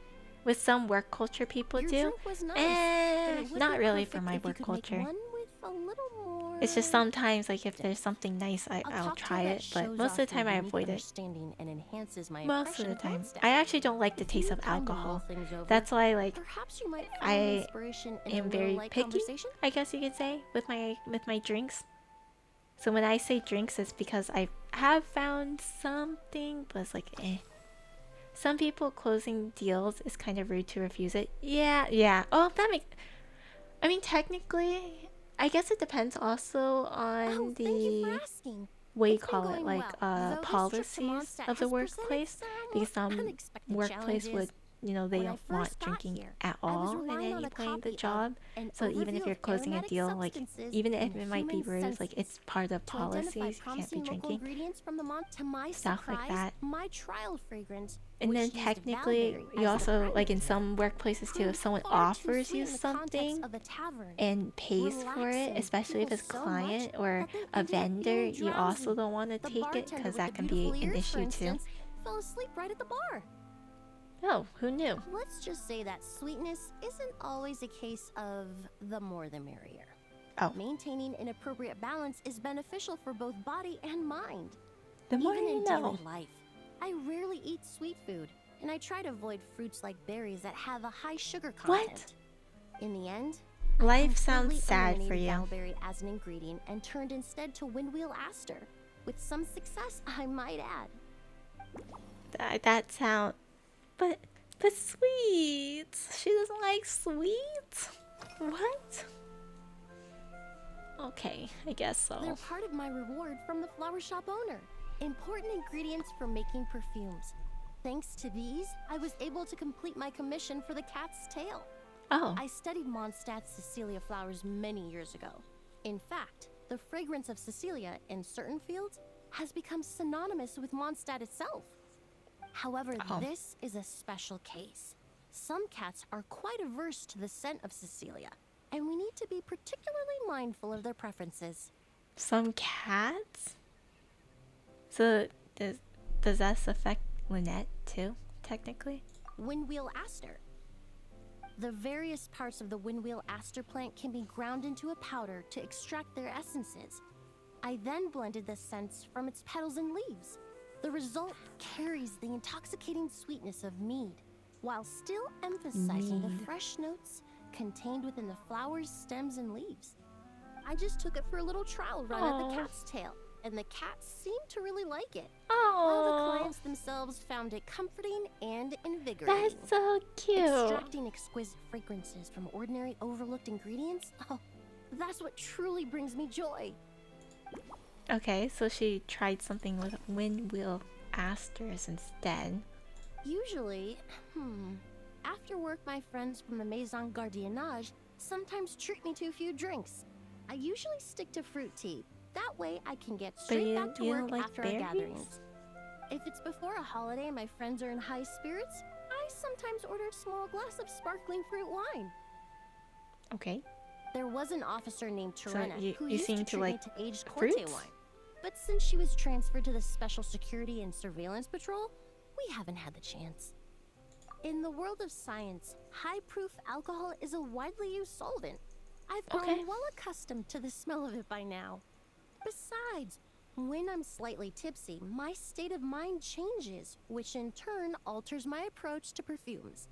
S1: With some work culture people
S12: Your
S1: do.
S12: drink was nice, but it would
S1: Not
S12: be
S1: really for
S12: perfect
S1: my
S12: if you
S1: work
S12: could make
S1: culture.
S12: one with a little more
S1: It's just sometimes like if there's something nice, I'll try it. But most of the time I avoid it.
S12: And enhances my
S1: Most of the
S12: impression
S1: time.
S12: Mondstadt.
S1: I actually don't like the taste of
S12: Time to mull
S1: alcohol.
S12: things over.
S1: That's why like
S12: Perhaps you might find
S1: I
S12: inspiration in a
S1: am
S12: little
S1: very
S12: light
S1: picky,
S12: conversation?
S1: I guess you could say, with my drinks. So when I say drinks, it's because I have found something, but it's like eh. Some people closing deals is kind of rude to refuse it. Yeah. Oh, that makes. I mean, technically, I guess it depends also on the what you call it, like policies of the workplace. Because some workplace would, you know, they don't want drinking at all in any point of the job. So even if you're closing a deal, like even if it might be rude, like it's part of policies, you can't be drinking. Stuff like that.
S12: My trial fragrance,
S1: And then technically, you also, like in some workplaces too, if someone offers you something and pays for it, especially if it's client or a vendor, you also don't want to take it because that can be an issue too.
S12: Fell asleep right at the bar.
S1: Oh, who knew?
S12: Let's just say that sweetness isn't always a case of the more the merrier.
S1: Oh.
S12: Maintaining an appropriate balance is beneficial for both body and mind.
S1: The more
S12: Even
S1: you
S12: in
S1: know.
S12: daily life, I rarely eat sweet food, and I try to avoid fruits like berries that have a high sugar content. In the end,
S1: Life
S12: I
S1: sounds
S12: completely
S1: sad for
S12: eliminated
S1: you.
S12: Valberry as an ingredient and turned instead to windwheel aster, with some success, I might add.
S1: That sound, but sweets. She doesn't like sweets. What? Okay, I guess so.
S12: They're part of my reward from the flower shop owner. Important ingredients for making perfumes. Thanks to these, I was able to complete my commission for the cat's tail.
S1: Oh.
S12: I studied Mondstadt's Cecilia flowers many years ago. In fact, the fragrance of Cecilia in certain fields has become synonymous with Mondstadt itself. However, this is a special case. Some cats are quite averse to the scent of Cecilia, and we need to be particularly mindful of their preferences.
S1: Some cats? So does that affect Lynette too, technically?
S12: Windwheel aster. The various parts of the windwheel aster plant can be ground into a powder to extract their essences. I then blended the scents from its petals and leaves. The result carries the intoxicating sweetness of mead, while still emphasizing the fresh notes contained within the flowers, stems, and leaves. I just took it for a little trial run at the cat's tail, and the cats seemed to really like it. While the clients themselves found it comforting and invigorating.
S1: That's so cute.
S12: Extracting exquisite fragrances from ordinary overlooked ingredients? Oh, that's what truly brings me joy.
S1: Okay, so she tried something with windwheel asters instead.
S12: Usually, After work, my friends from the Maison Gardiennage sometimes treat me to a few drinks. I usually stick to fruit tea. That way I can get straight back to work after our gatherings. If it's before a holiday and my friends are in high spirits, I sometimes order a small glass of sparkling fruit wine.
S1: Okay.
S12: There was an officer named Tirena who
S1: you
S12: used
S1: seem
S12: to
S1: to
S12: treat
S1: like
S12: me to aged
S1: fruits?
S12: Corte wine. But since she was transferred to the Special Security and Surveillance Patrol, we haven't had the chance. In the world of science, high-proof alcohol is a widely used solvent. I've grown well accustomed to the smell of it by now. Besides, when I'm slightly tipsy, my state of mind changes, which in turn alters my approach to perfumes.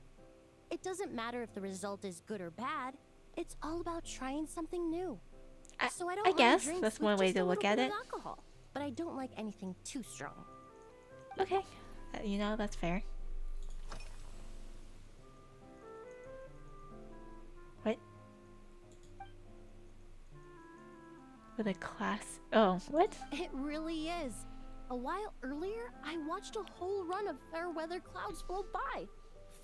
S12: It doesn't matter if the result is good or bad, it's all about trying something new. So I
S1: guess that's one way to look at it.
S12: Alcohol, but I don't like anything too strong.
S1: Okay, you know, that's fair. What? With a class... Oh, what?
S12: It really is. A while earlier, I watched a whole run of fair weather clouds float by,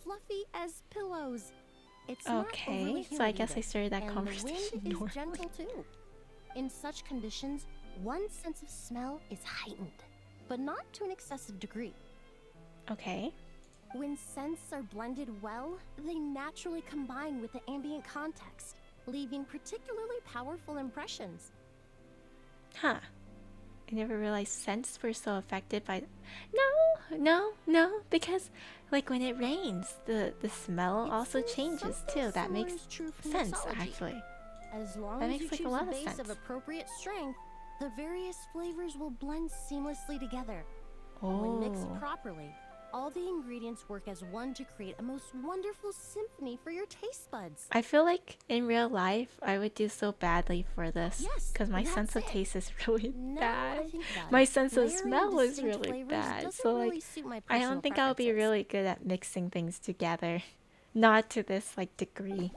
S12: fluffy as pillows. It's
S1: okay,
S12: not overly
S1: so I guess I
S12: humid,
S1: started that
S12: and
S1: conversation
S12: the wind
S1: normally.
S12: is gentle too. In such conditions, one sense of smell is heightened, but not to an excessive degree.
S1: Okay.
S12: When scents are blended well, they naturally combine with the ambient context, leaving particularly powerful impressions.
S1: Huh. I never realized scents were so affected by... No, because like when it rains, the smell also changes too. That makes sense, actually.
S12: As long
S1: that
S12: as
S1: makes
S12: you
S1: like
S12: choose
S1: a lot
S12: a
S1: of
S12: base
S1: sense.
S12: of appropriate strength, the various flavors will blend seamlessly together.
S1: Oh.
S12: When mixed properly, all the ingredients work as one to create a most wonderful symphony for your taste buds.
S1: I feel like in real life, I would do so badly for this.
S12: Yes,
S1: Because my
S12: that's
S1: sense of
S12: it.
S1: taste is really
S12: Now
S1: bad.
S12: I think about
S1: My
S12: it,
S1: sense of
S12: layering
S1: smell is
S12: distinct
S1: really
S12: flavors
S1: bad.
S12: doesn't
S1: So
S12: really
S1: like,
S12: suit my
S1: I
S12: personal
S1: don't think I'll be
S12: preferences.
S1: really good at mixing things together. Not to this like degree.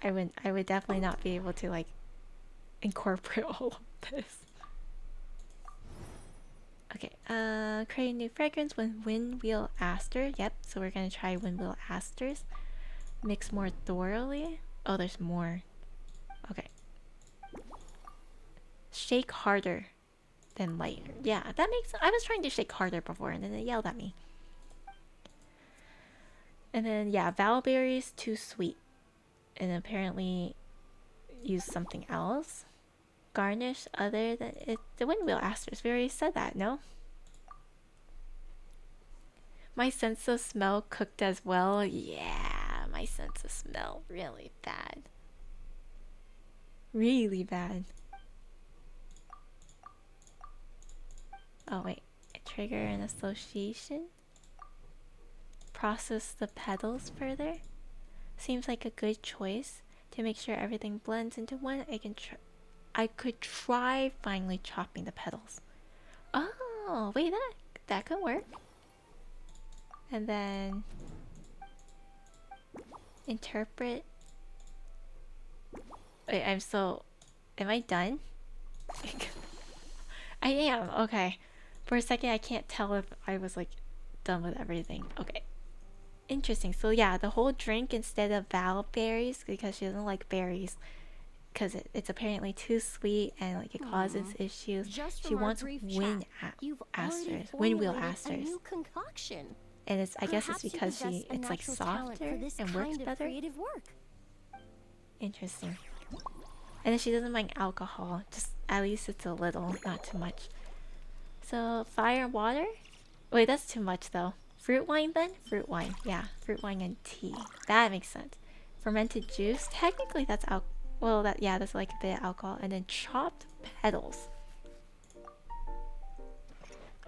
S1: I would definitely not be able to like incorporate all of this. Okay, create a new fragrance with Windwheel Aster. Yep, so we're gonna try Windwheel Asters. Mix more thoroughly. Oh, there's more. Okay. Shake harder than lighter. Yeah, that makes... I was trying to shake harder before and then it yelled at me. And then, yeah, Valberries too sweet. And apparently use something else. Garnish other than... the Windwheel Asters. We already said that, no? My sense of smell cooked as well. Yeah, my sense of smell really bad. Really bad. Oh wait, trigger an association. Process the petals further. Seems like a good choice. To make sure everything blends into one, I could try finally chopping the petals. Oh, wait, that could work. And then interpret. Wait, am I done? I am, okay. For a second I can't tell if I was like done with everything. Okay. Interesting. So yeah, the whole drink instead of Valberries, because she doesn't like berries, because it's apparently too sweet and like it causes issues. She wants Windwheel Asters.
S12: New concoction.
S1: And it's I guess it's because
S12: Perhaps you
S1: it's like
S12: possess a natural talent
S1: softer
S12: for this
S1: and works
S12: kind of
S1: better.
S12: creative work.
S1: Interesting. And then she doesn't mind alcohol, just at least it's a little, not too much. So fire and water? Wait, that's too much though. Fruit wine then? Fruit wine, yeah. Fruit wine and tea. That makes sense. Fermented juice? Technically that's that's like a bit of alcohol. And then chopped petals.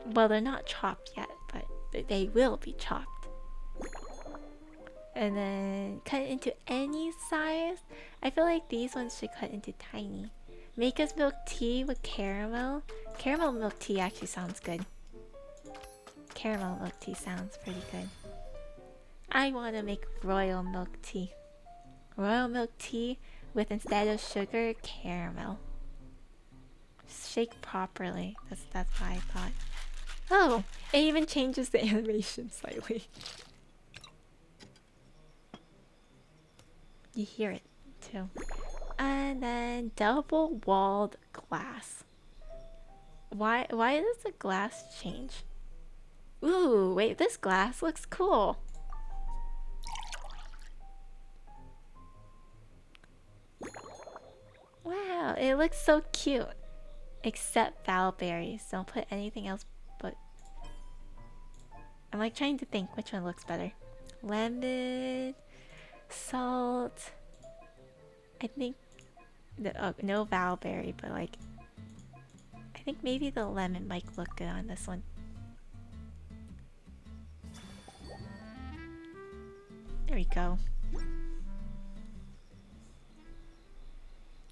S1: Well, they're not chopped yet, but they will be chopped. And then cut it into any size. I feel like these ones should cut into tiny. Make us milk tea with caramel. Caramel milk tea actually sounds good. Caramel milk tea sounds pretty good. I want to make royal milk tea. Royal milk tea with, instead of sugar, caramel. Shake properly. That's what I thought. Oh, it even changes the animation slightly. You hear it too. And then double-walled glass. Why does the glass change? Ooh, wait, this glass looks cool. Wow, it looks so cute. Except Valberries. Don't put anything else but... I'm like trying to think which one looks better. Lemon, salt. I think no Valberry, but like I think maybe the lemon might look good on this one. There we go.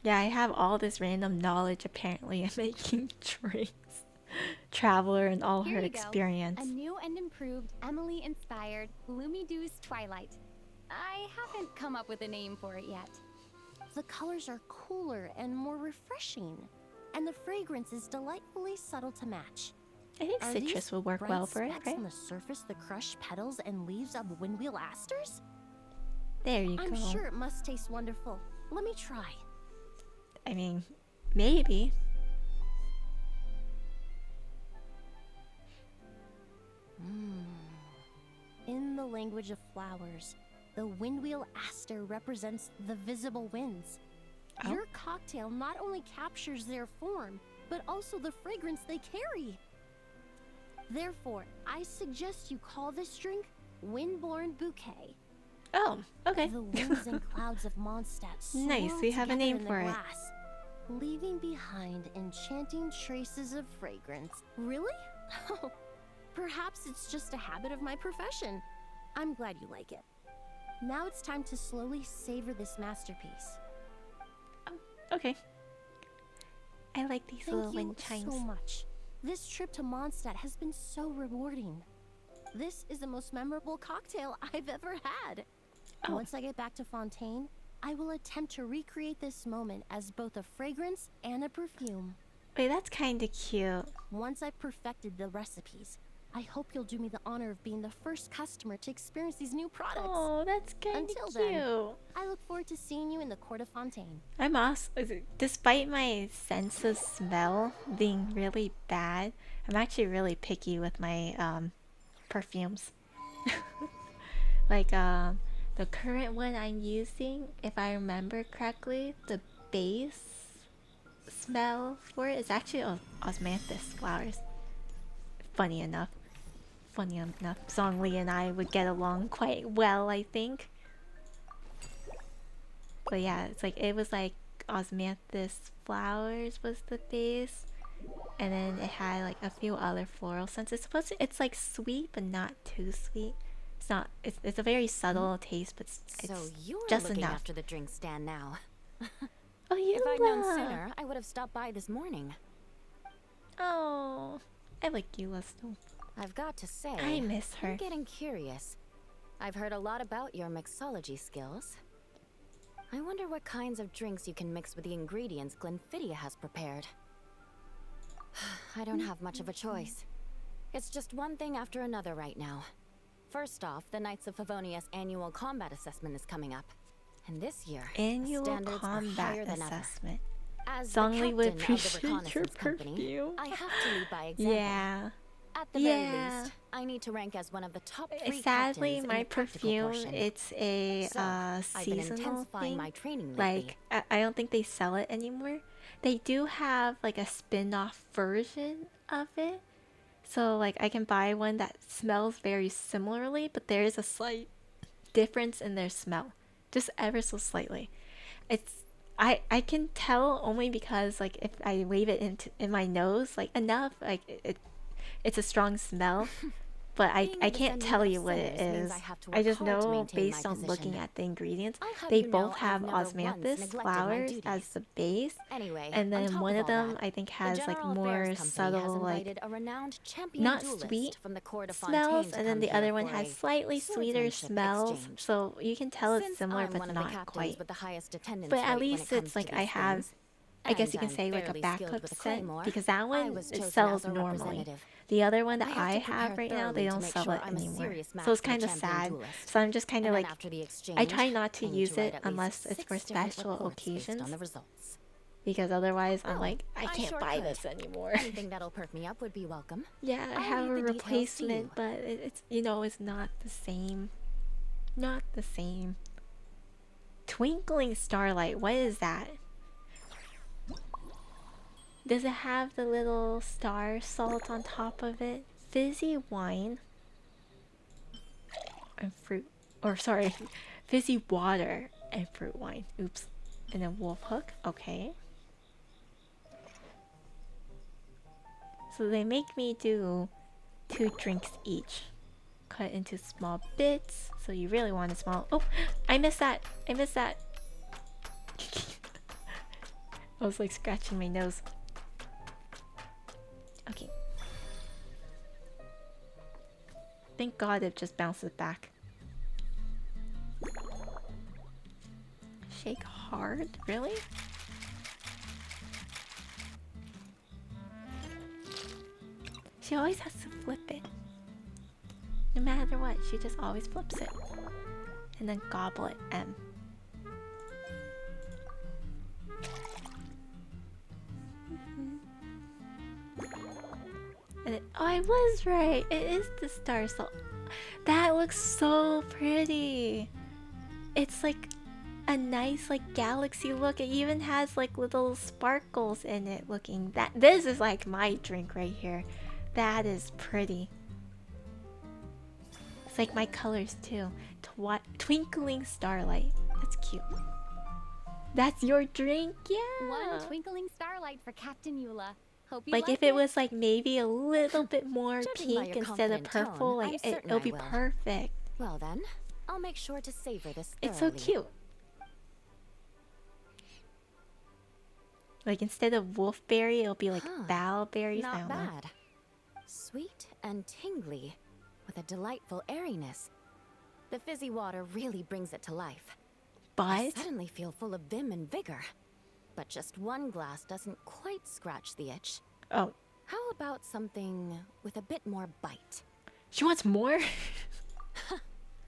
S1: Yeah, I have all this random knowledge apparently of making drinks. Traveler and all
S4: Here
S1: her
S4: you go.
S1: experience.
S4: A new and improved Emily-inspired Gloomy Dew's Twilight. I haven't come up with a name for it yet.
S12: The colors are cooler and more refreshing, and the fragrance is delightfully subtle to match.
S1: I think
S12: Are
S1: citrus
S12: these
S1: will work
S12: bright
S1: well for it,
S12: specks
S1: right?
S12: on the surface the crushed petals and leaves of windwheel asters?
S1: There you
S12: I'm
S1: go.
S12: sure it must taste wonderful. Let me try.
S1: I mean, maybe.
S12: In the language of flowers, the windwheel aster represents the visible winds.
S1: Oh.
S12: Your cocktail not only captures their form, but also the fragrance they carry. Therefore, I suggest you call this drink Windborne Bouquet.
S1: Oh, okay.
S12: The winds and clouds of Mondstadt
S1: Nice,
S12: swirl
S1: we have a
S12: together
S1: name
S12: in the
S1: for it.
S12: glass, leaving behind enchanting traces of fragrance. Really? Oh, perhaps it's just a habit of my profession. I'm glad you like it. Now it's time to slowly savor this masterpiece.
S1: Okay. I like these
S12: Thank
S1: little
S12: you
S1: wind chimes.
S12: so much. This trip to Mondstadt has been so rewarding. This is the most memorable cocktail I've ever had.
S1: Oh.
S12: Once I get back to Fontaine, I will attempt to recreate this moment as both a fragrance and a perfume.
S1: Wait, that's kind of cute.
S12: Once I've perfected the recipes, I hope you'll do me the honor of being the first customer to experience these new products.
S1: Oh, that's kind of
S12: Until
S1: cute.
S12: then, I look forward to seeing you in the court of Fontaine.
S1: I'm also, despite my sense of smell being really bad, I'm actually really picky with my perfumes. Like the current one I'm using, if I remember correctly, the base smell for it is actually osmanthus flowers. Funny enough, Zhongli and I would get along quite well, I think. But yeah, it's like it was like osmanthus flowers was the base, and then it had like a few other floral scents. It's like sweet but not too sweet. It's not. It's a very subtle taste, but it's
S13: So you're
S1: just
S13: looking
S1: enough.
S13: after the drink stand now.
S1: Oh, you
S13: If I'd known sooner, I would have stopped by this morning.
S1: Oh, I like Eula still.
S13: I've got to say,
S1: I miss her.
S13: I'm getting curious. I've heard a lot about your mixology skills. I wonder what kinds of drinks you can mix with the ingredients Glenfiddia has prepared. I don't have much of a choice. It's just one thing after another right now. First off, the Knights of Favonia's annual combat assessment is coming up. And this year,
S1: Annual
S13: the standards are higher
S1: combat
S13: than ever.
S1: assessment.
S13: As the
S1: Zhongli would
S13: captain of the
S1: appreciate your
S13: reconnaissance company,
S1: perfume.
S13: I have to lead by example.
S1: Yeah.
S13: At the very least, I need to rank as one of the top 3
S1: Sadly,
S13: captains
S1: my
S13: in the practical
S1: perfume,
S13: portion.
S1: it's a
S13: So, I've been
S1: seasonal
S13: intensifying
S1: thing.
S13: my training lately.
S1: Like, I don't think they sell it anymore. They do have like a spin-off version of it. So like I can buy one that smells very similarly, but there is a slight difference in their smell. Just ever so slightly. I can tell only because like if I wave it in my nose like enough, like it's a strong smell, but I can't tell you what it is. I just know based on looking at the ingredients, they both have osmanthus flowers as the base, and then one of them I think has like more subtle like not sweet smells, and then the other one has slightly sweeter smells. So you can tell it's similar but not quite. But at least it's like I have I guess
S13: And
S1: you can
S13: I'm
S1: say like a
S13: fairly skilled
S1: backup
S13: with a
S1: set
S13: claymore.
S1: because that
S13: I
S1: one
S13: was
S1: it
S13: chosen
S1: sells
S13: as a
S1: normally.
S13: representative.
S1: The other one that
S13: I
S1: I
S13: have to
S1: have
S13: prepare
S1: right now, they
S13: thoroughly to
S1: don't
S13: make
S1: sell
S13: sure
S1: it
S13: I'm a
S1: anymore.
S13: serious match
S1: So it's
S13: for the
S1: kind of
S13: champion
S1: sad.
S13: duelist.
S1: So I'm just kind of
S13: And then
S1: like
S13: after the
S1: I
S13: exchange,
S1: try not to
S13: I need
S1: use
S13: to write
S1: it
S13: at least
S1: unless it's
S13: 6
S1: for
S13: different
S1: special
S13: reports based
S1: occasions.
S13: on the results.
S1: Because otherwise I'm
S13: Oh,
S1: like I can't
S13: sure
S1: buy
S13: could.
S1: this anymore.
S13: Anything that'll perk me up would be welcome.
S1: Yeah, I
S13: I'll
S1: have a
S13: leave the details to you.
S1: replacement, but it's you know it's not the same. Not the same. Twinkling starlight. What is that? Does it have the little star salt on top of it? Fizzy wine and fruit, or sorry, fizzy water and fruit wine. Oops. And then wolf hook. Okay. So they make me do 2 drinks each. Cut into small bits. So you really want a small. Oh, I missed that. I missed that. I was like scratching my nose. Okay. Thank God it just bounces back. Shake hard? Really? She always has to flip it. No matter what, she just always flips it. And then goblet M. And it, oh, I was right. It is the star salt. That looks so pretty. It's like a nice like galaxy look. It even has like little sparkles in it looking. That this is like my drink right here. That is pretty. It's like my colors too. Twinkling starlight. That's cute. That's your drink? Yeah.
S4: One twinkling starlight for Captain Eula. Hope you
S1: Like if it was like maybe a little bit more
S13: Judging by
S1: pink
S13: your
S1: instead of
S13: confident
S1: purple,
S13: tone,
S1: like
S13: I'm certain
S1: it'll
S13: I
S1: be
S13: will.
S1: perfect.
S13: Well then, I'll make sure to savor this
S1: It's so
S13: thoroughly.
S1: cute. Like instead of wolfberry, it'll be like bowberries. I
S13: Not
S1: don't know.
S13: bad. Sweet and tingly, with a delightful airiness. The fizzy water really brings it to life. I
S1: But
S13: suddenly feel full of vim and vigor. But just one glass doesn't quite scratch the itch.
S1: oh,
S13: How about something with a bit more bite?
S1: she wants more.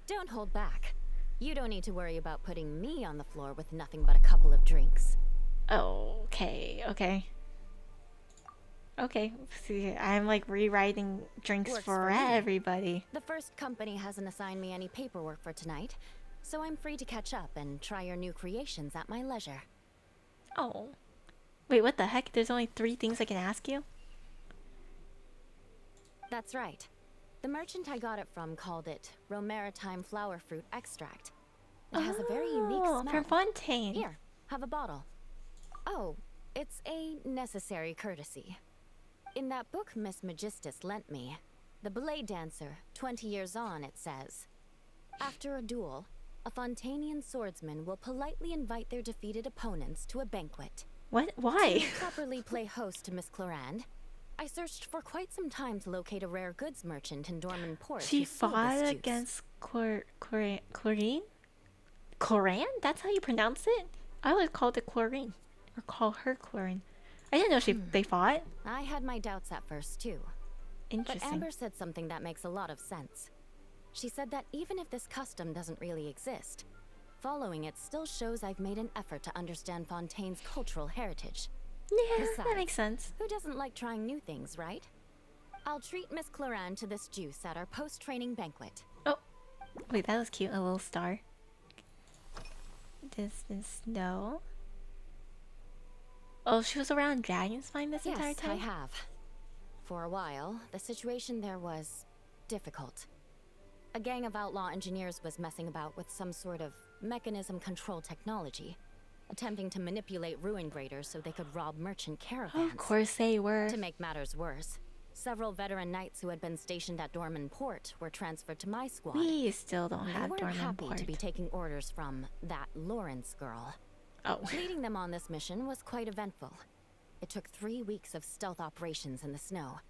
S13: Don't hold back. You don't need to worry about putting me on the floor with nothing but a couple of drinks.
S1: Okay. See, I'm like rewriting drinks
S13: Works
S1: for
S13: for me.
S1: everybody.
S13: The first company hasn't assigned me any paperwork for tonight, so I'm free to catch up and try your new creations at my leisure.
S1: Oh. Wait, what the heck? There's only 3 things I can ask you?
S13: That's right. The merchant I got it from called it Romaritime flower fruit extract. It has a very unique
S1: Oh,
S13: smell.
S1: from Fontaine.
S13: Here, have a bottle. Oh, it's a necessary courtesy. In that book Miss Magistus lent me, The Blade Dancer, 20 years on, it says, after a duel, a Fontanian swordsman will politely invite their defeated opponents to a banquet.
S1: What? Why?
S13: To properly play host to Miss Clorand, I searched for quite some time to locate a rare goods merchant in Dorman Port
S1: She
S13: who sold
S1: fought
S13: this juice.
S1: against Chlorine? Chlorine? That's how you pronounce it? I always called it chlorine. Or call her chlorine. I didn't know they fought.
S13: I had my doubts at first, too. But
S1: Interesting.
S13: Amber said something that makes a lot of sense. She said that even if this custom doesn't really exist, following it still shows I've made an effort to understand Fontaine's cultural heritage.
S1: Yeah, that
S13: Besides,
S1: makes sense.
S13: Who doesn't like trying new things, right? I'll treat Miss Clorand to this juice at our post-training banquet.
S1: Oh, wait, that was cute. A little star. This is Snow. Oh, she was around Dragonspine this entire
S13: Yes,
S1: time?
S13: I have. For a while, the situation there was difficult. A gang of outlaw engineers was messing about with some sort of mechanism control technology, attempting to manipulate ruin graders so they could rob merchant caravans.
S1: Of course they were.
S13: To make matters worse, several veteran knights who had been stationed at Dorman Port were transferred to my squad.
S1: We still don't
S13: They
S1: have
S13: weren't
S1: Dorman
S13: happy
S1: Port.
S13: to be taking orders from that Lawrence girl.
S1: Oh.
S13: Leading them on this mission was quite eventful. It took 3 weeks of stealth operations in the snow,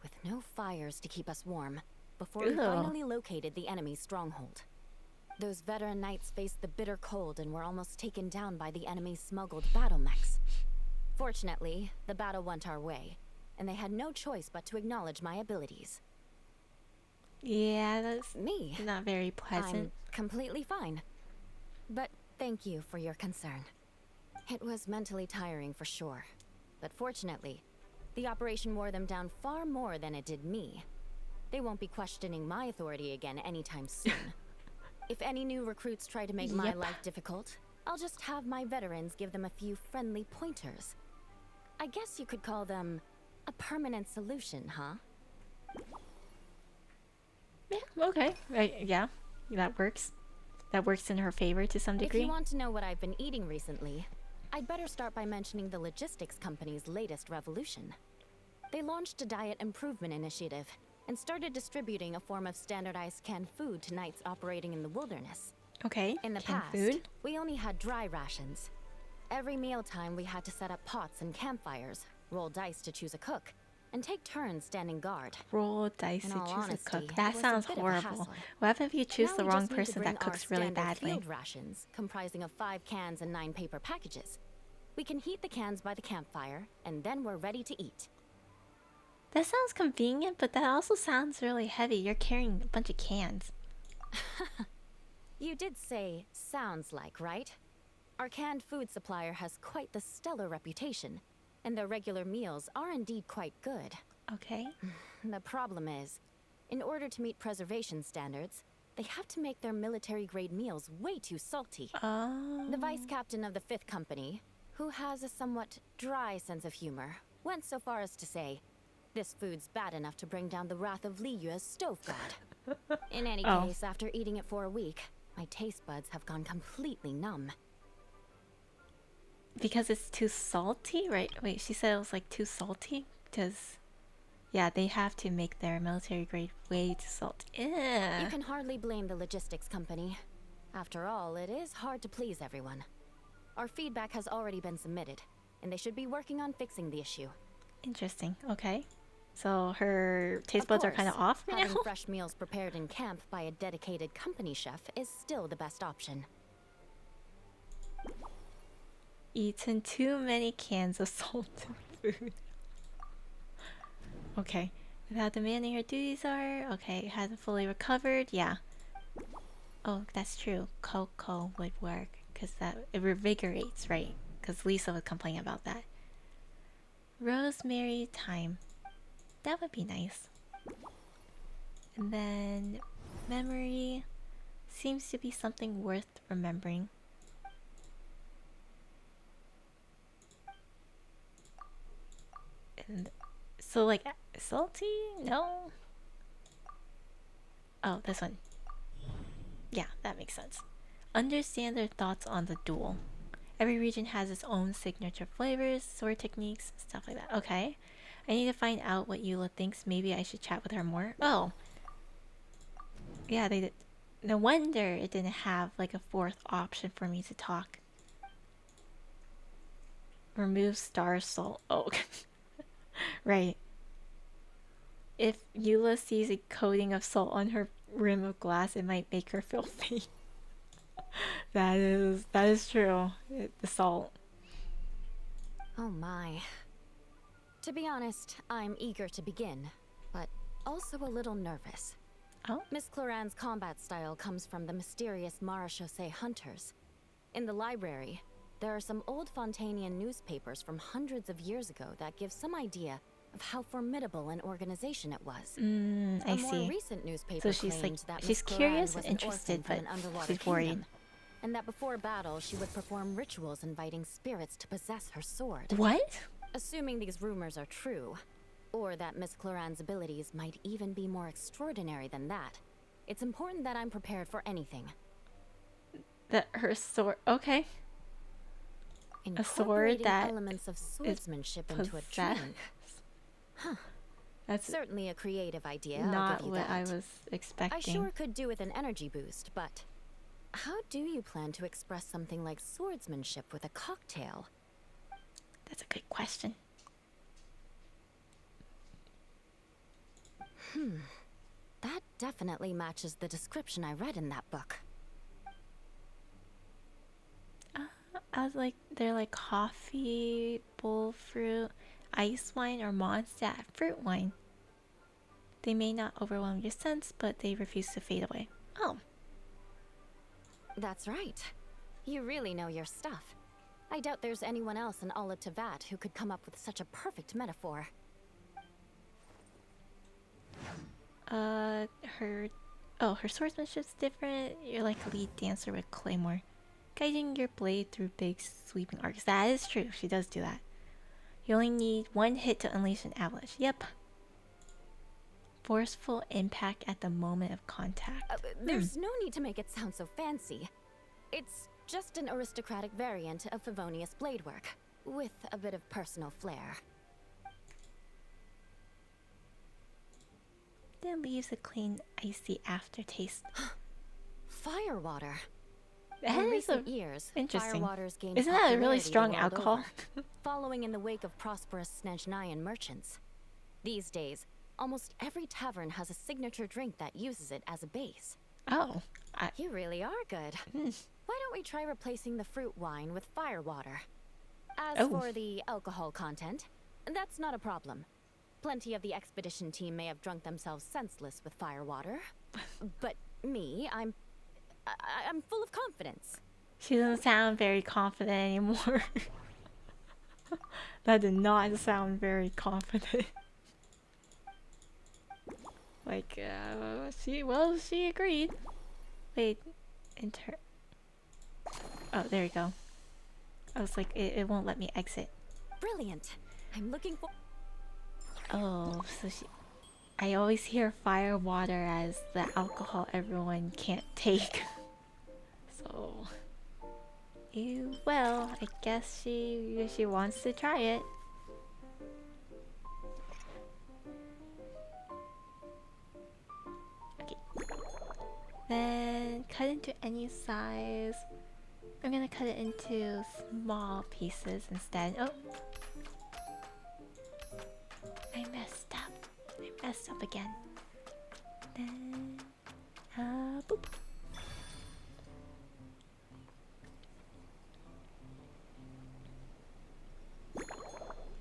S13: with no fires to keep us warm, before we
S1: Ew.
S13: finally located the enemy's stronghold. Those veteran knights faced the bitter cold and were almost taken down by the enemy's smuggled battle mechs. Fortunately, the battle went our way, and they had no choice but to acknowledge my abilities.
S1: Yeah, that's
S13: Me?
S1: not very pleasant.
S13: I'm completely fine. But thank you for your concern. It was mentally tiring for sure. But fortunately, the operation wore them down far more than it did me. They won't be questioning my authority again anytime soon. If any new recruits try to make my life difficult, I'll just have my veterans give them a few friendly pointers. I guess you could call them a permanent solution, huh?
S1: Yeah, okay. Right, yeah, that works. That works in her favor to some degree.
S13: If you want to know what I've been eating recently, I'd better start by mentioning the logistics company's latest revolution. They launched a diet improvement initiative and started distributing a form of standardized canned food to knights operating in the wilderness.
S1: Okay,
S13: in the past, we only had dry rations. Every mealtime we had to set up pots and campfires, roll dice to choose a cook, and take turns standing guard.
S1: Roll dice to choose
S13: honesty,
S1: a cook. That sounds horrible. What happens if you choose the wrong person that cooks really badly?
S13: Field rations, comprising of 5 cans and 9 paper packages. We can heat the cans by the campfire, and then we're ready to eat.
S1: That sounds convenient, but that also sounds really heavy. You're carrying a bunch of cans.
S13: You did say sounds like, right? Our canned food supplier has quite the stellar reputation, and their regular meals are indeed quite good.
S1: Okay.
S13: The problem is, in order to meet preservation standards, they have to make their military-grade meals way too salty. The vice captain of the 5th Company, who has a somewhat dry sense of humor, went so far as to say, this food's bad enough to bring down the wrath of Li Yue's stove god. In any case, after eating it for a week, my taste buds have gone completely numb.
S1: Because it's too salty, right? Wait, she said it was like too salty? Because, yeah, they have to make their military grade way too salty. Ew.
S13: You can hardly blame the logistics company. After all, it is hard to please everyone. Our feedback has already been submitted, and they should be working on fixing the issue.
S1: Interesting, okay. So her taste buds are kind of off right
S13: having
S1: now?
S13: fresh meals prepared in camp by a dedicated company chef is still the best option.
S1: Eaten too many cans of salted food. Okay. Without demanding her duties are... Okay, hasn't fully recovered. Yeah. Oh, that's true. Cocoa would work. Because that... It revigorates, right? Because Lisa would complain about that. Rosemary thyme. That would be nice. And then... Memory... Seems to be something worth remembering. And so like salty? No. Oh, this one. Yeah, that makes sense. Understand their thoughts on the duel. Every region has its own signature flavors, sword techniques, stuff like that. Okay. I need to find out what Eula thinks. Maybe I should chat with her more. Oh. Yeah, they did. No wonder it didn't have like a 4th option for me to talk. Remove star salt. Oh. Right. If Eula sees a coating of salt on her rim of glass, it might make her feel faint. That is true. The salt.
S13: Oh my. To be honest, I'm eager to begin, but also a little nervous.
S1: Oh?
S13: Miss Cloran's combat style comes from the mysterious Marechaussee hunters. In the library, there are some old Fontanian newspapers from hundreds of years ago that give some idea of how formidable an organization it was.
S1: I see.
S13: A more recent newspaper
S1: So she's
S13: claimed
S1: like,
S13: that
S1: she's
S13: Miss Cloran
S1: curious
S13: was
S1: and
S13: an
S1: interested,
S13: orphan
S1: but
S13: from an underwater
S1: she's worried.
S13: kingdom, and that before battle she would perform rituals inviting spirits to possess her sword.
S1: What?
S13: Assuming these rumors are true, or that Miss Cloran's abilities might even be more extraordinary than that, it's important that I'm prepared for anything.
S1: That her sword... Okay. A sword that
S13: elements of swordsmanship into a
S1: possessed.
S13: drink. Huh.
S1: That's
S13: certainly a creative idea.
S1: not
S13: I'll give you
S1: what
S13: that.
S1: I was expecting.
S13: I sure could do with an energy boost, but how do you plan to express something like swordsmanship with a cocktail?
S1: That's a good question.
S13: That definitely matches the description I read in that book.
S1: I was like, they're like coffee, bull fruit, ice wine, or Mondstadt fruit wine. They may not overwhelm your sense, but they refuse to fade away. Oh.
S13: That's right. You really know your stuff. I doubt there's anyone else in all of Teyvat who could come up with such a perfect metaphor.
S1: Her swordsmanship's different. You're like a lead dancer with Claymore, guiding your blade through big sweeping arcs. That is true. She does do that. You only need one hit to unleash an avalanche. Yep. Forceful impact at the moment of contact.
S13: There's no need to make it sound so fancy. It's just an aristocratic variant of Favonius bladework, with a bit of personal flair.
S1: Then leaves a clean, icy aftertaste.
S13: Firewater.
S1: That
S13: In
S1: is
S13: recent years,
S1: interesting.
S13: Firewaters gained
S1: Isn't that a really
S13: popularity the
S1: strong
S13: world
S1: alcohol?
S13: over, following in the wake of prosperous Snezhnayan merchants. These days, almost every tavern has a signature drink that uses it as a base.
S1: Oh.
S13: You really are good. Why don't we try replacing the fruit wine with firewater? As for the alcohol content, that's not a problem. Plenty of the expedition team may have drunk themselves senseless with firewater. But me, I'm full of confidence.
S1: She doesn't sound very confident anymore. That did not sound very confident. Like, she agreed. Wait, oh, there you go. I was like, it won't let me exit.
S13: Brilliant. I'm looking for...
S1: Oh, so I always hear fire water as the alcohol everyone can't take. So... well, I guess she wants to try it. Okay. Then cut into any size. I'm gonna cut it into small pieces instead. Oh! I messed up again. Then... boop.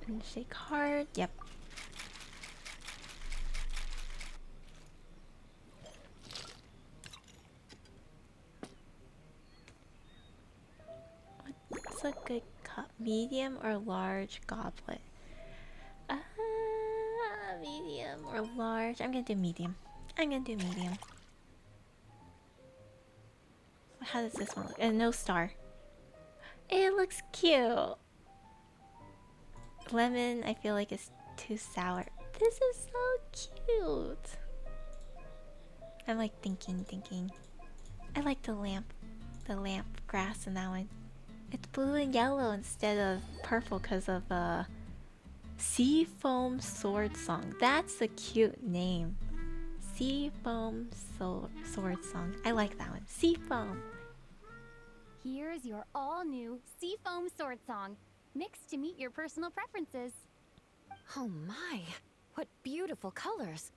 S1: And shake hard. Yep. What's a good cup? Medium or large goblet? Medium or large? I'm gonna do medium. How does this one look? No star. It looks cute. Lemon, I feel like it's too sour. This is so cute. I'm like thinking. I like the lamp grass in that one. It's blue and yellow instead of purple because of Seafoam Sword Song. That's a cute name. Seafoam Sword Song. I like that one. Seafoam.
S4: Here's your all-new Seafoam Sword Song, mixed to meet your personal preferences.
S13: Oh my, what beautiful colors.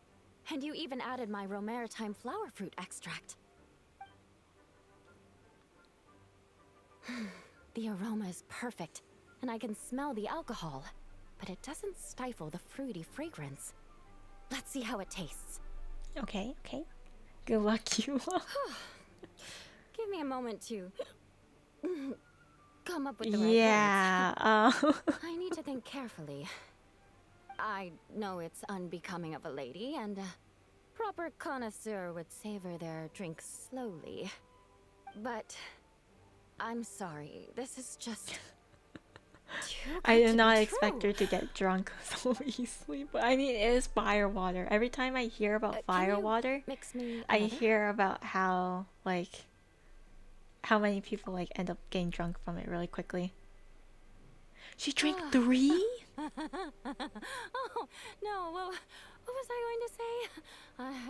S13: And you even added my Romaritime flower fruit extract. The aroma is perfect, and I can smell the alcohol, but it doesn't stifle the fruity fragrance. Let's see how it tastes.
S1: Okay. Good luck, you.
S13: Give me a moment to come up with the right words. I need to think carefully. I know it's unbecoming of a lady, and a proper connoisseur would savor their drinks slowly. But I'm sorry, this is just
S1: I did not expect her to get drunk so easily, but I mean, it is fire water. Every time I hear about fire water, I hear about how many people end up getting drunk from it really quickly. She drank 3?
S13: Oh, no, well, what was I going to say?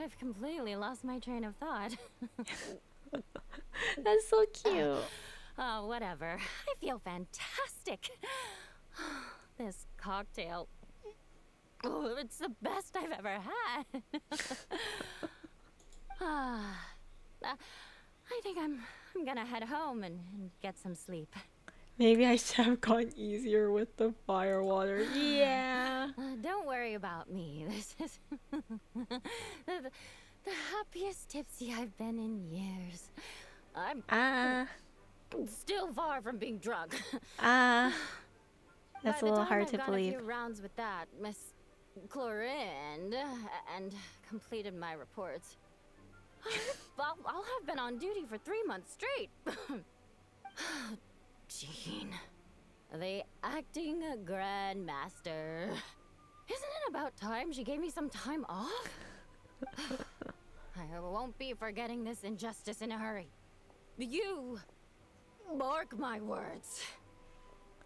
S13: I've completely lost my train of thought.
S1: That's so cute.
S13: Oh, whatever. I feel fantastic. This cocktail. Oh, it's the best I've ever had. I think I'm gonna head home and get some sleep.
S1: Maybe I should have gone easier with the fire water. Yeah.
S13: Don't worry about me. This is the happiest tipsy I've been in years. I'm still far from being drunk.
S1: That's a little hard to
S13: By the time I've
S1: believe.
S13: gone a few rounds with that, Miss Chlorine, and completed my reports, I'll have been on duty for 3 months straight. Jean, the acting grandmaster. Isn't it about time she gave me some time off? I won't be forgetting this injustice in a hurry. You mark my words.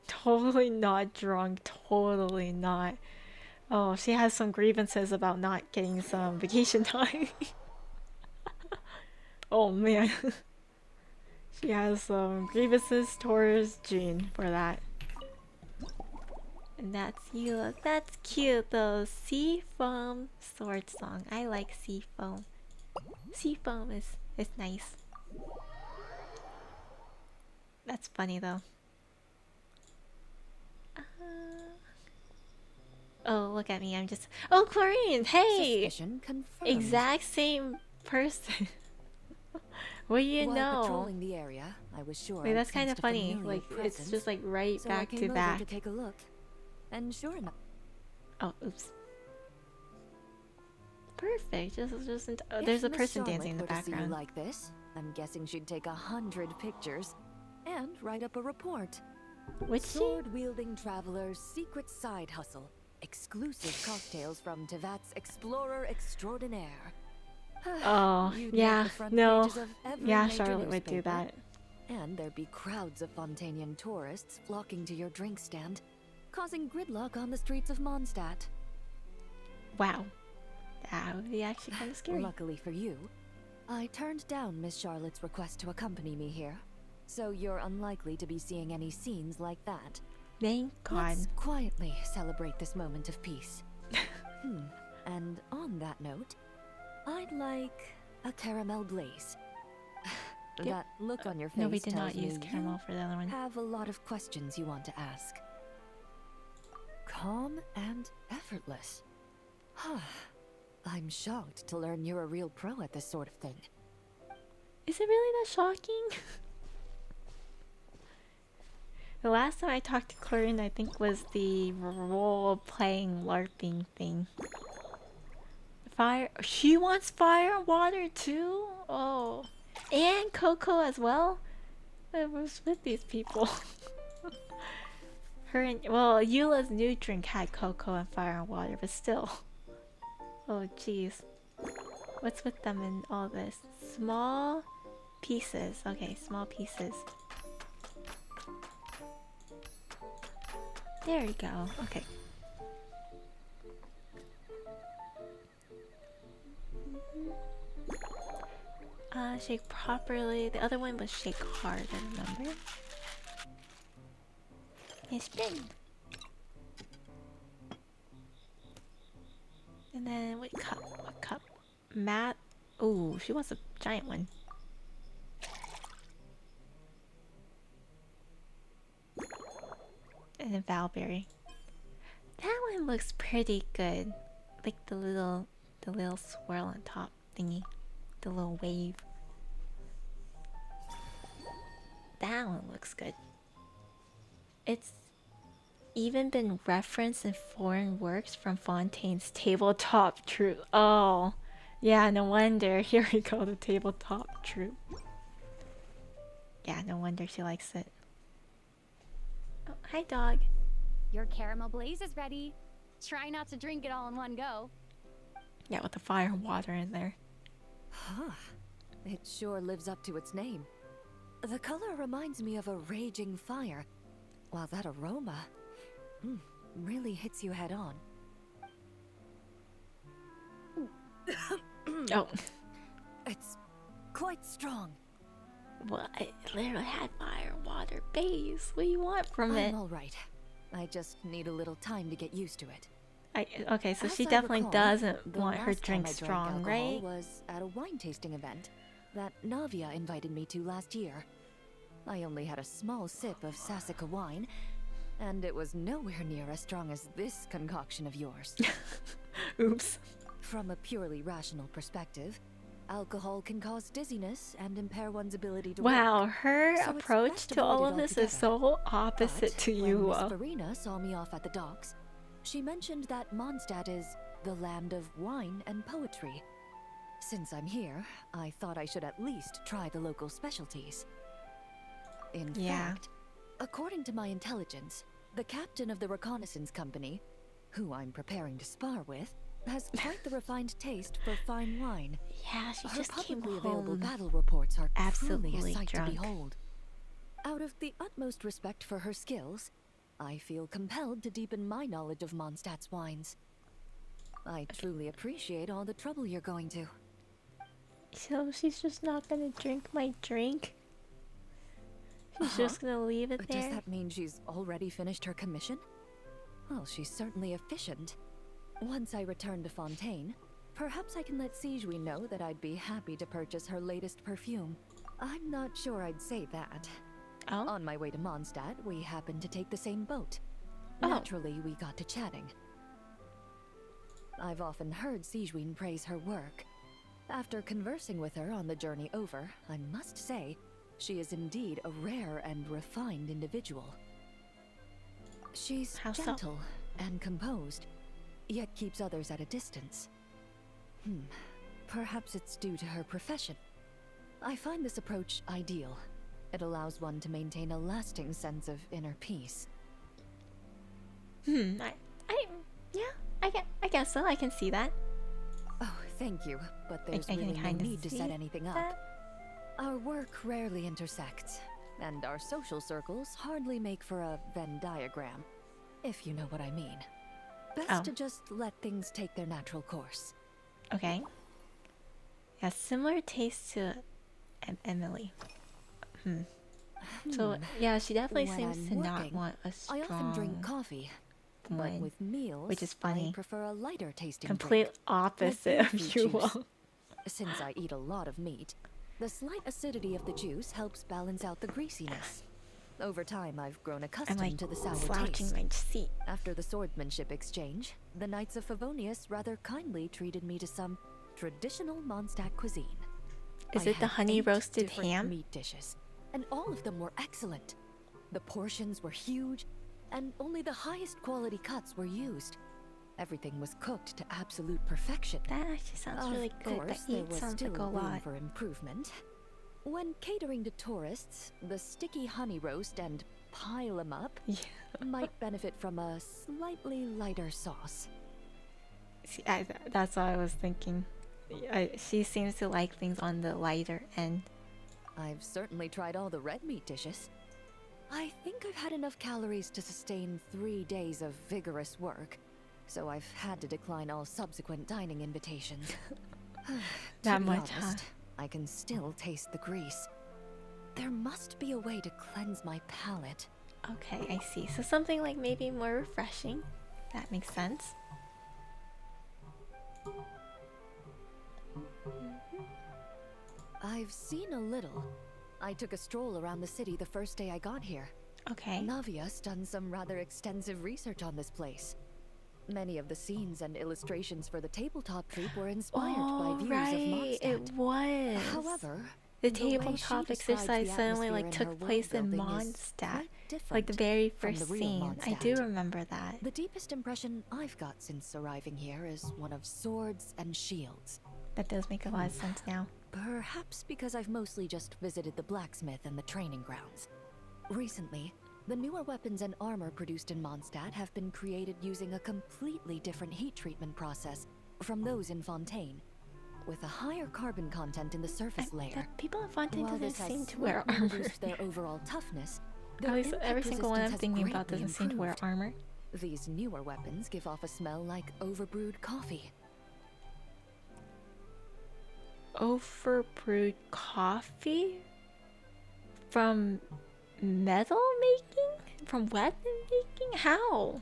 S1: Totally not drunk. Totally not. Oh, she has some grievances about not getting some vacation time. Oh man. She has some grievances towards June for that. And that's you. That's cute though. Sea foam sword song. I like sea foam. Sea foam is nice. That's funny though. Oh, look at me. I'm just. Oh, Chlorine! Hey!
S14: Suspicion confirmed.
S1: Exact same person. What do you
S14: While
S1: know?
S14: patrolling the area, I was sure
S1: Wait, that's
S14: I'd
S1: kind of
S14: sensed a
S1: funny.
S14: familiar
S1: Like, it's
S14: presence,
S1: just like right
S14: so
S1: back
S14: I
S1: to
S14: came over
S1: back.
S14: to take a look. And sure enough.
S1: Oh, oops. Perfect. Just
S14: If
S1: there's a
S14: Miss
S1: person
S14: Charlotte
S1: dancing in the
S14: were to see you
S1: background.
S14: like this, I'm guessing she'd take 100 pictures and write up a report.
S1: Which
S14: sword-wielding traveler's secret side hustle. Exclusive cocktails from Tevat's Explorer Extraordinaire.
S1: Oh,
S14: You'd make
S1: yeah.
S14: the front
S1: No.
S14: pages of every
S1: Yeah,
S14: major
S1: Charlotte would do
S14: newspaper.
S1: that.
S14: And there'd be crowds of Fontanian tourists flocking to your drink stand, causing gridlock on the streets of Mondstadt.
S1: Wow. That would be actually kind of scary.
S14: Luckily for you, I turned down Miss Charlotte's request to accompany me here, so you're unlikely to be seeing any scenes like that.
S1: Thank God.
S14: Let's quietly celebrate this moment of peace. And on that note, I'd like a caramel blaze.
S1: Yep.
S14: That look on your face
S1: No, we did
S14: tells
S1: not use
S14: me
S1: caramel
S14: you
S1: for the other one.
S14: have a lot of questions you want to ask. Calm and effortless. I'm shocked to learn you're a real pro at this sort of thing.
S1: Is it really that shocking? The last time I talked to Chlorine, I think, was the role-playing LARPing thing. Fire. She wants fire and water too? Oh. And cocoa as well? I was with these people. Her and. Well, Eula's new drink had cocoa and fire and water, but still. Oh, jeez. What's with them in all this? Small pieces. Okay, small pieces. There we go. Okay. Shake properly. The other one was shake hard, I remember. And spin. And then what cup? What cup? Matte. Ooh, she wants a giant one. And then Valberry. That one looks pretty good. Like the little swirl on top thingy. The little wave. That one looks good. It's even been referenced in foreign works from Fontaine's tabletop troupe. Oh, yeah, no wonder. Here we go, the tabletop troupe. Yeah, no wonder she likes it. Oh, hi, dog.
S4: Your caramel blaze is ready. Try not to drink it all in one go.
S1: Yeah, with the fire and water in there.
S14: It sure lives up to its name. The color reminds me of a raging fire, while that aroma really hits you head on.
S1: Oh.
S14: It's quite strong.
S1: Well, it literally had fire and water base. What do you want from it?
S14: I'm alright. I just need a little time to get used to it.
S1: Okay, so
S14: As
S1: she
S14: I
S1: definitely
S14: recall,
S1: doesn't
S14: the
S1: want her
S14: last time
S1: drink
S14: I drank
S1: strong,
S14: alcohol
S1: right?
S14: Was at a wine tasting event that Navia invited me to last year. I only had a small sip of Sassica wine, and it was nowhere near as strong as this concoction of yours.
S1: Oops.
S14: From a purely rational perspective, alcohol can cause dizziness and impair one's ability to
S1: Wow,
S14: work.
S1: her
S14: So it's
S1: approach
S14: best
S1: to all of
S14: avoided
S1: this is so opposite
S14: But
S1: to
S14: when
S1: you.
S14: Miss Farina saw me off at the docks, she mentioned that Mondstadt is the land of wine and poetry. Since I'm here, I thought I should at least try the local specialties. In fact, according to my intelligence, the captain of the reconnaissance company, who I'm preparing to spar with, has quite the refined taste for fine wine.
S1: Yeah, she
S14: Her
S1: just came
S14: publicly available
S1: home
S14: battle reports are
S1: absolutely
S14: truly a sight
S1: drunk.
S14: to behold. Out of the utmost respect for her skills, I feel compelled to deepen my knowledge of Mondstadt's wines. I truly appreciate all the trouble you're going to.
S1: So she's just not gonna drink my drink? She's just gonna leave it there?
S14: Does that mean she's already finished her commission? Well, she's certainly efficient. Once I return to Fontaine, perhaps I can let Sigewin know that I'd be happy to purchase her latest perfume. I'm not sure I'd say that.
S1: Oh?
S14: On my way to Mondstadt, we happened to take the same boat.
S1: Oh.
S14: Naturally, we got to chatting. I've often heard Sigewin praise her work. After conversing with her on the journey over, I must say, she is indeed a rare and refined individual. She's
S1: How so?
S14: gentle and composed, yet keeps others at a distance. Perhaps it's due to her profession. I find this approach ideal. It allows one to maintain a lasting sense of inner peace.
S1: I guess so. I can see that.
S14: Oh, thank you, but there's
S1: I can
S14: really no
S1: kinda
S14: need to set
S1: see
S14: anything up.
S1: that.
S14: Our work rarely intersects, and our social circles hardly make for a Venn diagram, if you know what I mean. Best to just let things take their natural course.
S1: Okay. Yeah, similar taste to Emily. So yeah, she definitely
S14: When
S1: seems
S14: I'm
S1: to not
S14: working,
S1: want a strong
S14: I often drink coffee, but
S1: one,
S14: with meals,
S1: which is funny.
S14: I prefer a lighter tasting
S1: Complete
S14: drink,
S1: opposite
S14: like
S1: of
S14: beetroot
S1: you
S14: juice.
S1: all.
S14: Since I eat a lot of meat, the slight acidity of the juice helps balance out the greasiness. Over time, I've grown accustomed
S1: like
S14: to the sour
S1: slouching
S14: taste.
S1: my seat.
S14: After the swordsmanship exchange, the Knights of Favonius rather kindly treated me to some traditional Mondstadt cuisine.
S1: Is
S14: I
S1: it the
S14: had
S1: honey
S14: 8
S1: roasted
S14: different
S1: ham?
S14: meat dishes, and all of them were excellent. The portions were huge, and only the highest quality cuts were used. Everything was cooked to absolute perfection.
S1: That actually sounds really good.
S14: Of course,
S1: That
S14: there
S1: 8
S14: was
S1: sounds
S14: still
S1: like a
S14: room
S1: lot.
S14: for improvement. When catering to tourists, the sticky honey roast and pile 'em up might benefit from a slightly lighter sauce.
S1: See, that's what I was thinking. She seems to like things on the lighter end.
S14: I've certainly tried all the red meat dishes. I think I've had enough calories to sustain 3 days of vigorous work, so I've had to decline all subsequent dining invitations.
S1: That
S14: To be
S1: much, huh?
S14: honest, I can still taste the grease. There must be a way to cleanse my palate.
S1: Okay, I see. So something like maybe more refreshing. That makes sense.
S14: I've seen a little. I took a stroll around the city the first day I got here.
S1: Okay.
S14: Navia's done some rather extensive research on this place. Many of the scenes and illustrations for the tabletop troupe were inspired by views
S1: right,
S14: of Mondstadt.
S1: it was.
S14: However,
S1: the
S14: way she
S1: tabletop
S14: describes
S1: exercise
S14: the
S1: suddenly
S14: atmosphere
S1: like
S14: in
S1: took
S14: her
S1: place in
S14: world-building is
S1: Mondstadt.
S14: quite
S1: Like the
S14: different
S1: very
S14: from
S1: first
S14: the real
S1: scene. I do
S14: Mondstadt.
S1: remember that.
S14: The deepest impression I've got since arriving here is one of swords and shields.
S1: That does make a lot of sense now.
S14: Perhaps because I've mostly just visited the blacksmith and the training grounds. Recently, the newer weapons and armor produced in Mondstadt have been created using a completely different heat treatment process from those in Fontaine, with a higher carbon content in the surface layer.
S1: People in Fontaine
S14: While
S1: doesn't
S14: this has
S1: seem to wear
S14: slightly
S1: armor.
S14: reduced their overall toughness,
S1: At
S14: their
S1: least every
S14: impact
S1: single one I'm
S14: resistance has
S1: thinking about
S14: greatly
S1: doesn't seem to wear
S14: improved.
S1: armor.
S14: These newer weapons give off a smell like overbrewed coffee.
S1: Overbrewed coffee? From metal making? From weapon making? How?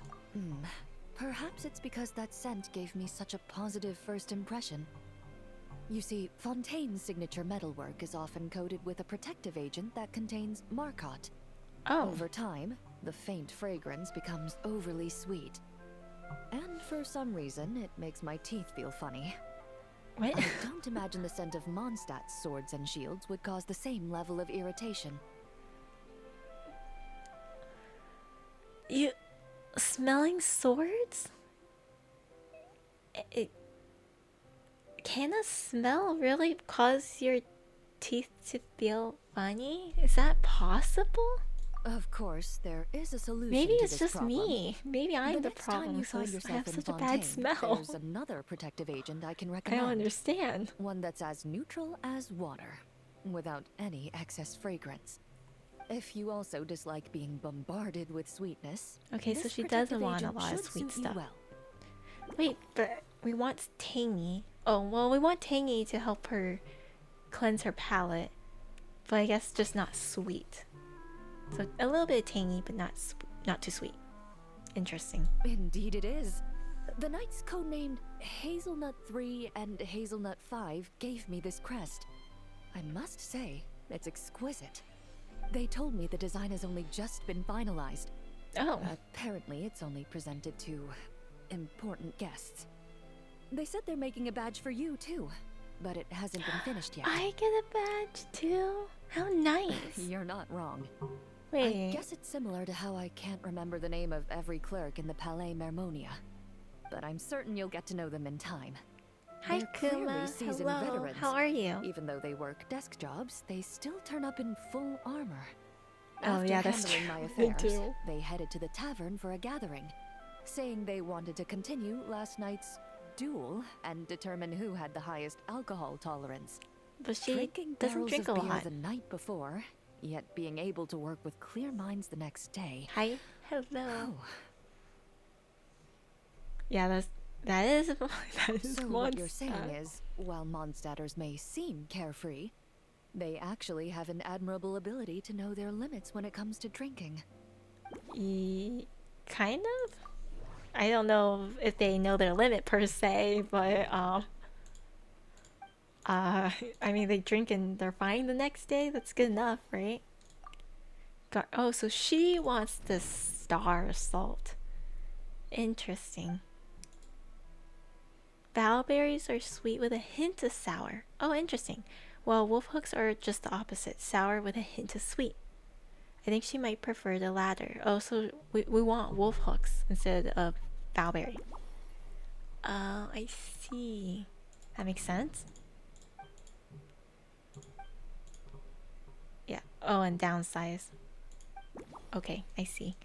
S14: Perhaps it's because that scent gave me such a positive first impression. You see, Fontaine's signature metalwork is often coated with a protective agent that contains Marcotte.
S1: Oh.
S14: Over time, the faint fragrance becomes overly sweet. And for some reason, it makes my teeth feel funny.
S1: What?
S14: I don't imagine the scent of Mondstadt's swords and shields would cause the same level of irritation.
S1: You smelling swords? Can a smell really cause your teeth to feel funny? Is that possible?
S14: Of course, there is a solution.
S1: Maybe
S14: to
S1: it's
S14: this
S1: just
S14: problem.
S1: me. Maybe I'm the
S14: next time
S1: problem.
S14: you
S1: So
S14: find
S1: I
S14: yourself
S1: have
S14: in
S1: such a
S14: Fontaine,
S1: bad smell.
S14: There's another protective agent I can
S1: I
S14: recommend.
S1: don't understand.
S14: One that's as neutral as water, without any excess fragrance. If you also dislike being bombarded with sweetness,
S1: Okay, so
S14: this
S1: she doesn't
S14: protective
S1: want a
S14: agent
S1: lot of
S14: should
S1: sweet
S14: suit you
S1: stuff.
S14: well.
S1: Wait, but we want tangy. Oh, well, we want tangy to help her cleanse her palate. But I guess just not sweet. So a little bit of tangy, but not too sweet. Interesting.
S14: Indeed it is. The knights codenamed Hazelnut 3 and Hazelnut 5 gave me this crest. I must say, it's exquisite. They told me the design has only just been finalized.
S1: Oh.
S14: Apparently it's only presented to important guests. They said they're making a badge for you too, but it hasn't been finished yet.
S1: I get a badge too? How nice.
S14: You're not wrong.
S1: Wait.
S14: I guess it's similar to how I can't remember the name of every clerk in the Palais Mermonia, but I'm certain you'll get to know them in time.
S1: Hi,
S14: They're clearly
S1: Kuma.
S14: seasoned
S1: Hello.
S14: veterans.
S1: How are you?
S14: Even though they work desk jobs, they still turn up in full armor.
S1: Oh,
S14: After
S1: yeah, that's
S14: handling
S1: true.
S14: my
S1: They
S14: affairs,
S1: do.
S14: they headed to the tavern for a gathering, saying they wanted to continue last night's duel and determine who had the highest alcohol tolerance.
S1: But she
S14: Drinking
S1: doesn't
S14: barrels
S1: drink
S14: of
S1: a
S14: beer
S1: lot.
S14: the night before, yet being able to work with clear minds the next day.
S1: Hi. Hello.
S14: Oh.
S1: Yeah, that is that is
S14: So what you're saying
S1: Mondstadt.
S14: is, while Mondstadters may seem carefree, they actually have an admirable ability to know their limits when it comes to drinking.
S1: Kind of. I don't know if they know their limit per se, but I mean they drink and they're fine the next day. That's good enough, right? Oh, so she wants the star salt. Interesting. Bowberries are sweet with a hint of sour. Oh, interesting. Well, wolf hooks are just the opposite, sour with a hint of sweet. I think she might prefer the latter. Oh, so we want wolf hooks instead of bowberry. I see. That makes sense. Yeah. Oh, and downsize. Okay, I see.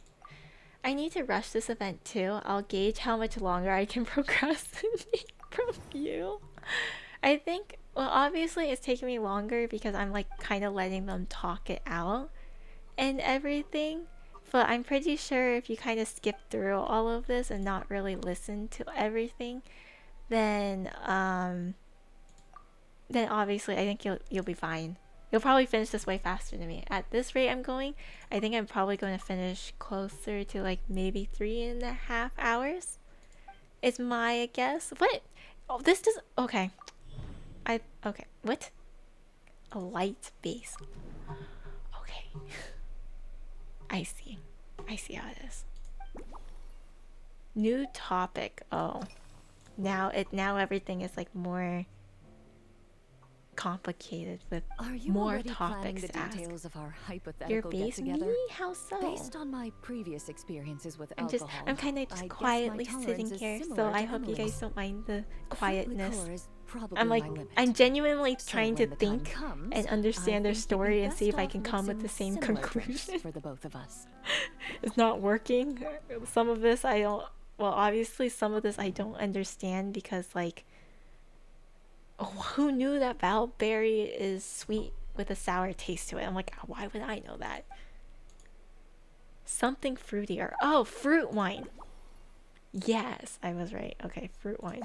S1: I need to rush this event too. I'll gauge how much longer I can procrastinate from you. I think, well, obviously it's taking me longer because I'm like kind of letting them talk it out and everything. But I'm pretty sure if you kind of skip through all of this and not really listen to everything, then obviously I think you'll be fine. You'll probably finish this way faster than me. At this rate I'm going, I think I'm probably going to finish closer to like maybe 3.5 hours. Is my guess. What? Oh, this does. Okay. Okay. What? A light base. Okay. I see. I see how it is. New topic. Oh. Now everything is like more complicated with more
S14: already planning
S1: topics
S14: the
S1: to ask.
S14: details of our
S1: Your
S14: hypothetical
S1: base?
S14: get-together?
S1: Me? How so?
S14: Based on my previous experiences with
S1: I'm
S14: alcohol,
S1: kind of
S14: I
S1: just
S14: guess
S1: quietly
S14: my
S1: sitting
S14: tolerance is
S1: here, so
S14: similar
S1: I
S14: to
S1: hope you guys
S14: Emily's.
S1: don't mind the
S14: Fruit
S1: quietness.
S14: liqueur is probably
S1: I'm like,
S14: my limit.
S1: I'm genuinely
S14: So
S1: trying to
S14: when the time
S1: think
S14: comes,
S1: and
S14: I
S1: understand their
S14: think you'd
S1: story
S14: be
S1: and see if
S14: best
S1: I
S14: off
S1: can come with the
S14: mixing
S1: same
S14: similar drinks
S1: conclusion.
S14: for the both of us.
S1: It's not working. Some of this I don't. Well, obviously, some of this I don't understand because, like, oh, who knew that Valberry is sweet with a sour taste to it? I'm like, why would I know that? Something fruitier. Oh, fruit wine. Yes, I was right. Okay, fruit wine.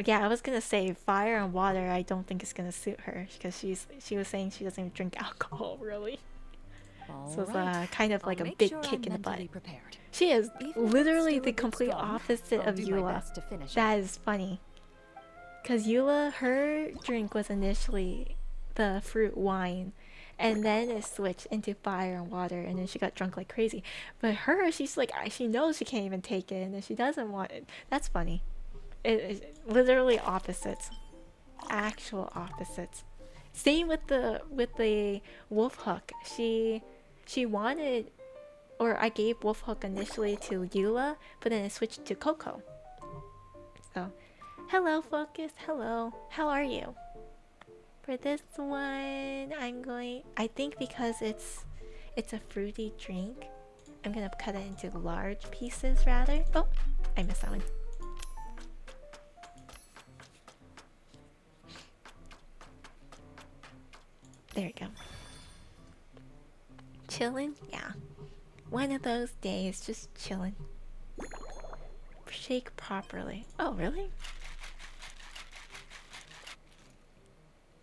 S1: Yeah, I was gonna say fire and water. I don't think it's gonna suit her because she was saying she doesn't even drink alcohol really. So it's
S14: Alright,
S1: kind of
S14: I'll
S1: like a
S14: make
S1: big
S14: sure
S1: kick
S14: I'm
S1: in the butt.
S14: mentally prepared.
S1: She is
S14: Even if it's
S1: literally
S14: still a
S1: the
S14: bit
S1: complete
S14: strong,
S1: opposite
S14: I'll
S1: of
S14: do my
S1: Eula.
S14: best to finish
S1: That
S14: it.
S1: is funny. Cause Eula, her drink was initially the fruit wine, and then it switched into fire and water, and then she got drunk like crazy. But her, she's like, she knows she can't even take it, and then she doesn't want it. That's funny. It's literally opposites, actual opposites. Same with the wolf hook. She wanted, or I gave wolf hook initially to Eula, but then it switched to Coco. So, hello Focus, hello. How are you? For this one, I think because it's a fruity drink, I'm gonna cut it into large pieces rather. Oh, I missed that one. There we go. Chillin'? Yeah. One of those days, just chillin'. Shake properly. Oh, really?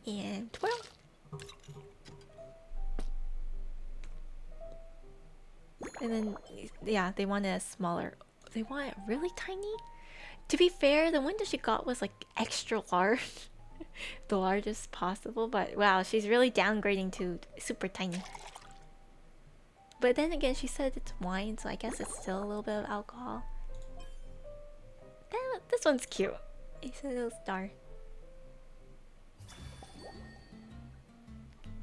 S1: And twirl. And then, yeah, they want it smaller. They want it really tiny? To be fair, the one that she got was like extra large. The largest possible, but wow, she's really downgrading to super tiny. But then again, she said it's wine, so I guess it's still a little bit of alcohol. This one's cute. It's a little star.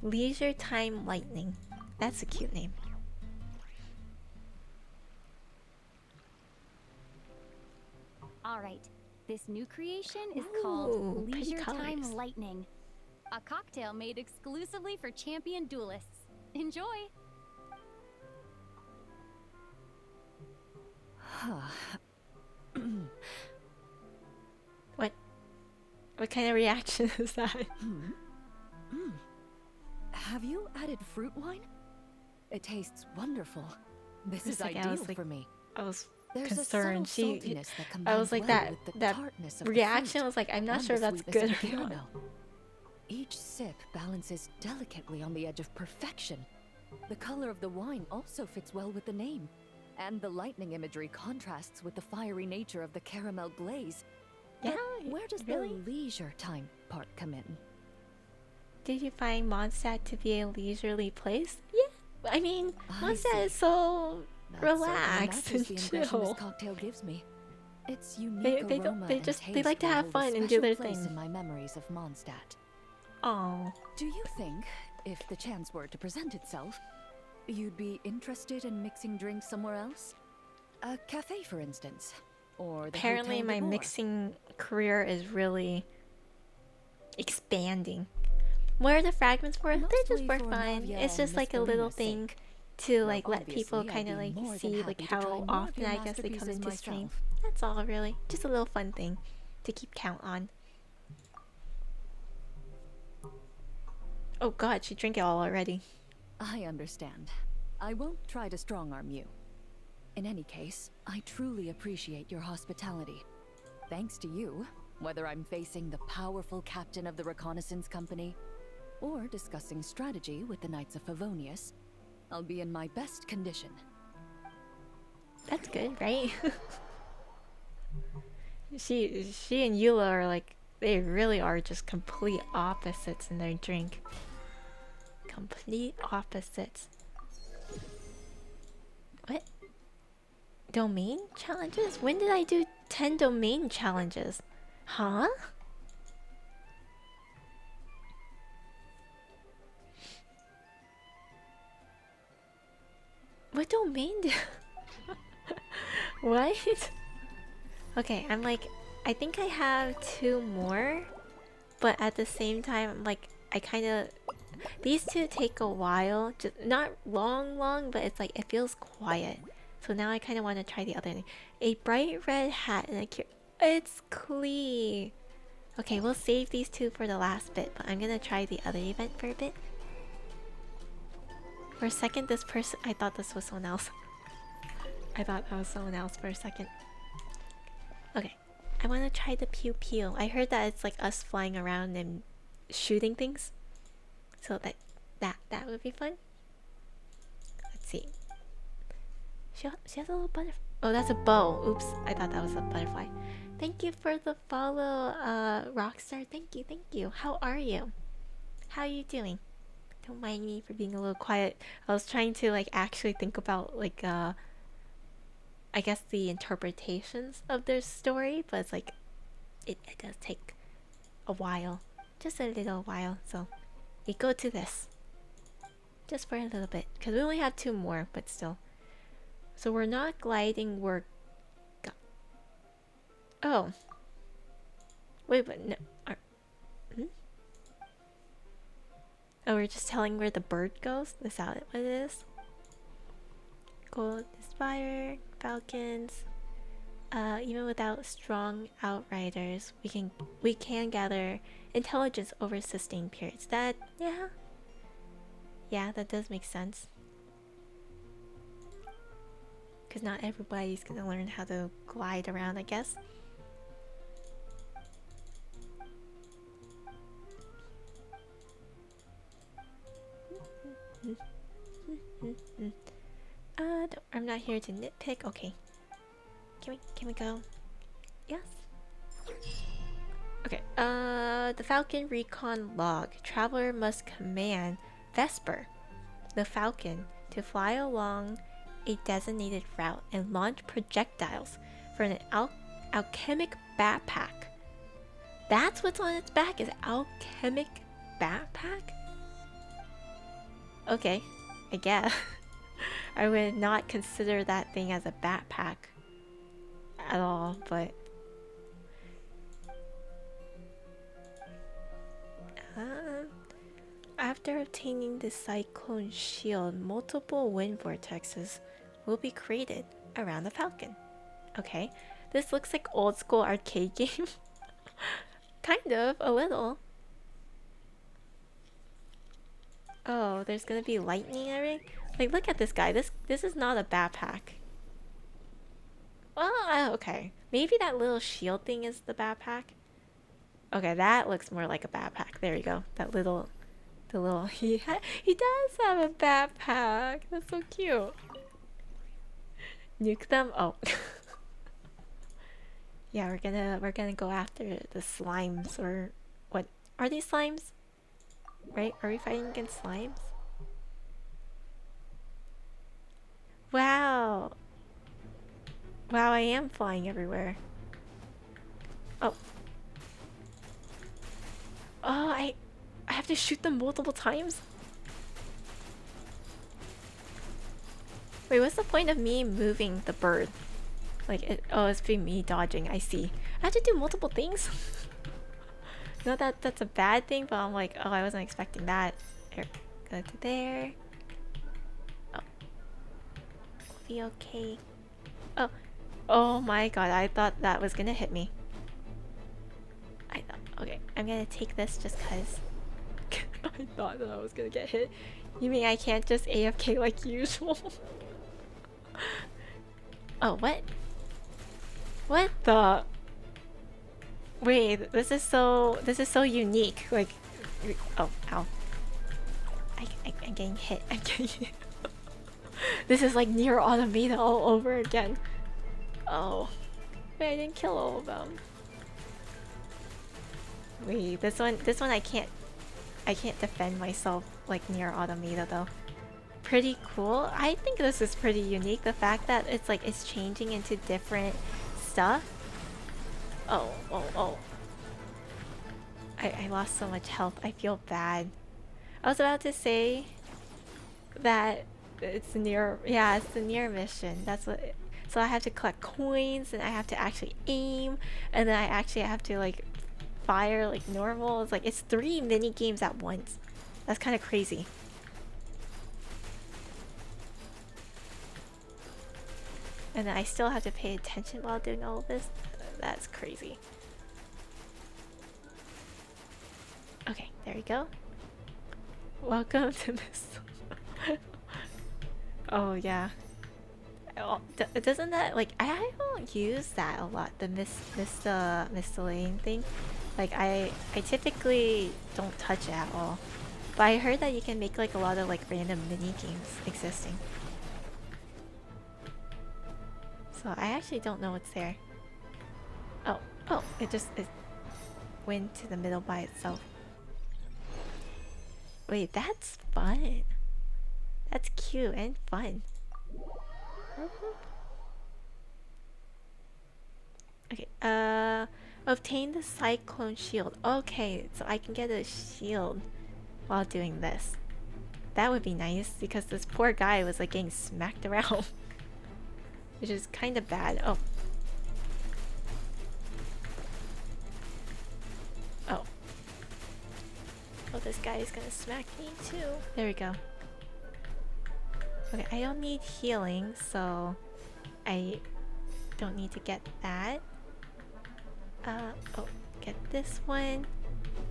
S1: Leisure Time Lightning. That's a cute name.
S4: Alright, this new creation is
S1: Ooh,
S4: called
S1: pretty
S4: Leisure Time
S1: colors.
S4: Lightning. A cocktail made exclusively for champion duelists. Enjoy!
S1: What kind of reaction is that?
S14: Have you added fruit wine? It tastes wonderful. This is
S1: like,
S14: ideal for me.
S1: I was
S14: There's
S1: concerned.
S14: a subtle saltiness that
S1: I was
S14: combines
S1: like
S14: well with the
S1: that
S14: tartness of the
S1: reaction
S14: fruit
S1: was like, I'm not
S14: and
S1: sure
S14: the
S1: that's
S14: sweetness
S1: good
S14: of the
S1: or not.
S14: caramel. Each sip balances delicately on the edge of perfection. The color of the wine also fits well with the name, and the lightning imagery contrasts with the fiery nature of the caramel glaze.
S1: Yeah,
S14: but where does
S1: really?
S14: the leisure time part come in?
S1: Did you find Mondstadt to be a leisurely place? Yeah, I mean,
S14: I
S1: Mondstadt
S14: see.
S1: is so
S14: That certainly
S1: relaxed
S14: matches
S1: and
S14: the impression
S1: chill.
S14: this cocktail gives me. Its unique
S1: They
S14: aroma
S1: they
S14: and
S1: just
S14: taste
S1: like to
S14: will
S1: have
S14: hold a
S1: fun and do
S14: special
S1: their
S14: place
S1: thing.
S14: in my memories of Mondstadt.
S1: Oh,
S14: Do you think, if the chance were to present itself, you'd be interested in mixing drinks somewhere else? A cafe, for instance, or the
S1: apparently
S14: Hotel
S1: my
S14: de Boer.
S1: mixing career is really expanding. What are the fragments for? They're just
S14: Mostly
S1: for
S14: for
S1: fun.
S14: Navia
S1: It's just
S14: and
S1: like a
S14: Miss
S1: little
S14: Verina's
S1: thing
S14: sake.
S1: to
S14: Though
S1: like let people
S14: obviously, I'd
S1: kind of
S14: be
S1: like
S14: more than
S1: see
S14: happy
S1: like
S14: to try
S1: how
S14: more of
S1: often
S14: your
S1: I guess they come
S14: masterpieces
S1: into stream.
S14: myself.
S1: That's all really. Just a little fun thing to keep count on. Oh god, she drank it all already.
S14: I understand. I won't try to strong-arm you. In any case, I truly appreciate your hospitality. Thanks to you, whether I'm facing the powerful captain of the reconnaissance company or discussing strategy with the Knights of Favonius, I'll be in my best condition.
S1: That's good, right? she and Eula are like, they really are just complete opposites in their drink. Complete opposites. What? Domain challenges? When did I do 10 domain challenges? Huh? What domain did... What? Okay, I'm like, I think I have 2 more, but at the same time, I'm like, I kind of... These 2 take a while, just not long, but it's like, it feels quiet. So now I kind of want to try the other thing. A bright red hat and a cure... It's Klee! Okay, we'll save these 2 for the last bit, but I'm gonna try the other event for a bit. For a second, this person... I thought this was someone else. I thought that was someone else for a second. Okay, I want to try the pew pew. I heard that it's like us flying around and shooting things. So that would be fun. Let's see. She has a little butterfly. Oh, that's a bow. Oops, I thought that was a butterfly. Thank you for the follow, Rockstar. Thank you, thank you. How are you? How are you doing? Don't mind me for being a little quiet. I was trying to like actually think about like I guess the interpretations of their story, but it's like it does take a while. Just a little while, so we go to this. Just for a little bit. Because we only have 2 more, but still. So we're not gliding, we're oh. Wait, but no. Oh, we're just telling where the bird goes? Is that what it is? Gold Aspire, Falcons. Even without strong outriders, we can gather intelligence over sustained periods. That yeah, that does make sense. Because not everybody's gonna learn how to glide around, I guess. I'm not here to nitpick. Okay. Can we go? Yes. Okay. The Falcon Recon Log. Traveler must command Vesper, the Falcon, to fly along a designated route and launch projectiles for an alchemic backpack. That's what's on its back, is alchemic backpack? Okay, I guess. I would not consider that thing as a backpack at all, but after obtaining the Cyclone Shield, multiple wind vortexes will be created around the Falcon. Okay, this looks like old school arcade game. Kind of, a little. Oh, there's gonna be lightning and everything? Like, look at this guy. This is not a backpack. Well, okay. Maybe that little shield thing is the backpack. Okay, that looks more like a backpack. There you go. That little... He does have a backpack. That's so cute. Nuke them? Oh. Yeah, we're gonna go after the slimes, or... What? Are these slimes? Right? Are we fighting against slimes? Wow. Wow, I am flying everywhere. Oh. Oh, I have to shoot them multiple times? Wait, what's the point of me moving the bird? Like, oh, it's been me dodging, I see. I have to do multiple things? Not that that's a bad thing, but I'm like, oh, I wasn't expecting that. Here, go to there. Oh. We'll be okay. Oh. Oh my god, I thought that was gonna hit me. I thought, okay, I'm gonna take this just cause. I thought that I was gonna get hit. You mean I can't just AFK like usual? Oh, what? What the? Wait, this is so unique. Like, oh, ow. I'm getting hit. I'm getting hit. This is like Nier Automata all over again. Oh, wait, I didn't kill all of them. Wait, this one I can't defend myself like Nier Automata though. Pretty cool. I think this is pretty unique. The fact that it's like it's changing into different stuff. Oh. I lost so much health. I feel bad. I was about to say that it's near. Yeah, it's the Nier mission. That's what. So I have to collect coins, and I have to actually aim, and then I actually have to like fire like normal. It's like it's 3 mini games at once. That's kind of crazy. And then I still have to pay attention while doing all of this. That's crazy. Okay, there we go. Welcome to this. Oh yeah. Oh, doesn't that like I don't use that a lot, the Mistylane thing. Like I typically don't touch it at all. But I heard that you can make like a lot of like random mini games existing. So I actually don't know what's there. Oh, Oh, it went to the middle by itself. Wait, that's fun. That's cute and fun. Okay, obtain the cyclone shield. Okay, so I can get a shield while doing this. That would be nice because this poor guy was like getting smacked around. Which is kind of bad. Oh. Oh. Oh, this guy is gonna smack me too. There we go. Okay, I don't need healing, so I don't need to get that. Oh, get this one.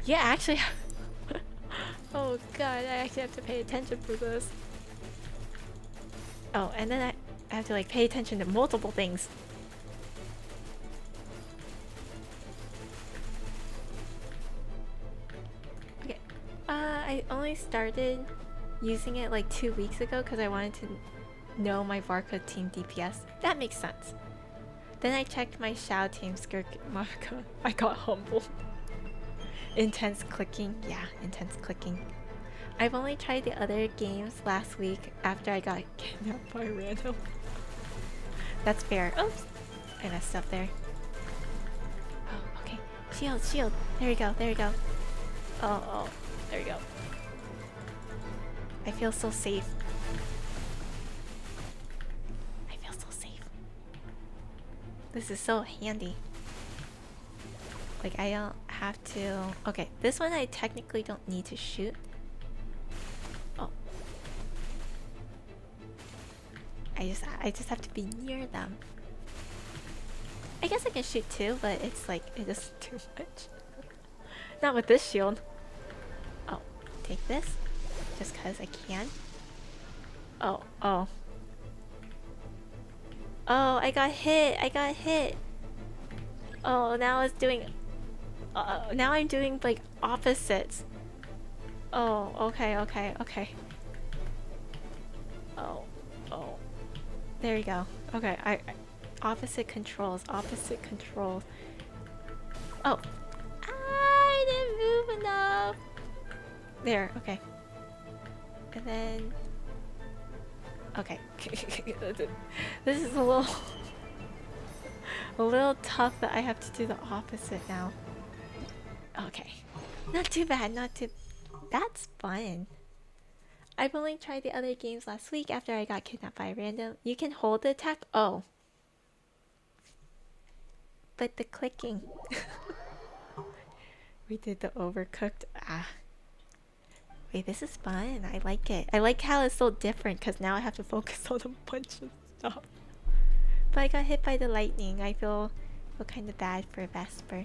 S1: Yeah, actually. Oh god, I actually have to pay attention for this. Oh, and then I have to like pay attention to multiple things. Okay, I only started using it like 2 weeks ago because I wanted to know my Varka team DPS. That makes sense. Then I checked my Shao team skirt Marka. I got humbled. Intense clicking. Yeah, intense clicking. I've only tried the other games last week after I got kidnapped by random. That's fair. Oops. I messed up there. Oh, okay. Shield, shield. There we go, there we go. Oh, there we go. I feel so safe. I feel so safe. This is so handy. Like, I don't have to... Okay, this one I technically don't need to shoot. Oh. I just have to be near them. I guess I can shoot too, but it's like, it is too much. Not with this shield. Oh, take this. Just cause I can. Oh, oh. Oh, I got hit! I got hit! Oh, now it's doing... now I'm doing like opposites. Oh, okay, okay, okay. Oh, oh. There you go. Okay, I opposite controls, opposite controls. Oh. I didn't move enough. There, okay. And then... Okay. This is a little tough that I have to do the opposite now. Okay. Not too bad, not too... That's fun. I've only tried the other games last week after I got kidnapped by random. You can hold the attack? Oh. But the clicking. We did the overcooked. Ah. Wait, this is fun. I like it. I like how it's so different because now I have to focus on a bunch of stuff. But I got hit by the lightning. I feel kind of bad for Vesper.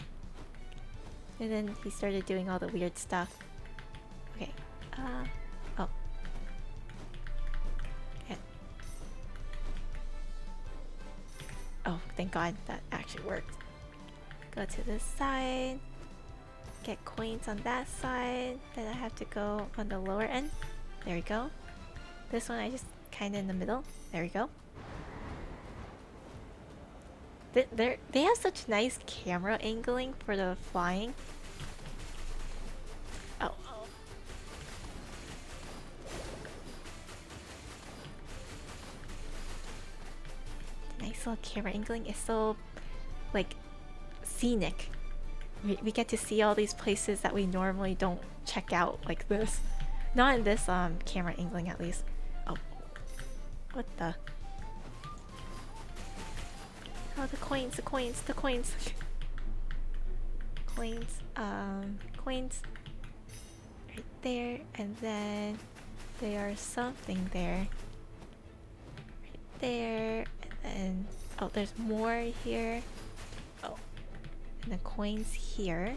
S1: And then he started doing all the weird stuff. Okay. Oh. Yeah. Oh, thank God that actually worked. Go to this side. Get coins on that side. Then I have to go on the lower end. There we go. This one I just kind of in the middle. There we go. They have such nice camera angling for the flying. Oh. Nice little camera angling. It's so like scenic. We get to see all these places that we normally don't check out like this. Not in this camera angling at least. Oh. What the? Oh, the coins, the coins, the coins. Coins, coins. Right there, and then there's something there. Right there, and then... Oh, there's more here. Oh. And the coins here.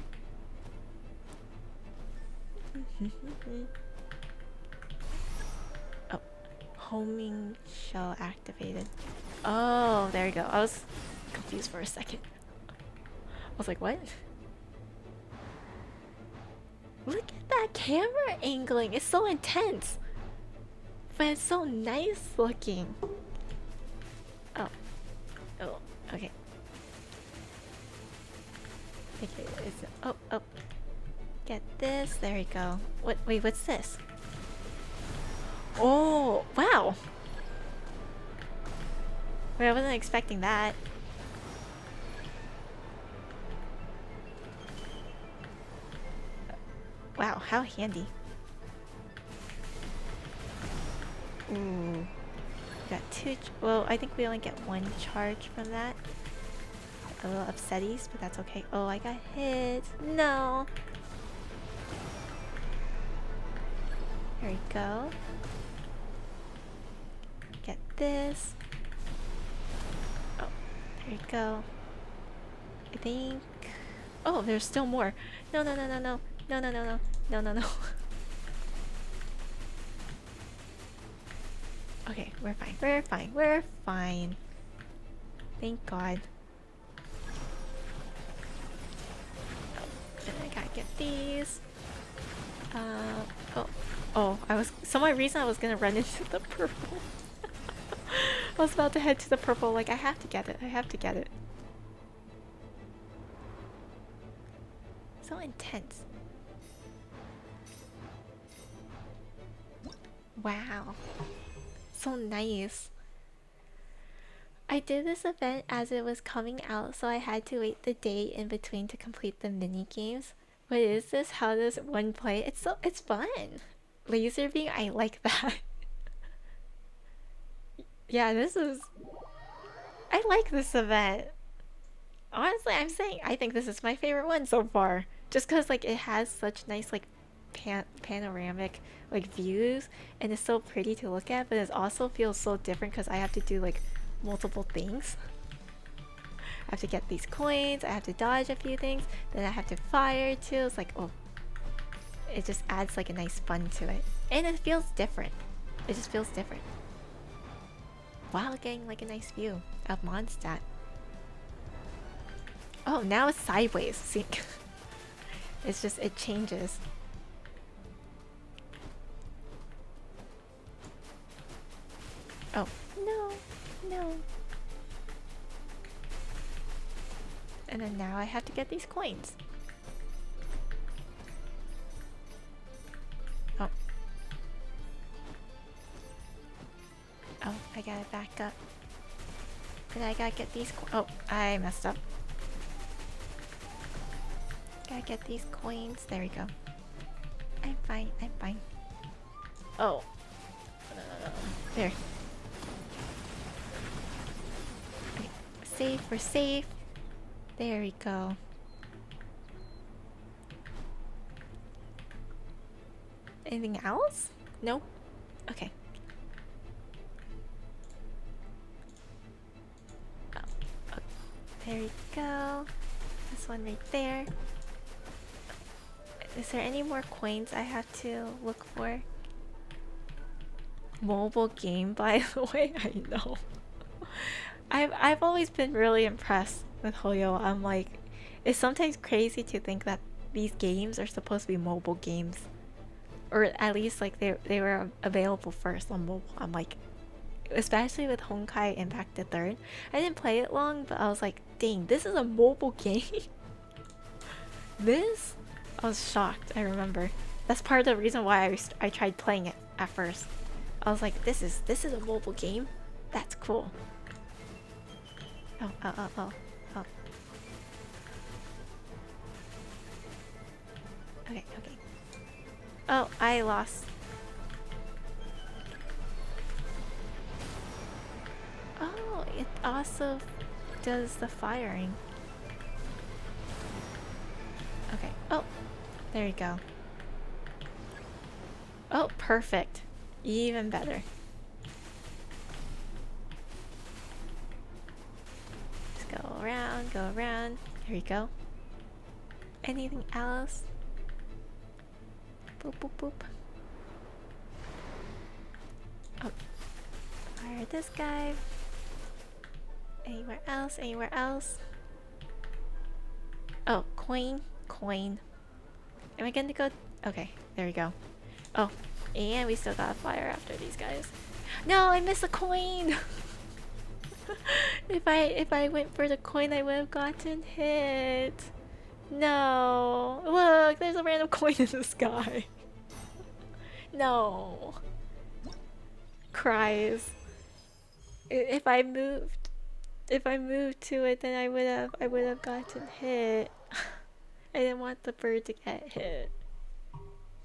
S1: Oh. Homing shell activated. Oh, there you go. I was confused for a second. I was like, what? Look at that camera angling. It's so intense. But it's so nice looking. Oh. Oh, okay. this. There we go. Wait, what's this? Oh, wow. Wait, I wasn't expecting that. Wow, how handy. Ooh. Got two. Well, I think we only get one charge from that. A little upsetties, but that's okay. Oh, I got hit. No. There we go. Get this. Oh, there you go. I think. Oh, there's still more. No, no, no, no, no. No, no, no, no. No, no, no. Okay, we're fine. We're fine. We're fine. Thank God. Oh, and I gotta get these. Oh, some reason I was gonna run into the purple. I was about to head to the purple, like I have to get it. I have to get it. So intense. Wow. So nice. I did this event as it was coming out, so I had to wait the day in between to complete the mini games. What is this? How does one play? It's fun. Laser beam, I like that. Yeah, I like this event. Honestly, I'm saying I think this is my favorite one so far. Just cause like it has such nice like panoramic like views, and it's so pretty to look at, but it also feels so different because I have to do like multiple things. I have to get these coins, I have to dodge a few things, then I have to fire too. It's like, oh, it just adds like a nice fun to it, and it feels different. It just feels different while getting like a nice view of Mondstadt. Oh, now it's sideways. See, it's just, it changes. Oh, no. And then now I have to get these coins. Oh. Oh, I gotta back up. And I gotta get these oh, I messed up. Gotta get these coins. There we go. I'm fine, I'm fine. Oh. There. Okay. Safe, we're safe. There we go. Anything else? Nope. Okay. Oh. There we go. This one right there. Is there any more coins I have to look for? Mobile game, by the way. I know. I've always been really impressed with Hoyo. I'm like, it's sometimes crazy to think that these games are supposed to be mobile games, or at least like they were available first on mobile. I'm like, especially with Honkai Impact the Third. I didn't play it long, but I was like, dang, this is a mobile game. This, I was shocked. I remember that's part of the reason why I tried playing it at first. I was like, this is a mobile game. That's cool. Oh. Okay. Oh, I lost. Oh, it also does the firing. Okay. Oh, there you go. Oh, perfect. Even better. Let's go around. Here we go. Anything else? Boop, boop, boop. Oh. Fire this guy. Anywhere else? Oh, coin. Am I gonna go? Okay, there we go. Oh, and we still got fire after these guys. No, I missed a coin. If I went for the coin, I would have gotten hit. No. Look, there's a random coin in the sky. No. Cries. If I moved to it, then I would have gotten hit. I didn't want the bird to get hit.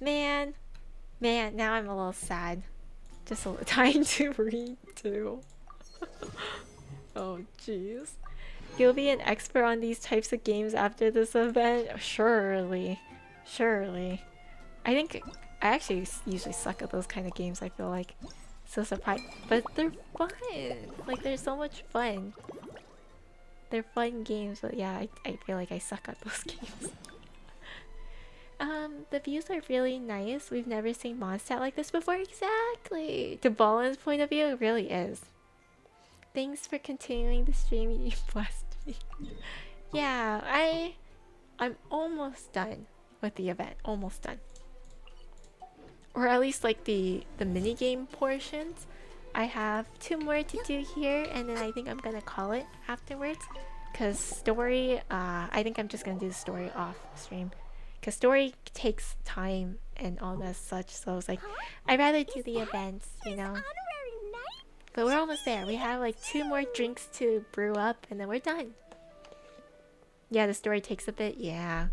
S1: Man, now I'm a little sad. Just a little time to read too. Oh jeez. You'll be an expert on these types of games after this event? Surely. Surely. I actually usually suck at those kind of games, I feel like. So surprised. But they're fun! Like, they're so much fun. They're fun games, but yeah, I feel like I suck at those games. The views are really nice. We've never seen Mondstadt like this before. Exactly! To Ballin's point of view, it really is. Thanks for continuing the stream. You blessed me. Yeah, I'm almost done with the event. Almost done. Or at least like the minigame portions. I have 2 more to do here, and then I think I'm gonna call it afterwards. Cause story, I think I'm just gonna do the story off stream. Cause story takes time and all that such, so I was like, I'd rather do the events, you know. But we're almost there. We have like 2 more drinks to brew up, and then we're done. Yeah, the story takes a bit, yeah.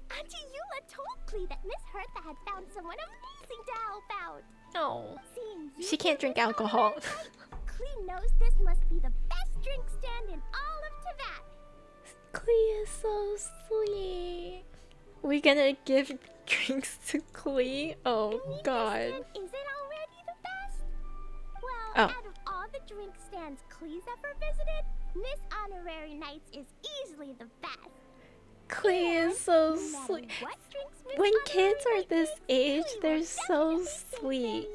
S2: Auntie Eula told Klee that Miss Hertha had found someone amazing to help out.
S1: Oh.
S2: Seeing you
S1: She can't drink alcohol.
S2: Klee knows this must be the best drink stand in all of Teyvat.
S1: Klee is so sweet. We gonna give drinks to Klee? Oh god.
S2: Is it already the best? Well, out of all the drink stands Klee's ever visited, Miss Honorary Knights is easily the best.
S1: Klee is so sweet. When kids are this age, they're so sweet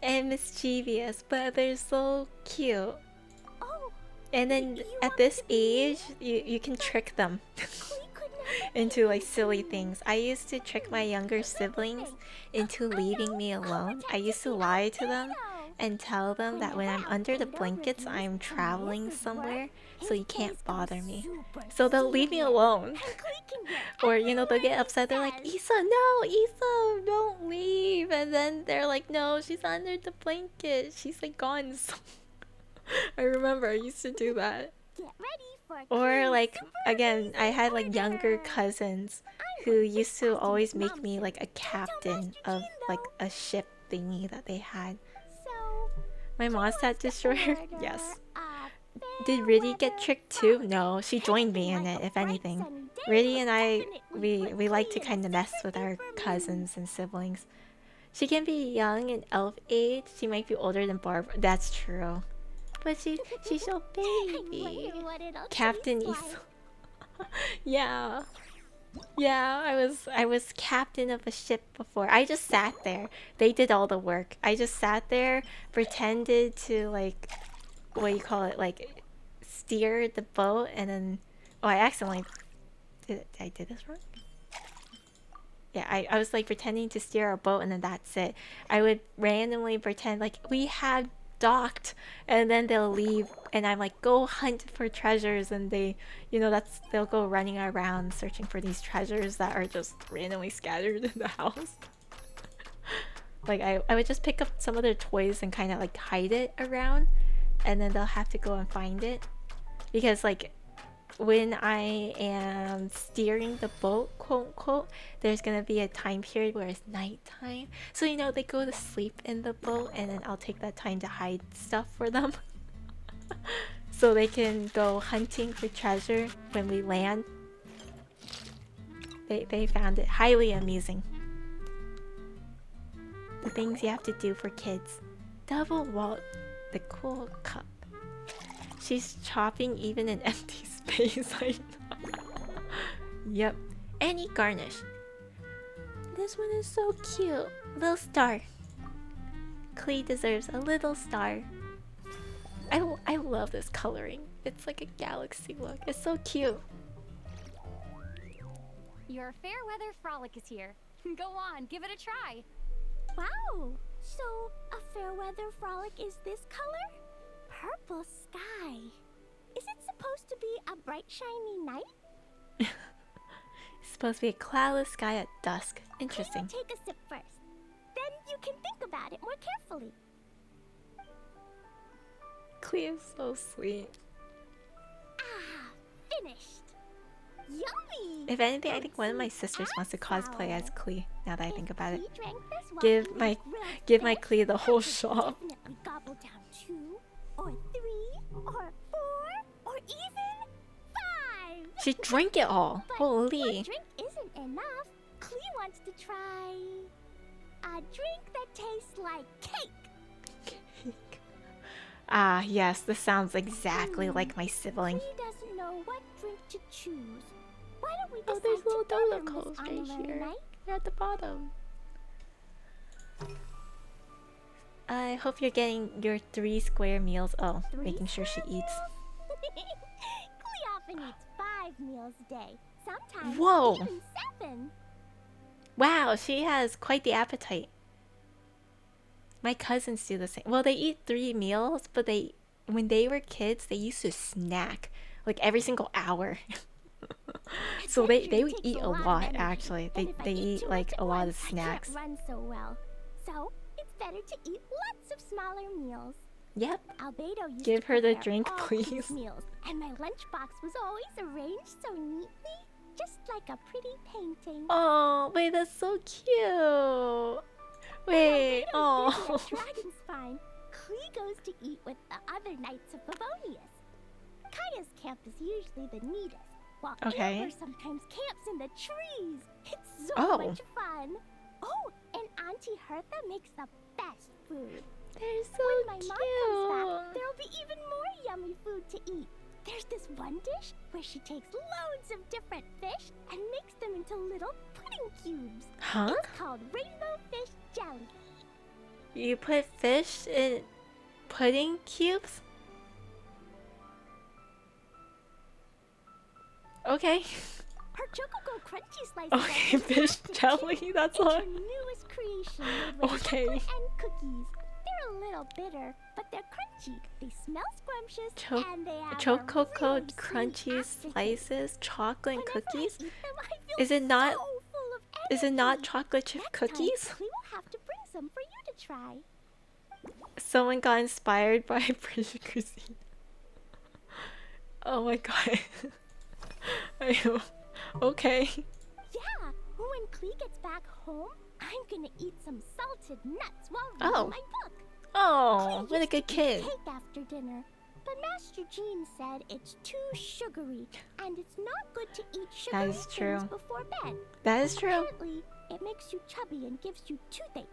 S1: and mischievous, but they're so cute. And then at this age, you can trick them into like silly things. I used to trick my younger siblings into leaving me alone. I used to lie to them and tell them that when I'm under the blankets, I'm traveling somewhere, so you can't bother me. So they'll leave me alone. Or, you know, they'll get upset. They're like, Isa, no, Isa, don't leave. And then they're like, no, she's under the blanket. She's like gone. So I remember I used to do that. Or like, again, I had like younger cousins who used to always make me like a captain of like a ship thingy that they had. My Mondstadt destroyer? Yes. Did Riddy get tricked too? No, she joined me in it, if anything. Riddy and I, we like to kind of mess with our cousins and siblings. She can be young in elf age. She might be older than Barbara. That's true. But she's so baby. Captain Isa. Yeah. Yeah, I was captain of a ship before. I just sat there. They did all the work. I just sat there, pretended to like, what do you call it, like steer the boat, and then I accidentally did I did this wrong? Yeah, I was like pretending to steer our boat, and then that's it. I would randomly pretend like we had docked, and then they'll leave, and I'm like, go hunt for treasures, and they, you know, they'll go running around searching for these treasures that are just randomly scattered in the house. Like I would just pick up some of their toys and kind of like hide it around, and then they'll have to go and find it, because like when I am steering the boat, quote unquote, there's gonna be a time period where it's nighttime. So, you know, they go to sleep in the boat, and then I'll take that time to hide stuff for them. So they can go hunting for treasure when we land. They found it highly amusing. The things you have to do for kids. Double Walt, the cool cup. She's chopping even in empty space. I know. Yep. Any garnish. This one is so cute. Little star. Klee deserves a little star. I love this coloring. It's like a galaxy look. It's so cute.
S4: Your fair weather frolic is here. Go on, give it a try.
S2: Wow! So, a fair weather frolic is this color? Purple sky. Is it supposed to be a bright, shiny night?
S1: It's supposed to be a cloudless sky at dusk. Interesting.
S2: Take a sip first. Then you can think about it more carefully.
S1: Clea is so sweet.
S2: Ah, finished. Yummy!
S1: If anything, I think one of my sisters wants to cosplay as Clea. Now that I think about it,
S2: He drank this while
S1: give
S2: he
S1: my
S2: was grilled
S1: give my
S2: fish,
S1: Clea the whole
S2: I could
S1: shop.
S2: definitely gobble down 2, or 3, or 4, or even 5.
S1: She drank it all.
S2: But
S1: Holy.
S2: one drink isn't enough. Clea wants to try a drink that tastes like cake.
S1: Ah, yes, this sounds exactly like my sibling.
S2: Clea doesn't know what drink to choose. Why don't we
S1: Oh,
S2: decide
S1: there's little
S2: together,
S1: donut holes
S2: Miss
S1: right
S2: Honorary
S1: here.
S2: Knight?
S1: They're at the bottom. I hope you're getting your 3 square meals. Oh,
S2: 3
S1: making sure she
S2: square
S1: eats.
S2: Clea often eats 5 meals a day. Sometimes
S1: Whoa.
S2: even 7.
S1: Wow, she has quite the appetite. My cousins do the same. Well, they eat 3 meals, but when they were kids, they used to snack like every single hour. So they eat a lot actually. They eat like a lot of snacks.
S2: I can't run so well. So it's better to eat lots of smaller meals.
S1: Yep.
S2: Albedo used
S1: Give
S2: to
S1: her the
S2: prepare
S1: drink,
S2: all these
S1: please.
S2: meals, and my lunchbox was always arranged so neatly, just like a pretty painting.
S1: Oh, wait, that's so cute. Wait,
S2: oh.
S1: oh.
S2: Dragon Spine. Clea goes to eat with the other knights of Favonius. Kaya's camp is usually the neatest, while
S1: Okay.
S2: Amber sometimes camps in the trees. It's so
S1: Oh.
S2: much fun. Oh, and Auntie Hertha makes the best food.
S1: They're so
S2: when my mom comes back,
S1: cute.
S2: there'll be even more yummy food to eat. There's this one dish where she takes loads of different fish and makes them into little pudding cubes.
S1: Huh?
S2: It's called rainbow fish jelly.
S1: You put fish in pudding cubes?
S2: Her
S1: Okay.
S2: Chococo Crunchy Slices.
S1: Okay, fish jelly. That's
S2: It's
S1: all.
S2: her newest creation made with
S1: Okay.
S2: chocolate and cookies. They're a little bitter, but they're crunchy. They smell scrumptious, and they have a
S1: Chococo
S2: really sweet
S1: crunchy
S2: aftertaste.
S1: slices, chocolate and
S2: Whenever I
S1: cookies.
S2: eat them, I feel
S1: Is it not?
S2: so full of
S1: Is it not
S2: energy.
S1: chocolate chip
S2: Next time,
S1: cookies?
S2: Clea will have to bring some for you to try.
S1: Someone got inspired by British cuisine. Oh my god. I know. Okay.
S2: Yeah, when Clea gets back home, I'm gonna eat some salted nuts while reading
S1: Oh.
S2: my book.
S1: Oh,
S2: Clea
S1: what a
S2: used to
S1: good
S2: eat
S1: kid.
S2: Cake after dinner, but Master Jean said it's too sugary, and it's not good to eat sugary
S1: That is true.
S2: things before bed.
S1: That is true.
S2: Apparently, it makes you chubby and gives you toothaches.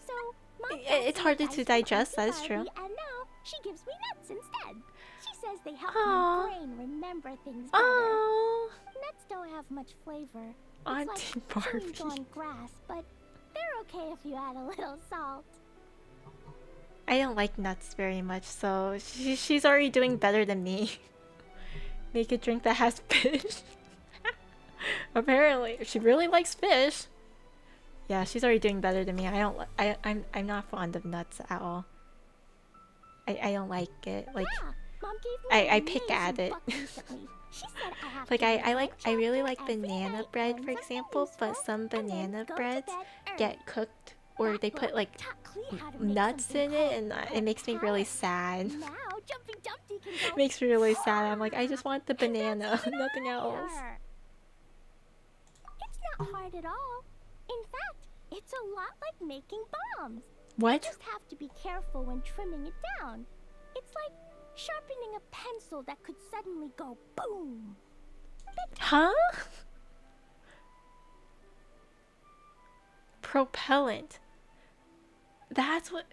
S2: So, Mom
S1: It's
S2: got
S1: harder
S2: some
S1: to
S2: advice from
S1: digest, that
S2: Auntie
S1: is true.
S2: Barbie, and now she gives me nuts instead. She says they help
S1: Aw.
S2: my brain remember things better.
S1: Oh,
S2: Nuts don't have much flavor. It's
S1: Auntie
S2: like
S1: Barbie.
S2: chewing on grass, but they're okay if you add a little salt.
S1: I don't like nuts very much, so she's already doing better than me. Make a drink that has fish. Apparently, she really likes fish. Yeah, she's already doing better than me. I'm not fond of nuts at all. I don't like it. Like
S2: Yeah, Mom gave me
S1: I
S2: an
S1: pick at
S2: amazing
S1: it.
S2: book recently. She said I have
S1: Like
S2: to read one
S1: I really
S2: chapter
S1: like
S2: every
S1: banana
S2: night
S1: bread,
S2: and
S1: for
S2: something
S1: example, but
S2: useful,
S1: some
S2: and then
S1: banana
S2: go to
S1: breads
S2: bed early.
S1: get cooked or they put like
S2: Taught Clea how to make
S1: nuts
S2: something
S1: in it,
S2: called
S1: and it
S2: bread
S1: makes me really
S2: palette.
S1: sad.
S2: Now Jumpy Dumpty can go
S1: Makes me really sad. I'm like, I just want the
S2: And that's
S1: banana,
S2: even
S1: nothing else.
S2: higher. It's not hard at all. In fact, it's a lot like making bombs.
S1: What?
S2: You just have to be careful when trimming it down. It's like sharpening a pencil that could suddenly go boom.
S1: Huh? Propellant. That's what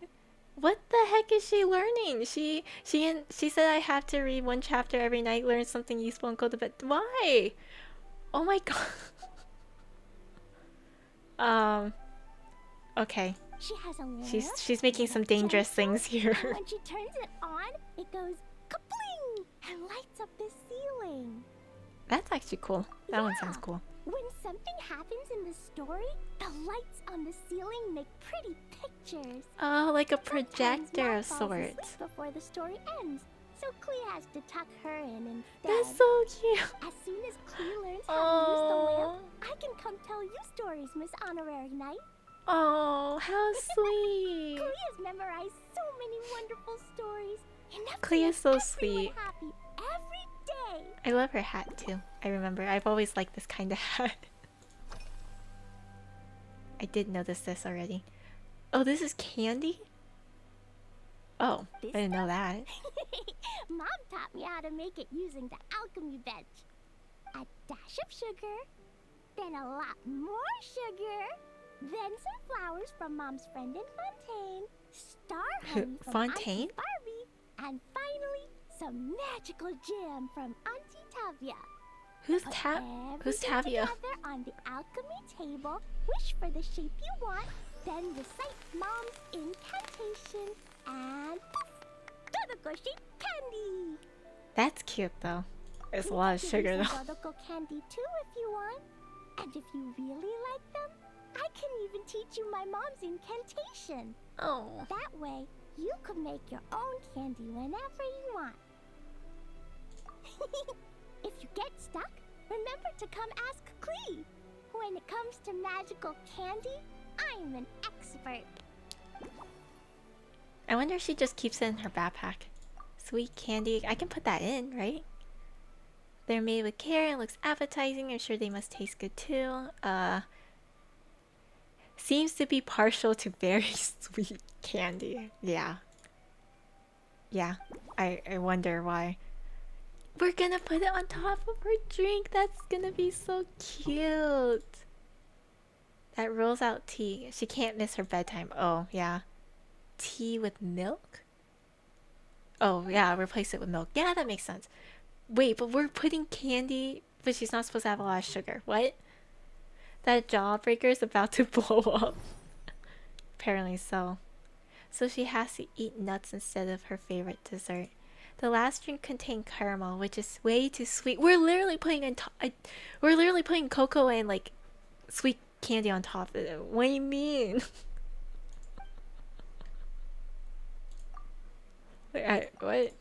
S1: the heck is she learning? She said I have to read one chapter every night, learn something useful, and go to bed. Why? Oh my god. Okay.
S2: She has a lamp.
S1: She's making some dangerous things here.
S2: And when she turns it on, it goes kabling and lights up the ceiling.
S1: That's actually cool. That one sounds cool.
S2: When something happens in the story, the lights on the ceiling make pretty pictures.
S1: Oh, like a
S2: Sometimes
S1: projector
S2: Mom
S1: of
S2: falls asleep
S1: sorts.
S2: before the story ends, so Clea
S12: has to tuck her in instead.
S1: That's so cute.
S12: As soon as Klee learns how to use the lamp, I can come tell you stories, Miss Honorary Knight.
S1: Oh, how sweet.
S12: Klee has memorized so many wonderful stories. Enough to
S1: Klee
S12: make
S1: is so
S12: everyone
S1: sweet.
S12: happy every day.
S1: I love her hat too. I remember. I've always liked this kind of hat. I did notice this already. Oh, this is candy? Oh, I didn't know that.
S12: Mom taught me how to make it using the alchemy bench. A dash of sugar, then a lot more sugar, then some flowers from Mom's friend in Fontaine, star honey from
S1: Fontaine?
S12: Auntie Barbie, and finally some magical jam from Auntie Tavia.
S1: Who's
S12: Put
S1: Who's
S12: everything
S1: Tavia?
S12: together on the alchemy table, wish for the shape you want, then recite Mom's incantation, and poof! Dodoko-shaped candy!
S1: That's cute though. There's a lot of sugar
S12: You
S1: though.
S12: can use Dodoko candy too if you want. And if you really like them, I can even teach you my mom's incantation.
S1: Oh.
S12: That way, you can make your own candy whenever you want. If you get stuck, remember to come ask Klee. When it comes to magical candy, I'm an expert.
S1: I wonder if she just keeps it in her backpack. Sweet candy. I can put that in, right? They're made with care and looks appetizing. I'm sure they must taste good too. Seems to be partial to very sweet candy. Yeah. Yeah. I wonder why. We're gonna put it on top of her drink. That's gonna be so cute. That rolls out tea. She can't miss her bedtime. Oh, yeah. Tea with milk? Oh, yeah, replace it with milk. Yeah, that makes sense. Wait, but we're putting candy, but she's not supposed to have a lot of sugar. What? That jawbreaker is about to blow up. Apparently so. So she has to eat nuts instead of her favorite dessert. The last drink contained caramel, which is way too sweet. We're literally putting cocoa and like sweet candy on top of it. What do you mean? What?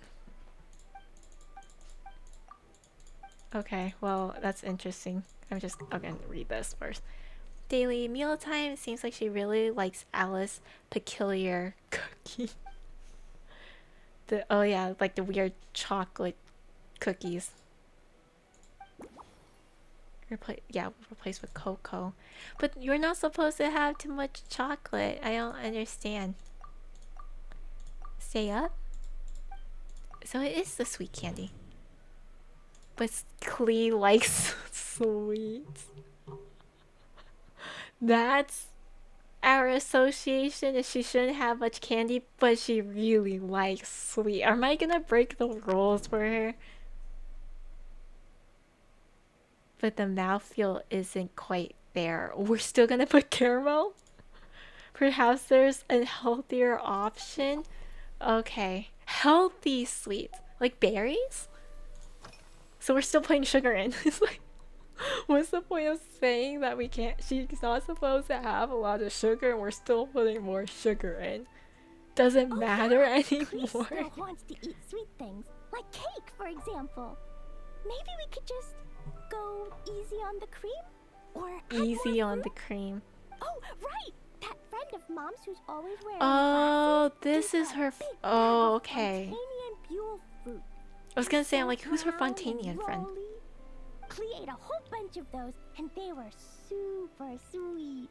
S1: Okay, well, that's interesting. I'm gonna read this first. Daily mealtime. Seems like she really likes Alice's peculiar cookie. Oh yeah, like the weird chocolate cookies. Replace with cocoa. But you're not supposed to have too much chocolate. I don't understand. Stay up? So it is the sweet candy. But Klee likes sweet. That's our association, is she shouldn't have much candy, but she really likes sweet. Am I gonna break the rules for her? But the mouthfeel isn't quite there. We're still gonna put caramel? Perhaps there's a healthier option? Okay. Healthy sweets. Like berries? So we're still putting sugar in. It's like, what's the point of saying that we can't? She's not supposed to have a lot of sugar and we're still putting more sugar in. Doesn't matter anymore.
S12: Klee still wants to eat sweet things, like cake, for example. Maybe we could just go easy on the cream? Or
S1: easy on the cream.
S12: Oh, right! That friend of Mom's who's always wearing
S1: Oh, this is her. Oh, okay.
S12: Fontanian Buell fruit.
S1: I was gonna say, I'm like, who's her Fontanian friend?
S12: Klee ate a whole bunch of those, and they were super sweet.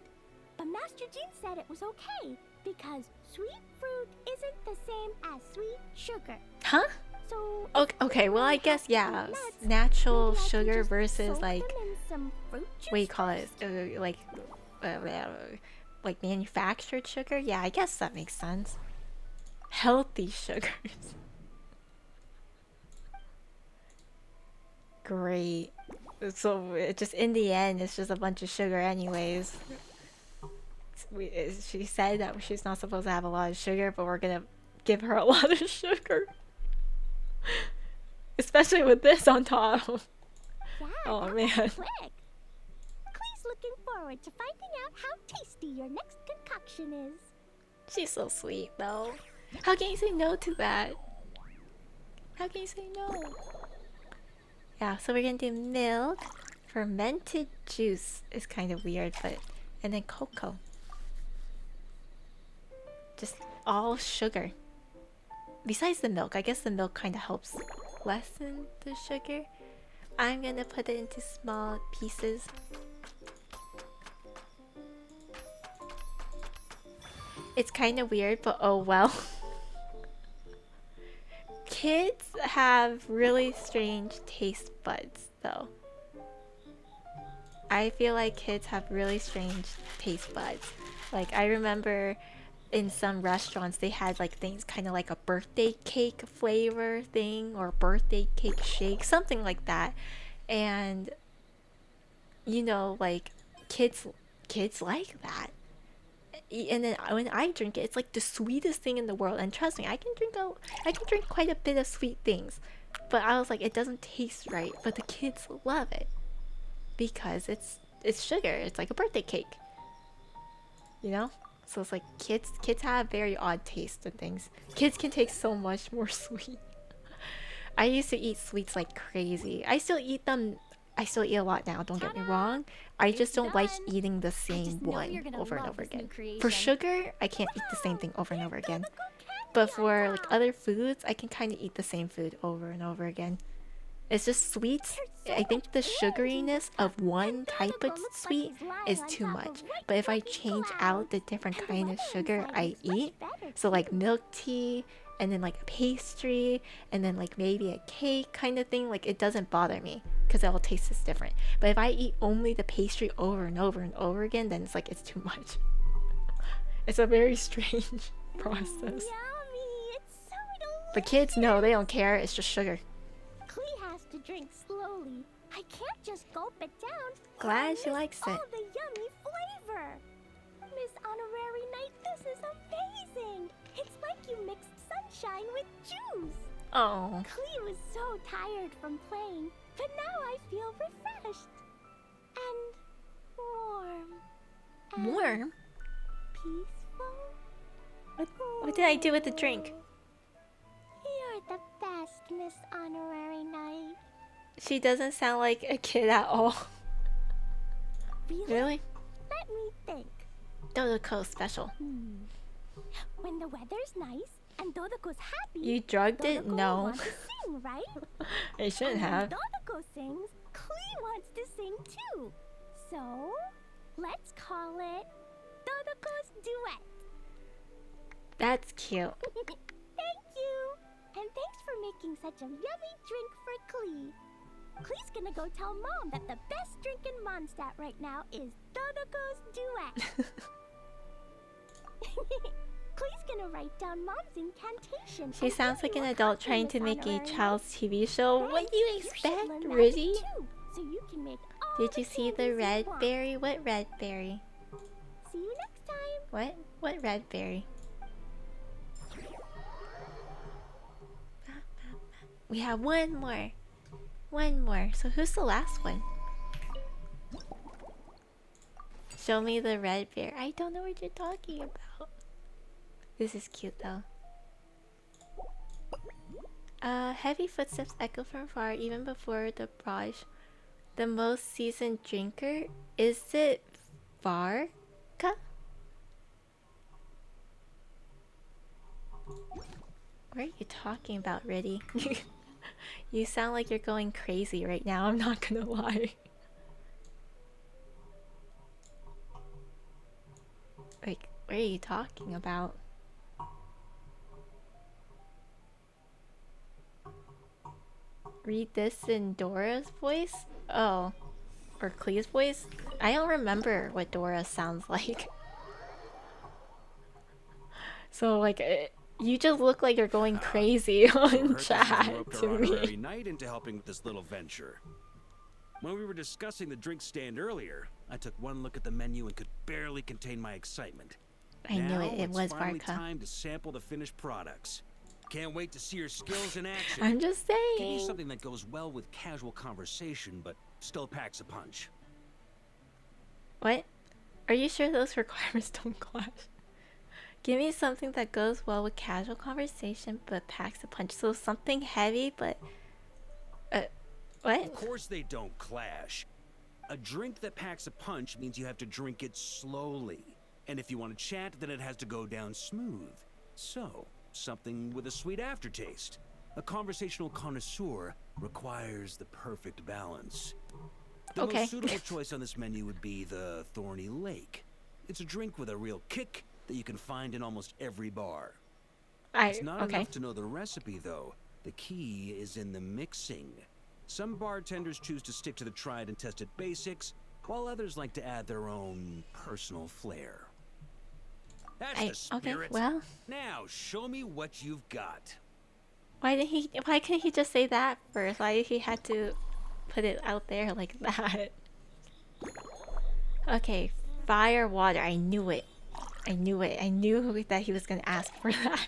S12: But Master Jean said it was okay, because sweet fruit isn't the same as sweet sugar.
S1: Huh?
S12: So
S1: okay, well, I guess, yeah. Natural sugar versus, like, what do you call it? Like manufactured sugar? Yeah, I guess that makes sense. Healthy sugars. Great. So it just in the end, it's just a bunch of sugar anyways. She said that she's not supposed to have a lot of sugar, but we're gonna give her a lot of sugar. Especially with this on top.
S12: Yeah,
S1: oh man.
S12: Quick. Klee's looking forward to finding out how tasty your next concoction is.
S1: She's so sweet though. How can you say no to that? How can you say no? Yeah, so we're gonna do milk. Fermented juice is kind of weird, but... And then cocoa. Just all sugar. Besides the milk, I guess the milk kind of helps lessen the sugar. I'm gonna put it into small pieces. It's kind of weird, but oh well. Kids have really strange taste buds, though. I feel like kids have really strange taste buds. Like, I remember in some restaurants they had like things kind of like a birthday cake flavor thing or birthday cake shake, something like that. And you know, like kids like that. And then when I drink it, it's like the sweetest thing in the world. And trust me, I can drink quite a bit of sweet things. But I was like, it doesn't taste right. But the kids love it because it's sugar. It's like a birthday cake, you know. So it's like kids have very odd taste in things. Kids can take so much more sweet. I used to eat sweets like crazy. I still eat them. I still eat a lot now, don't get me wrong. I just don't like eating the same one over and over again. For sugar, I can't eat the same thing over and over again. But for like other foods, I can kind of eat the same food over and over again. It's just sweets. I think the sugariness of one type of sweet is too much. But if I change out the different kind of sugar I eat, so like milk tea, and then like a pastry, and then like maybe a cake kind of thing, like it doesn't bother me because it all tastes different. But if I eat only the pastry over and over and over again, then it's like it's too much. It's a very strange process. But kids, no, they don't care. It's just sugar.
S2: Klee has to drink slowly. I can't just gulp it down.
S1: Glad she likes it.
S2: All the yummy flavor. Miss Honorary Knight, this is amazing. It's like you mixed sunshine with juice.
S1: Oh.
S2: Klee was so tired from playing, but now I feel refreshed and warm.
S1: Warm?
S2: Peaceful.
S1: What did I do with the drink?
S2: You're the best, Miss Honorary Knight.
S1: She doesn't sound like a kid at all. Really?
S2: Let me think.
S1: Dodoco special.
S2: When the weather's nice and Dodoco's happy,
S1: You drugged
S2: Dodoko
S1: it? No.
S2: wants to sing, right?
S1: I shouldn't
S2: And
S1: have.
S2: when Dodoko sings, Klee wants to sing too. So, let's call it Dodoco's duet.
S1: That's cute.
S2: Thank you. And thanks for making such a yummy drink for Klee. Klee's gonna go tell Mom that the best drink in Mondstadt right now is Dodoco's duet. Klee's gonna write down Mom's incantation.
S1: She sounds like an adult trying to make a child's TV show. What do you expect, Rizzy?
S2: So you can make all
S1: Did you see the red berry? What red berry?
S2: See you next time.
S1: What? What red berry? We have one more. One more. So who's the last one? Show me the red bear. I don't know what you're talking about. This is cute though. Heavy footsteps echo from far even before the barrage. The most seasoned drinker? Is it Varka? What are you talking about, Riddy? You sound like you're going crazy right now, I'm not gonna lie. Like, what are you talking about? Read this in Dora's voice? Oh. Or Klee's voice? I don't remember what Dora sounds like. So, like, you just look like you're going crazy on chat to me.
S7: Night into helping with this little venture. When we were discussing the drink stand earlier, I took one look at the menu and could barely contain my excitement.
S1: I knew it. It was
S7: It's finally
S1: Varka.
S7: time to sample the finished products. Can't wait to see your skills in action.
S1: I'm just
S7: Give you
S1: saying.
S7: something that goes well with casual conversation, but still packs a punch.
S1: What? Are you sure those requirements don't clash? Give me something that goes well with casual conversation but packs a punch. So something heavy but what?
S7: Of course they don't clash. A drink that packs a punch means you have to drink it slowly. And if you want to chat, then it has to go down smooth. So, something with a sweet aftertaste. A conversational connoisseur requires the perfect balance. The most suitable choice on this menu would be the Thorny Lake. It's a drink with a real kick that you can find in almost every bar. It's not enough to know the recipe, though. The key is in the mixing. Some bartenders choose to stick to the tried and tested basics, while others like to add their own personal flair. That's the spirit.
S1: Okay, well.
S7: Now, show me what you've got.
S1: Why couldn't he just say that first? Why did he have to put it out there like that? Okay, fire, water. I knew it. I knew that he was gonna ask for that.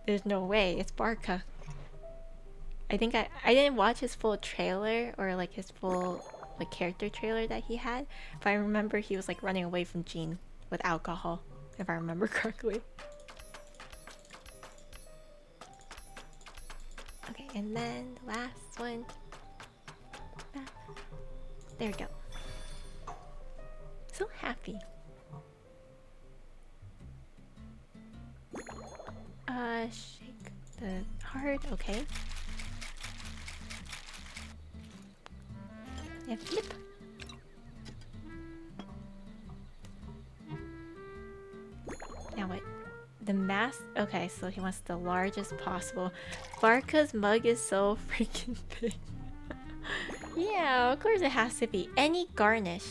S1: There's no way. It's Barca. I think I didn't watch his full trailer or like his full like character trailer that he had, but I remember he was like running away from Jean with alcohol, if I remember correctly. Okay, and then the last one. There we go. So happy. Shake the heart. Okay. Yeah, flip. Now what? The mass. Okay, so he wants the largest possible. Barca's mug is so freaking big. Yeah, of course it has to be. Any garnish.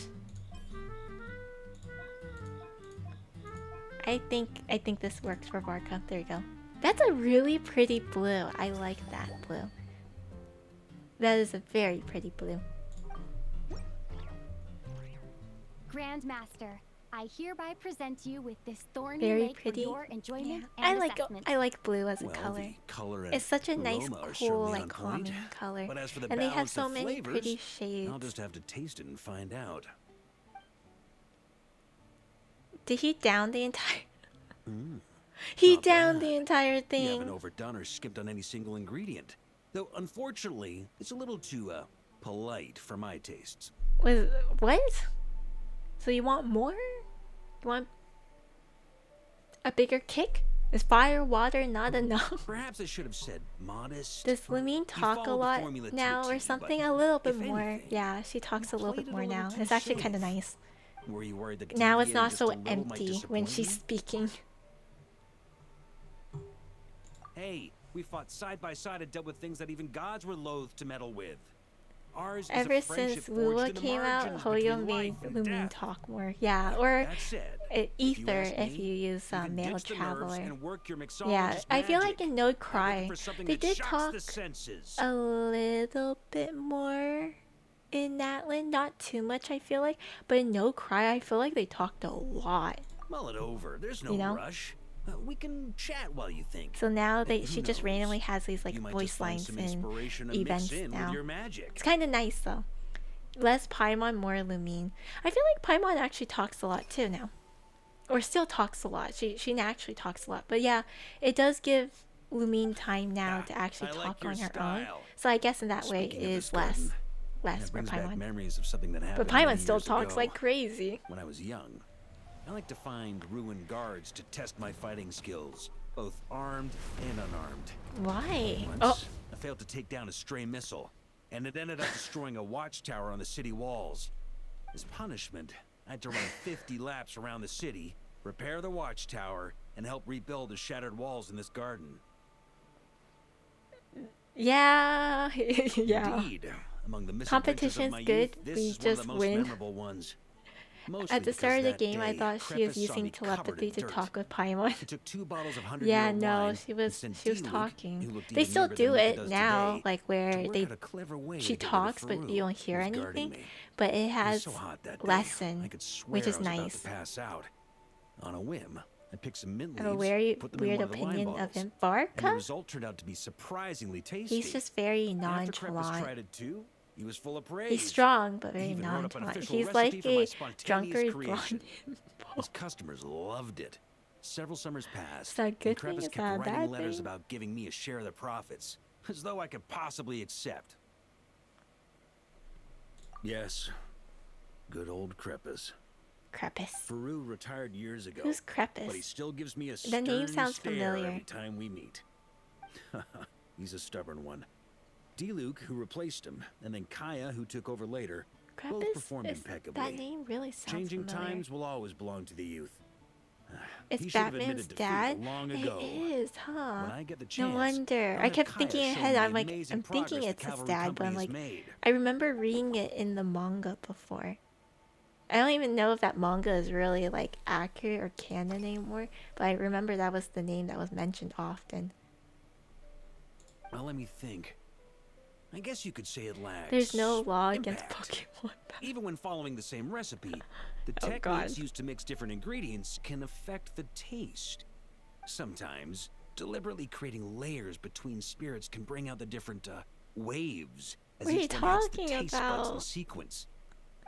S1: I think this works for Barca. There you go. That's a really pretty blue. I like that blue. That is a very pretty blue.
S2: Grandmaster, I hereby present you with this thorny
S1: Very
S2: lake
S1: pretty.
S2: for your enjoyment
S1: Yeah.
S2: and assessment.
S1: I like blue as a
S7: Well,
S1: color.
S7: the color and
S1: It's such a nice,
S7: aroma are
S1: cool,
S7: certainly
S1: like
S7: on point.
S1: calming color.
S7: But as for the
S1: And they have
S7: balance
S1: so
S7: of
S1: many
S7: flavors,
S1: pretty shades.
S7: I'll just have to taste it and find out.
S1: Did he down the entire? He
S7: Not
S1: downed
S7: bad.
S1: the entire
S7: You
S1: thing.
S7: haven't overdone or skipped on any single ingredient. Though, unfortunately, it's a little too, polite for my tastes.
S1: Was what? So you want more? You want a bigger kick? Is fire, water not enough?
S7: Perhaps I should have said modest.
S1: Does Lumine talk a
S7: followed the
S1: lot
S7: formula to a
S1: now or
S7: T,
S1: something?
S7: but
S1: A little bit
S7: if
S1: more.
S7: anything,
S1: Yeah, she talks a little bit
S7: played it
S1: more
S7: a little
S1: now.
S7: too
S1: It's actually kind of
S7: safe.
S1: nice.
S7: Were you worried that
S1: Now it's
S7: deviating
S1: not
S7: just
S1: so
S7: a little might
S1: empty when
S7: disappoint
S1: she's
S7: me?
S1: speaking.
S7: Hey, we fought side by side and dealt with things that even gods were loath to meddle with. Ours is
S1: Ever
S7: a friendship
S1: since Lua
S7: forged in the
S1: came out,
S7: margins
S1: Hoyo
S7: between
S1: made
S7: life and
S1: Lumine
S7: death.
S1: talk more. Yeah, or
S7: That said,
S1: Ether
S7: ask
S1: if
S7: me,
S1: you use
S7: you can
S1: Male
S7: ditch the nerves
S1: Traveler.
S7: and work your
S1: Yeah,
S7: mixologist
S1: I feel
S7: magic.
S1: like in No
S7: I'm looking
S1: Cry,
S7: for something
S1: they
S7: that
S1: did
S7: shocks
S1: talk
S7: the senses.
S1: a little bit more in Natlan. Not too much, I feel like. But in No Cry, I feel like they talked a lot.
S7: Mull it over. There's no
S1: You know?
S7: rush. We can chat while you think.
S1: So now
S7: Who
S1: she just
S7: knows?
S1: randomly has these like
S7: You might
S1: voice
S7: just find
S1: lines
S7: some
S1: in
S7: inspiration to
S1: events
S7: mix in
S1: now.
S7: with your magic.
S1: It's kind of nice though. Less Paimon, more Lumine. I feel like Paimon actually talks a lot too now, or still talks a lot. She naturally talks a lot, but yeah, it does give Lumine time now to actually
S7: I like
S1: talk
S7: your
S1: on her own.
S7: style.
S1: So I guess in that way
S7: Speaking
S1: it
S7: of
S1: is
S7: this
S1: less
S7: garden, that
S1: for
S7: brings back
S1: Paimon.
S7: memories of something that happened
S1: But Paimon
S7: many
S1: still
S7: years
S1: talks
S7: ago.
S1: like crazy.
S7: When I was young, I like to find ruined guards to test my fighting skills, both armed and unarmed.
S1: Why?
S7: Once, I failed to take down a stray missile, and it ended up destroying a watchtower on the city walls. As punishment, I had to run 50 laps around the city, repair the watchtower, and help rebuild the shattered walls in this garden.
S1: Yeah, yeah.
S7: Indeed, among the misadventures of
S1: Competition's
S7: my
S1: good.
S7: youth, this
S1: We
S7: is one of
S1: just
S7: the most
S1: win.
S7: memorable ones. Mostly
S1: At the
S7: because
S1: start of the
S7: that
S1: game, I
S7: day,
S1: thought she was
S7: Crepus saw
S1: using
S7: me covered
S1: telepathy
S7: in
S1: to
S7: dirt.
S1: talk with Paimon.
S7: He took 2 bottles of 100
S1: Yeah,
S7: year
S1: no,
S7: wine
S1: she
S7: and
S1: was
S7: sent
S1: she was
S7: D-Luke,
S1: talking.
S7: who looked
S1: They
S7: even
S1: still
S7: younger
S1: do
S7: than Luke
S1: it
S7: does
S1: now,
S7: today,
S1: like where
S7: to work
S1: they
S7: out a clever way
S1: she
S7: to get rid of
S1: talks, but
S7: Farouk,
S1: you don't hear
S7: who was guarding
S1: anything.
S7: me.
S1: But it
S7: It was
S1: has
S7: so hot that day,
S1: lesson,
S7: I could swear
S1: which is
S7: I was about
S1: nice.
S7: to pass out. On a whim, I picked some mint
S1: I have a
S7: leaves,
S1: very
S7: put them in
S1: weird
S7: one of the wine
S1: opinion of
S7: bottles,
S1: him.
S7: and the
S1: Barca?
S7: result turned out to be surprisingly tasty.
S1: He's just very
S7: After Crepus
S1: nonchalant.
S7: tried it too, he was full of praise.
S1: He's strong, but
S7: He
S1: very
S7: even wrote up an
S1: nonchalant.
S7: official
S1: He's
S7: recipe
S1: like
S7: for my
S1: a
S7: spontaneous
S1: drunkard
S7: creation.
S1: blonde.
S7: His customers loved it. Several summers passed,
S1: Is that a
S7: and
S1: good thing?
S7: Kreppis
S1: Is
S7: kept
S1: that a
S7: writing
S1: bad
S7: letters
S1: thing?
S7: about giving me a share of the profits, as though I could possibly accept. Yes, good old Kreppis.
S1: Kreppis.
S7: Faru retired years ago.
S1: Who's Kreppis?
S7: But he still gives me a
S1: The name
S7: stern
S1: sounds
S7: stare
S1: familiar.
S7: every time we meet. He's a stubborn one. D-Luke, who replaced him, and then Kaya, who took over later, both
S1: Kreppis?
S7: performed
S1: Is
S7: impeccably.
S1: that name really sounds
S7: Changing
S1: familiar.
S7: times will always belong to the youth.
S1: It's
S7: He should have
S1: Batman's
S7: admitted
S1: dad?
S7: defeat long ago.
S1: It is, huh?
S7: When I get the
S1: No
S7: chance,
S1: wonder.
S7: I'll
S1: I
S7: have
S1: kept
S7: Kaya
S1: thinking
S7: show
S1: ahead.
S7: me
S1: I'm
S7: the
S1: like,
S7: amazing
S1: I'm thinking
S7: progress
S1: it's
S7: the
S1: his
S7: Cavalry
S1: dad, but I'm
S7: Company has
S1: like,
S7: made.
S1: I remember reading it in the manga before. I don't even know if that manga is really like accurate or canon anymore, but I remember that was the name that was mentioned often.
S7: Well, let me think. I guess you could say it lacks
S1: There's no law against
S7: impact.
S1: Pokemon.
S7: Even when following the same recipe, the
S1: Oh,
S7: techniques
S1: God.
S7: used to mix different ingredients can affect the taste. Sometimes, deliberately creating layers between spirits can bring out the different waves as
S1: What are you
S7: each one hits the
S1: talking
S7: taste buds in
S1: about?
S7: sequence.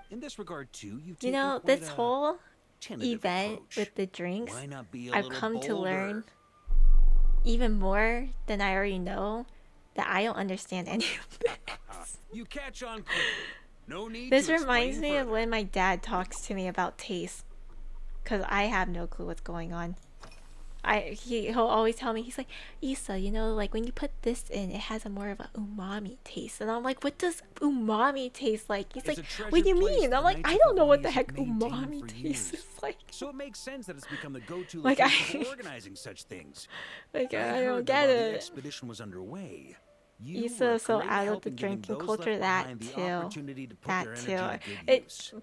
S7: In this regard, too, you've
S1: You
S7: taken
S1: know,
S7: quite
S1: this
S7: a
S1: whole
S7: tentative
S1: event
S7: approach.
S1: with the drinks,
S7: Why not be a
S1: I've
S7: little
S1: come to
S7: bolder?
S1: learn even more than I already know that I don't understand any of this.
S7: You catch on quickly. No need
S1: This
S7: to
S1: reminds
S7: explain
S1: me of
S7: further.
S1: when my dad talks to me about taste, because I have no clue what's going on. He'll always tell me, he's like, Issa, you know, like when you put this in, it has a more of a umami taste. And I'm like, what does umami taste like? He's
S7: It's
S1: like,
S7: a treasured
S1: what do you
S7: place
S1: mean?
S7: that
S1: I'm
S7: the
S1: like,
S7: Knights
S1: I
S7: of
S1: don't know what the
S7: Favonius
S1: heck
S7: have maintained
S1: umami
S7: for
S1: taste
S7: years.
S1: is like.
S7: So it makes sense that it's become the go-to
S1: Like,
S7: location for organizing such things.
S1: Like, I
S7: heard
S1: don't
S7: that
S1: get
S7: while the
S1: it.
S7: expedition was underway, you
S1: Issa
S7: were a
S1: is so
S7: great
S1: out of
S7: help
S1: the
S7: in giving
S1: drinking
S7: those
S1: culture,
S7: left
S1: that
S7: behind the
S1: too.
S7: opportunity to put
S1: That
S7: their
S1: too.
S7: energy to good use.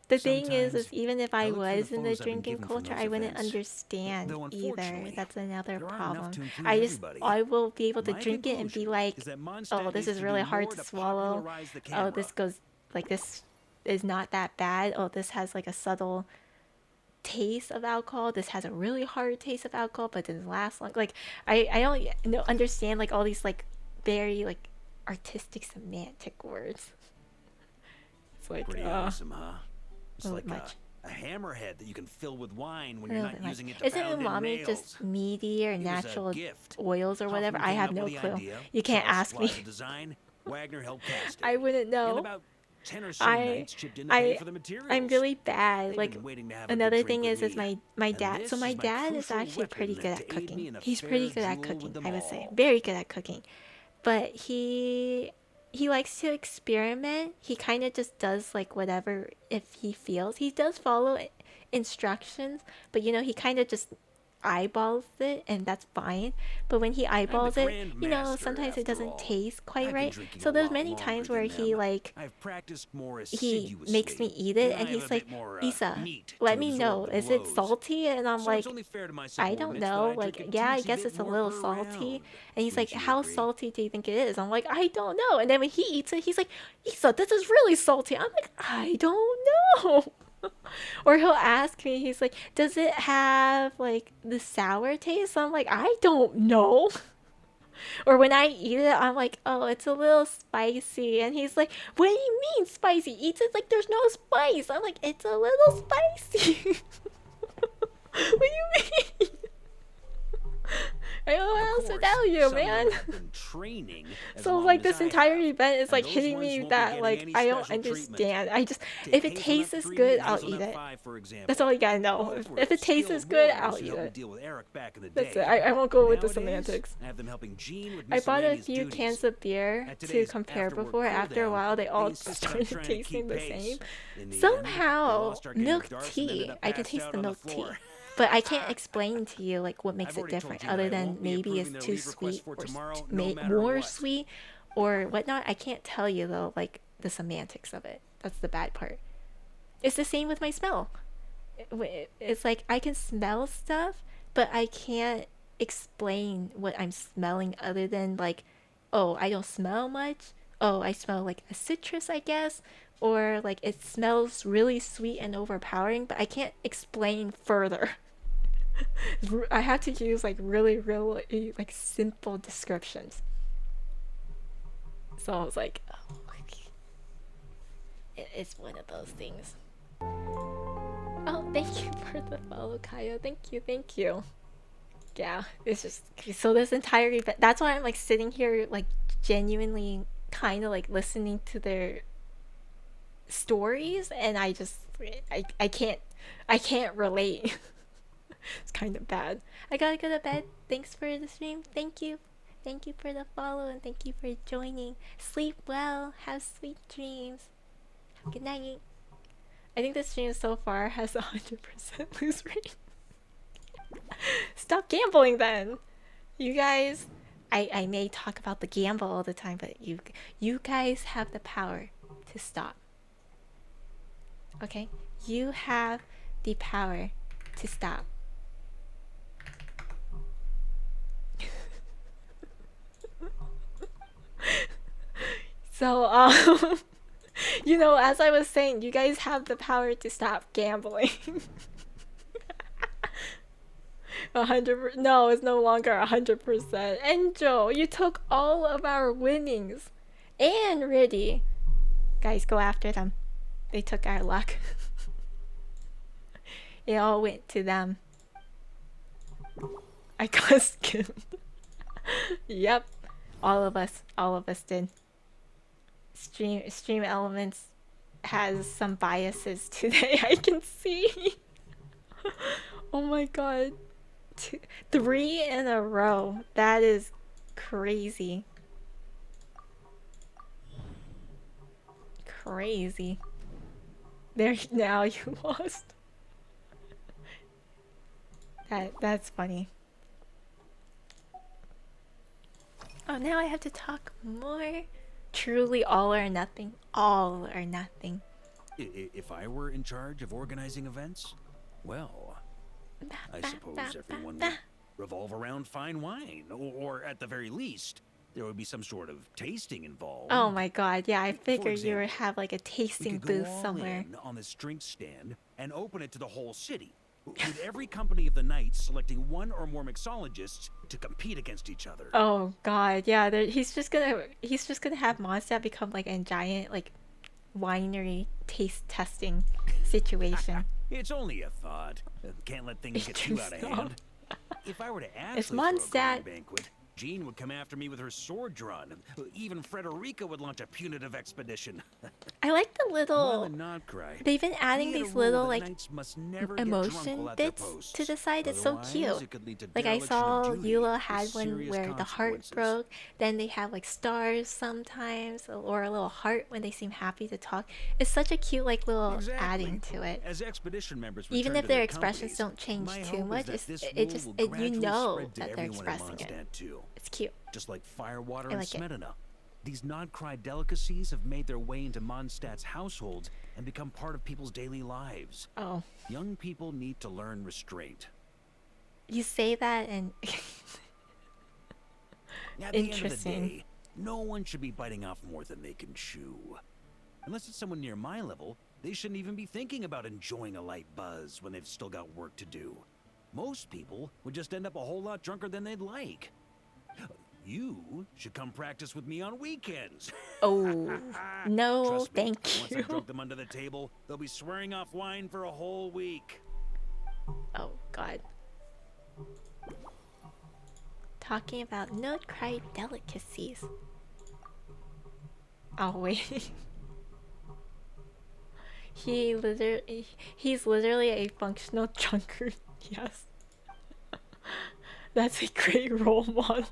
S1: The thing is
S7: Sometimes,
S1: even if I
S7: I look through the
S1: was in the
S7: photos I've been
S1: drinking
S7: given from
S1: culture,
S7: those
S1: I wouldn't
S7: events.
S1: understand
S7: Though
S1: either.
S7: unfortunately,
S1: That's another
S7: there aren't enough
S1: problem.
S7: to include everybody.
S1: I will be able to
S7: My
S1: drink it and be
S7: conclusion
S1: like,
S7: is that Mondstadt
S1: oh, this
S7: needs
S1: is
S7: to
S1: really
S7: do
S1: hard
S7: more
S1: to
S7: to
S1: swallow.
S7: popularize the
S1: Oh, this
S7: camera.
S1: goes like this is not that bad. Oh, this has like a subtle taste of alcohol. This has a really hard taste of alcohol, but doesn't last long. Like I don't understand like all these like very like artistic semantic words. It's like
S7: Pretty awesome, huh? It's
S1: a
S7: like
S1: little much.
S7: a hammerhead that you can fill with wine when
S1: A
S7: you're
S1: little
S7: not
S1: bit
S7: using
S1: much.
S7: it to
S1: Isn't
S7: pound in
S1: umami
S7: nails.
S1: just meaty or
S7: It was a
S1: natural
S7: gift.
S1: oils or whatever?
S7: Hoffman
S1: I
S7: came
S1: have
S7: up
S1: no
S7: with the
S1: clue.
S7: idea,
S1: You can't
S7: Charles
S1: ask me.
S7: supplied the design, Wagner helped cast it.
S1: I wouldn't know.
S7: And about 10 or so
S1: I
S7: nights chipped in to pay
S1: I
S7: for the materials.
S1: I'm really bad.
S7: They've
S1: Like
S7: been waiting to have a good
S1: another
S7: drink
S1: thing
S7: with
S1: is
S7: me.
S1: my
S7: And
S1: dad.
S7: this
S1: So my
S7: is my
S1: dad is
S7: crucial
S1: actually pretty
S7: weapon
S1: good at
S7: to aid me
S1: cooking.
S7: in a
S1: He's pretty
S7: fair
S1: good at
S7: duel with
S1: cooking,
S7: them
S1: I would say.
S7: all.
S1: Very good at cooking. But he likes to experiment. He kind of just does like whatever if he feels. He does follow instructions, but you know, he kind of just eyeballs it and that's fine. But when he eyeballs it,
S7: Grand
S1: you know,
S7: Master,
S1: sometimes it
S7: after
S1: doesn't
S7: all.
S1: taste quite
S7: I've been
S1: right.
S7: drinking
S1: So
S7: a
S1: there's
S7: lot
S1: many
S7: longer
S1: times where
S7: than
S1: he
S7: them.
S1: like
S7: I've practiced more
S1: he makes me eat it and he's like, Issa, let me know, is it salty? And I'm like, I don't know, like, yeah, I guess it's a little salty. And he's like, how salty do you think it is? I'm like, I don't know. And then when he eats it, he's like, Issa, this is really salty. I'm like, I don't know. Or he'll ask me, he's like, does it have like the sour taste? I'm like, I don't know. Or when I eat it, I'm like, oh, it's a little spicy. And he's like, what do you mean spicy? Eats it like there's no spice. I'm like, it's a little spicy. What do you mean? I don't know what else to tell you, man. So like this entire event is like hitting me that like I don't understand. I just if it tastes good, I'll eat it. That's all you gotta know. If it tastes good, I'll eat it. That's it. I won't go with the semantics. I bought a few cans of beer to compare before. After a while, they all started tasting the same. Somehow, milk tea. I can taste the milk tea. But I can't explain to you like what makes it different, other than maybe it's too sweet or more sweet or whatnot. I can't tell you though, like the semantics of it. That's the bad part. It's the same with my smell. It's like I can smell stuff, but I can't explain what I'm smelling other than like, oh, I don't smell much. Oh, I smell like a citrus, I guess. Or like it smells really sweet and overpowering, but I can't explain further. I have to use like really like simple descriptions. So I was like, oh, it's one of those things. Oh, thank you for the follow, Kaya. Thank you, thank you. Yeah, it's just so this entire event. That's why I'm like sitting here, like genuinely kind of like listening to their stories, and I can't relate. It's kind of bad. I gotta go to bed. Thanks for the stream. Thank you. Thank you for the follow, and thank you for joining. Sleep well. Have sweet dreams. Good night. I think the stream so far has 100% lose rate. Stop gambling then. You guys, I may talk about the gamble all the time, but you guys have the power to stop. Okay? You have the power to stop. So, you know, as I was saying, you guys have the power to stop gambling. 100%. No, it's no longer 100%. Angel, you took all of our winnings. And Riddy. Guys, go after them. They took our luck. It all went to them. I got skimmed. Yep. All of us did. Stream Elements has some biases today, I can see. Oh my god. 3 in a row. That is crazy. Crazy. There, now you lost. That's funny. Oh, now I have to talk more. Truly all or nothing. All or nothing.
S7: If I were in charge of organizing events, well, I suppose everyone would revolve around fine wine, or at the very least, there would be some sort of tasting involved.
S1: Oh my god, yeah, I figured you would
S7: example,
S1: have like a tasting booth somewhere.
S7: On this drink stand and open it to the whole city, with every company of the night selecting one or more mixologists to compete against each other.
S1: Oh god, yeah, he's just gonna have Mondstadt become like a giant like winery taste testing situation.
S7: It's only a thought. Can't let things get too out of hand. If I were to actually
S1: It's
S7: throw a
S1: Mondstadt.
S7: grand banquet, Jean would come after me with her sword drawn. Even Frederica would launch a punitive expedition.
S1: I like the little.
S7: Cry.
S1: They've been adding
S7: He had a
S1: these
S7: rule
S1: little
S7: that
S1: like
S7: knights must never get drunk
S1: emotion
S7: while at their
S1: bits
S7: posts.
S1: to the side. It's so
S7: Otherwise,
S1: cute.
S7: it could lead to
S1: Like I
S7: dereliction of
S1: saw
S7: duty
S1: Eula
S7: with
S1: had one
S7: serious
S1: where the heart
S7: consequences.
S1: broke. Then they have like stars sometimes, or a little heart when they seem happy to talk. It's such a cute like little adding to it.
S7: As expedition members
S1: Even
S7: return
S1: if
S7: to
S1: their
S7: their
S1: expressions
S7: companies,
S1: don't change
S7: my
S1: too
S7: hope is
S1: much,
S7: that this
S1: it
S7: rule
S1: just
S7: will
S1: you
S7: gradually
S1: know
S7: spread to
S1: that they're
S7: everyone in
S1: expressing it.
S7: Mondstadt, too.
S1: It's cute.
S7: Just like Firewater
S1: I
S7: and
S1: like it.
S7: Smedina. These Nodcry delicacies have made their way into Mondstadt's households and become part of people's daily lives.
S1: Oh.
S7: Young people need to learn restraint.
S1: You say that and
S7: At the end of the
S1: interesting.
S7: day, no one should be biting off more than they can chew. Unless it's someone near my level, they shouldn't even be thinking about enjoying a light buzz when they've still got work to do. Most people would just end up a whole lot drunker than they'd like. You should come practice with me on weekends.
S1: Oh, no,
S7: Trust me,
S1: thank
S7: once
S1: you.
S7: I've drunk them under the table, they'll be swearing off wine for a whole week.
S1: Oh god. Talking about Nodcry delicacies. Oh wait. He's literally a functional drunkard. Yes. That's a great role model.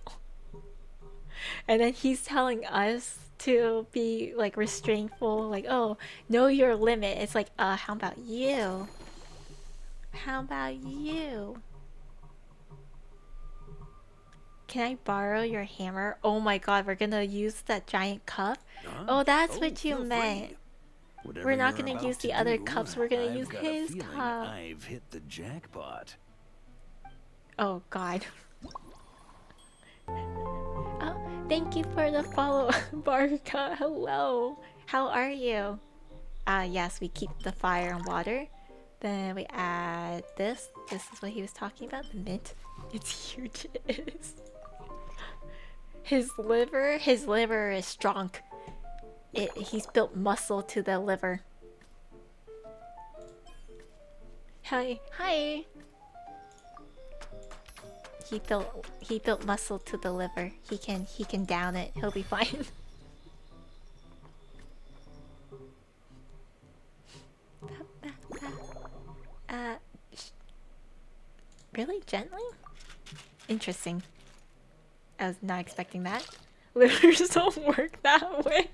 S1: And then he's telling us to be like restraintful, like, oh, know your limit. It's like, how about you? How about you? Can I borrow your hammer? Oh my god, we're gonna use that giant cup?
S7: Huh?
S1: Oh, that's
S7: Oh,
S1: what you
S7: feel
S1: meant.
S7: free. Whatever
S1: We're not
S7: you're
S1: gonna
S7: about
S1: use
S7: to
S1: the other
S7: do,
S1: cups, we're gonna
S7: I've
S1: use
S7: got a
S1: his
S7: feeling
S1: cup.
S7: I've hit the jackpot.
S1: Oh god. Oh, thank you for the follow, Barca. Hello. How are you? Yes, we keep the fire and water. Then we add this. This is what he was talking about, the mint. It's huge, it is. His liver is strong. He's built muscle to the liver. Hi. Hi. He built muscle to the liver. He can down it. He'll be fine. uh really gently? Interesting. I was not expecting that. Livers don't work that way.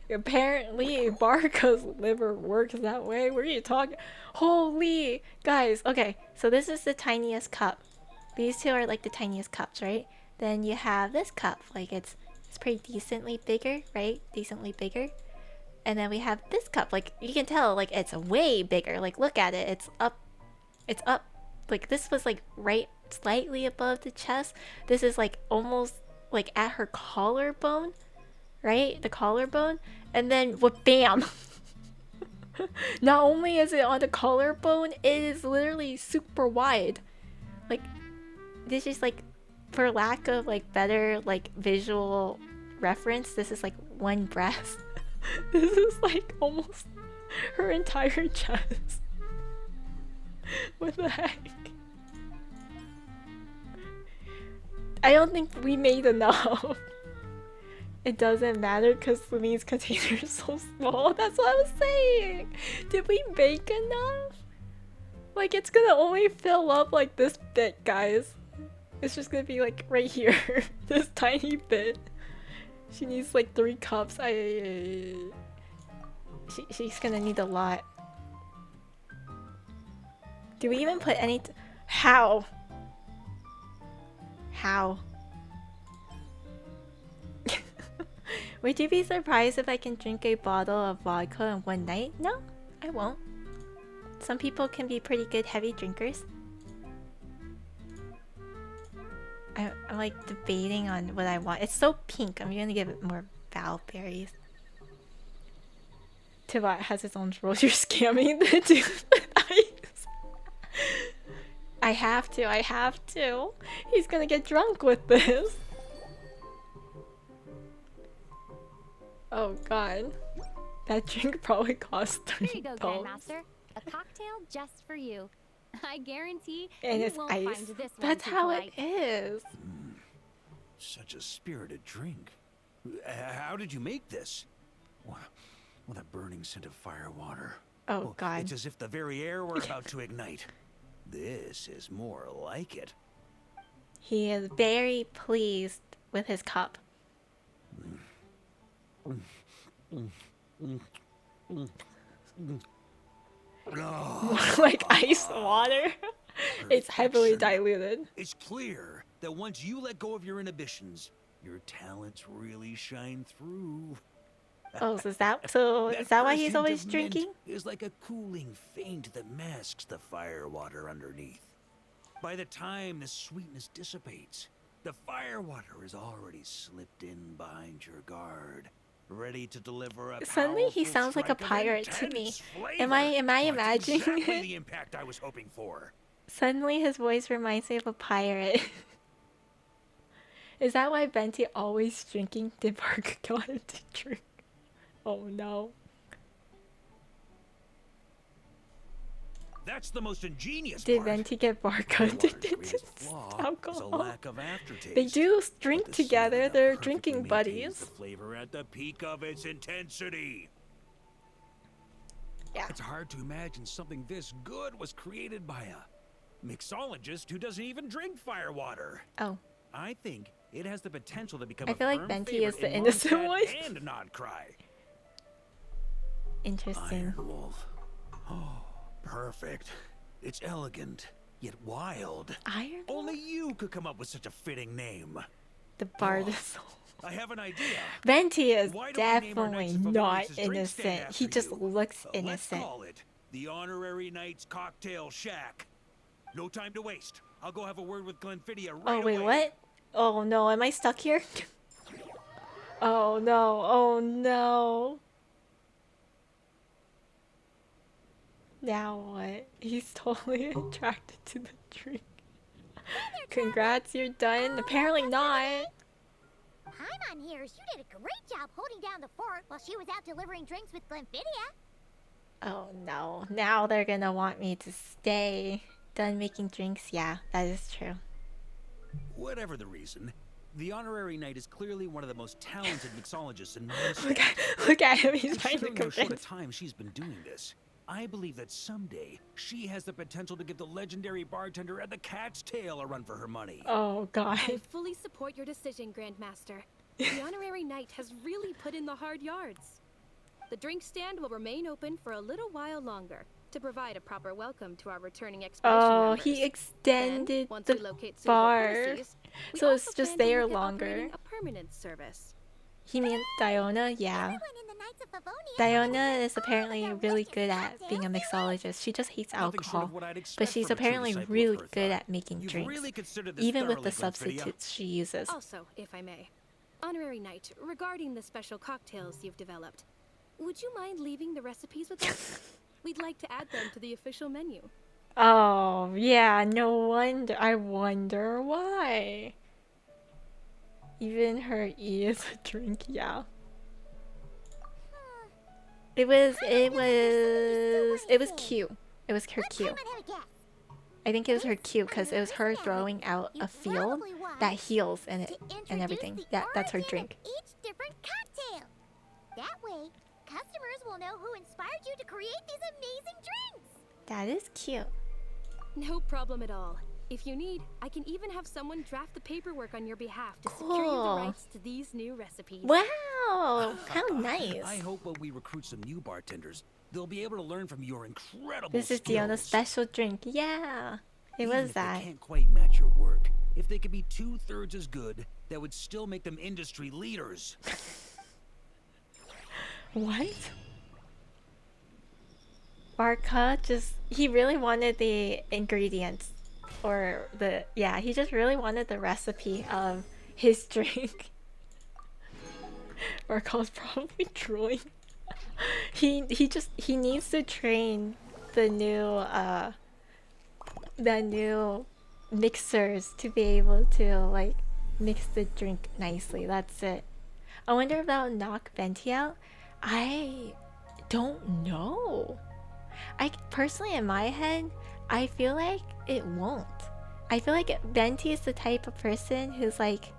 S1: Apparently, Barca's liver works that way. What are you talking? Holy guys. Okay, so this is the tiniest cup. These two are like the tiniest cups, right? Then you have this cup. Like it's pretty decently bigger, right? Decently bigger. And then we have this cup. Like you can tell, like it's way bigger. Like look at it. It's up. It's up. Like this was like right slightly above the chest. This is like almost like at her collarbone, right? The collarbone. And then what? Bam! Not only is it on the collarbone, it is literally super wide. Like this is like, for lack of like better like visual reference, this is like one breast. This is like almost her entire chest. What the heck? I don't think we made enough. It doesn't matter because Lumine's container is so small. That's what I was saying. Did we make enough? Like it's gonna only fill up like this bit, guys. It's just gonna be like right here. This tiny bit. She needs like 3 cups. She's gonna need a lot. Do we even put any? How? How? Would you be surprised if I can drink a bottle of vodka in one night? No, I won't. Some people can be pretty good heavy drinkers. I'm like debating on what I want. It's so pink. I'm gonna give it more berries. Tivat has its own rules. You're scamming the dude with ice. I have to. He's gonna get drunk with this. Oh god. That drink probably cost $30.
S4: Here you go, Grandmaster. A cocktail just for you. I guarantee
S1: and
S4: you
S1: it's
S4: won't
S1: ice.
S4: find this
S1: That's
S4: one
S1: how
S4: polite.
S1: it is.
S7: Such a spirited drink. How did you make this? What a burning scent of fire water.
S1: Oh god.
S7: It's as if the very air were about to ignite. This is more like it.
S1: He is very pleased with his cup. Like ice water. It's heavily diluted.
S7: It's clear that once you let go of your inhibitions, your talents really shine through.
S1: Oh, so is that why he's always drinking?
S7: Is like a cooling feint that masks the fire water underneath. By the time the sweetness dissipates, the fire water is already slipped in behind your guard, ready to deliver a
S1: Suddenly he sounds like a pirate to me. Am I imagining
S7: exactly
S1: it?
S7: the impact I was hoping for.
S1: Suddenly his voice reminds me of a pirate. Is that why Venti always drinking? Did Barca got him to drink? Oh no.
S7: That's the most ingenious
S1: Did
S7: part.
S1: Venti get Barca addicted to alcohol? They do drink together. They're drinking buddies.
S7: The flavor at the peak of its intensity.
S1: Yeah.
S7: It's hard to imagine something this good was created by a mixologist who doesn't even drink firewater.
S1: Oh.
S7: I think it has the potential to become
S1: I feel like
S7: firm
S1: Venti is
S7: favorite
S1: the
S7: in
S1: innocent
S7: Mondstadt
S1: one.
S7: and Nod Cry.
S1: Interesting.
S7: Iron Wolf. Oh, perfect. It's elegant, yet wild.
S1: Iron Wolf?
S7: Only you could come up with such a fitting name.
S1: The Bard is
S7: I have an idea.
S1: Venti is
S7: Why don't we name our
S1: definitely
S7: Knights of
S1: not
S7: Favorites' drink stand
S1: innocent.
S7: after
S1: He just
S7: you?
S1: looks
S7: Let's
S1: innocent.
S7: call it the Honorary Knights Cocktail Shack. No time to waste. I'll go have a word with Glenfiddich right
S1: Oh wait,
S7: away.
S1: what? Oh no, am I stuck here? Oh no, oh no. Now what? He's totally attracted to the drink. Congrats, you're done. Apparently not.
S2: Paimon hears you did a great job holding down the fort while she was out delivering drinks with Glenfiddich.
S1: Oh no, now they're gonna want me to stay. Done making drinks? Yeah, that is true.
S7: Whatever the reason, the honorary knight is clearly one of the most talented mixologists in Mondstadt.
S1: Look at him, he's trying to
S7: Considering how short a
S1: convince.
S7: time she's been doing this, I believe that someday she has the potential to give the legendary bartender at the Cat's Tail a run for her money.
S1: Oh god.
S11: I fully support your decision, Grandmaster. The honorary knight has really put in the hard yards. The drink stand will remain open for a little while longer to provide a proper welcome to our returning expedition members.
S1: He extended
S11: once
S1: the
S11: we locate suitable
S1: bar,
S11: premises, we
S1: so it's
S11: also
S1: just
S11: plan to
S1: there
S11: look at
S1: longer.
S11: operating a permanent service.
S1: He meant Diona, yeah. Diona is apparently really good at being a mixologist. She just hates alcohol, but she's apparently really good at making drinks, even with the substitutes she uses.
S11: Also, if I may, honorary knight, regarding the special cocktails you've developed, would you mind leaving the recipes with us? We'd like to add them to the official menu.
S1: Oh, yeah, no wonder. I wonder why. Even her E is a drink, yeah. It was cute. It was her cue. I think it was her cue because it was her throwing out a field that heals and everything. That's her drink.
S2: Each different cocktail. That way, customers will know who inspired you to create these amazing drinks.
S1: That is cute.
S11: No problem at all. If you need, I can even have someone draft the paperwork on your behalf to secure you the rights to these new recipes.
S1: Wow, how nice.
S7: I hope when we recruit some new bartenders, they'll be able to learn from your incredible
S1: This is
S7: skills.
S1: Diona's special drink. Yeah, it
S7: Even
S1: was
S7: if
S1: that.
S7: they can't quite match your work, if they could be 2/3 as good, that would still make them industry leaders.
S1: What? Barca he really wanted the ingredients. Or he just really wanted the recipe of his drink. Barca's probably drooling. He needs to train the new mixers to be able to like mix the drink nicely. That's it. I wonder if that'll knock Venti out. I don't know. I personally, in my head, I feel like it won't. I feel like Venti is the type of person who's like,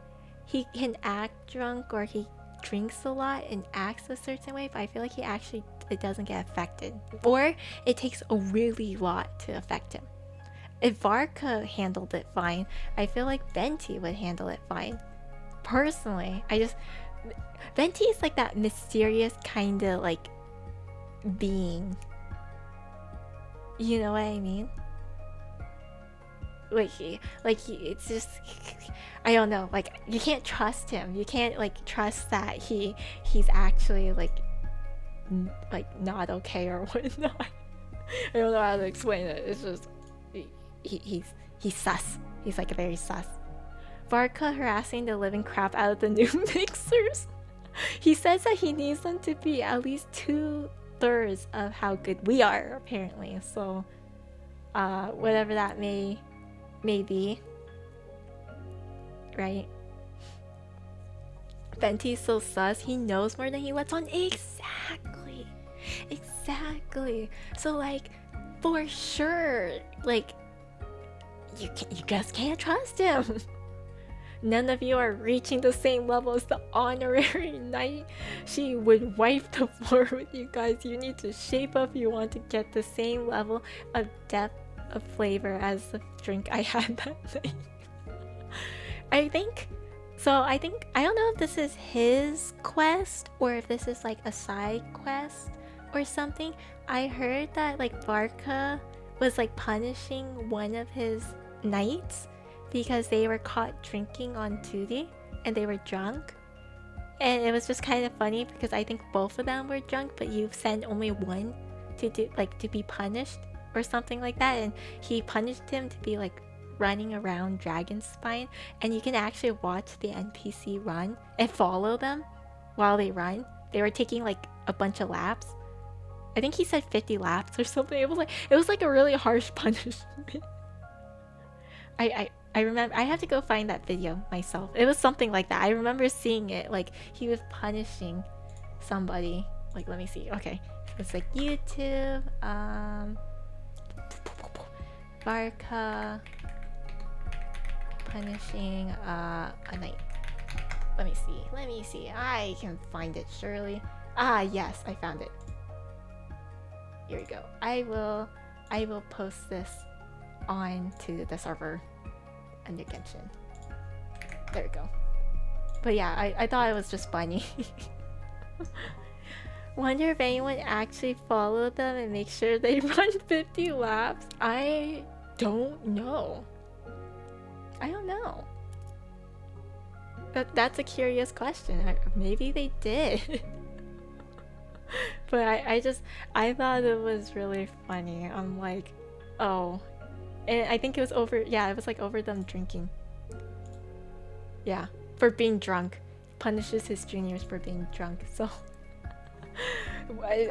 S1: he can act drunk or he drinks a lot and acts a certain way, but I feel like it doesn't get affected. Or it takes a really lot to affect him. If Varka handled it fine, I feel like Venti would handle it fine. Personally, Venti is like that mysterious kind of like being. You know what I mean? It's just, I don't know, like, you can't trust him. You can't, like, trust that he's actually, like, not okay or whatnot. I don't know how to explain it. It's just, he's sus. He's, like, very sus. Varka harassing the living crap out of the new mixers. He says that he needs them to be at least 2/3 of how good we are, apparently. So, whatever that may be, right? Venti's so sus. He knows more than he lets on. Exactly. So like, for sure, like, you just can't trust him. None of you are reaching the same level as the honorary knight. She would wipe the floor with you guys. You need to shape up if you want to get the same level of depth of flavor as the drink I had that night. I don't know if this is his quest or if this is like a side quest or something. I heard that like Varka was like punishing one of his knights because they were caught drinking on Tutti and they were drunk. And it was just kind of funny because I think both of them were drunk, but you send only one to be punished or something like that, and he punished him to be like running around Dragonspine, and you can actually watch the NPC run and follow them while they run. They were taking like a bunch of laps. I think he said 50 laps or something. It was like a really harsh punishment. I remember, I have to go find that video myself. It was something like that. I remember seeing it, like he was punishing somebody Like, let me see. Okay, so it's like YouTube, Barca punishing a knight. Let me see. Let me see. I can find it surely. Ah, yes, I found it. Here we go. I will post this onto the server under Genshin. There we go. But yeah, I thought it was just funny. Wonder if anyone actually followed them and make sure they run 50 laps. I don't know. I don't know. That's a curious question. Maybe they did. But I thought it was really funny. I'm like, oh. And I think it was over, yeah, it was like over them drinking. Yeah, for being drunk. Punishes his juniors for being drunk. So,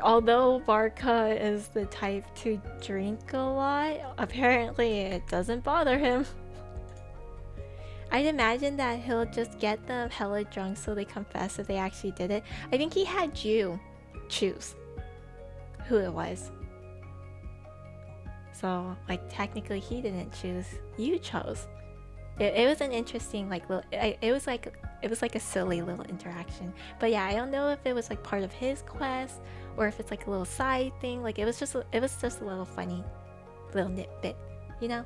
S1: although Barca is the type to drink a lot, apparently it doesn't bother him. I'd imagine that he'll just get them hella drunk so they confess if they actually did it. I think he had you choose who it was. So, like, technically he didn't choose. You chose. It was an interesting, like, little... It was like a silly little interaction. But yeah, I don't know if it was, like, part of his quest or if it's, like, a little side thing. Like, it was just a little funny little nitbit, you know?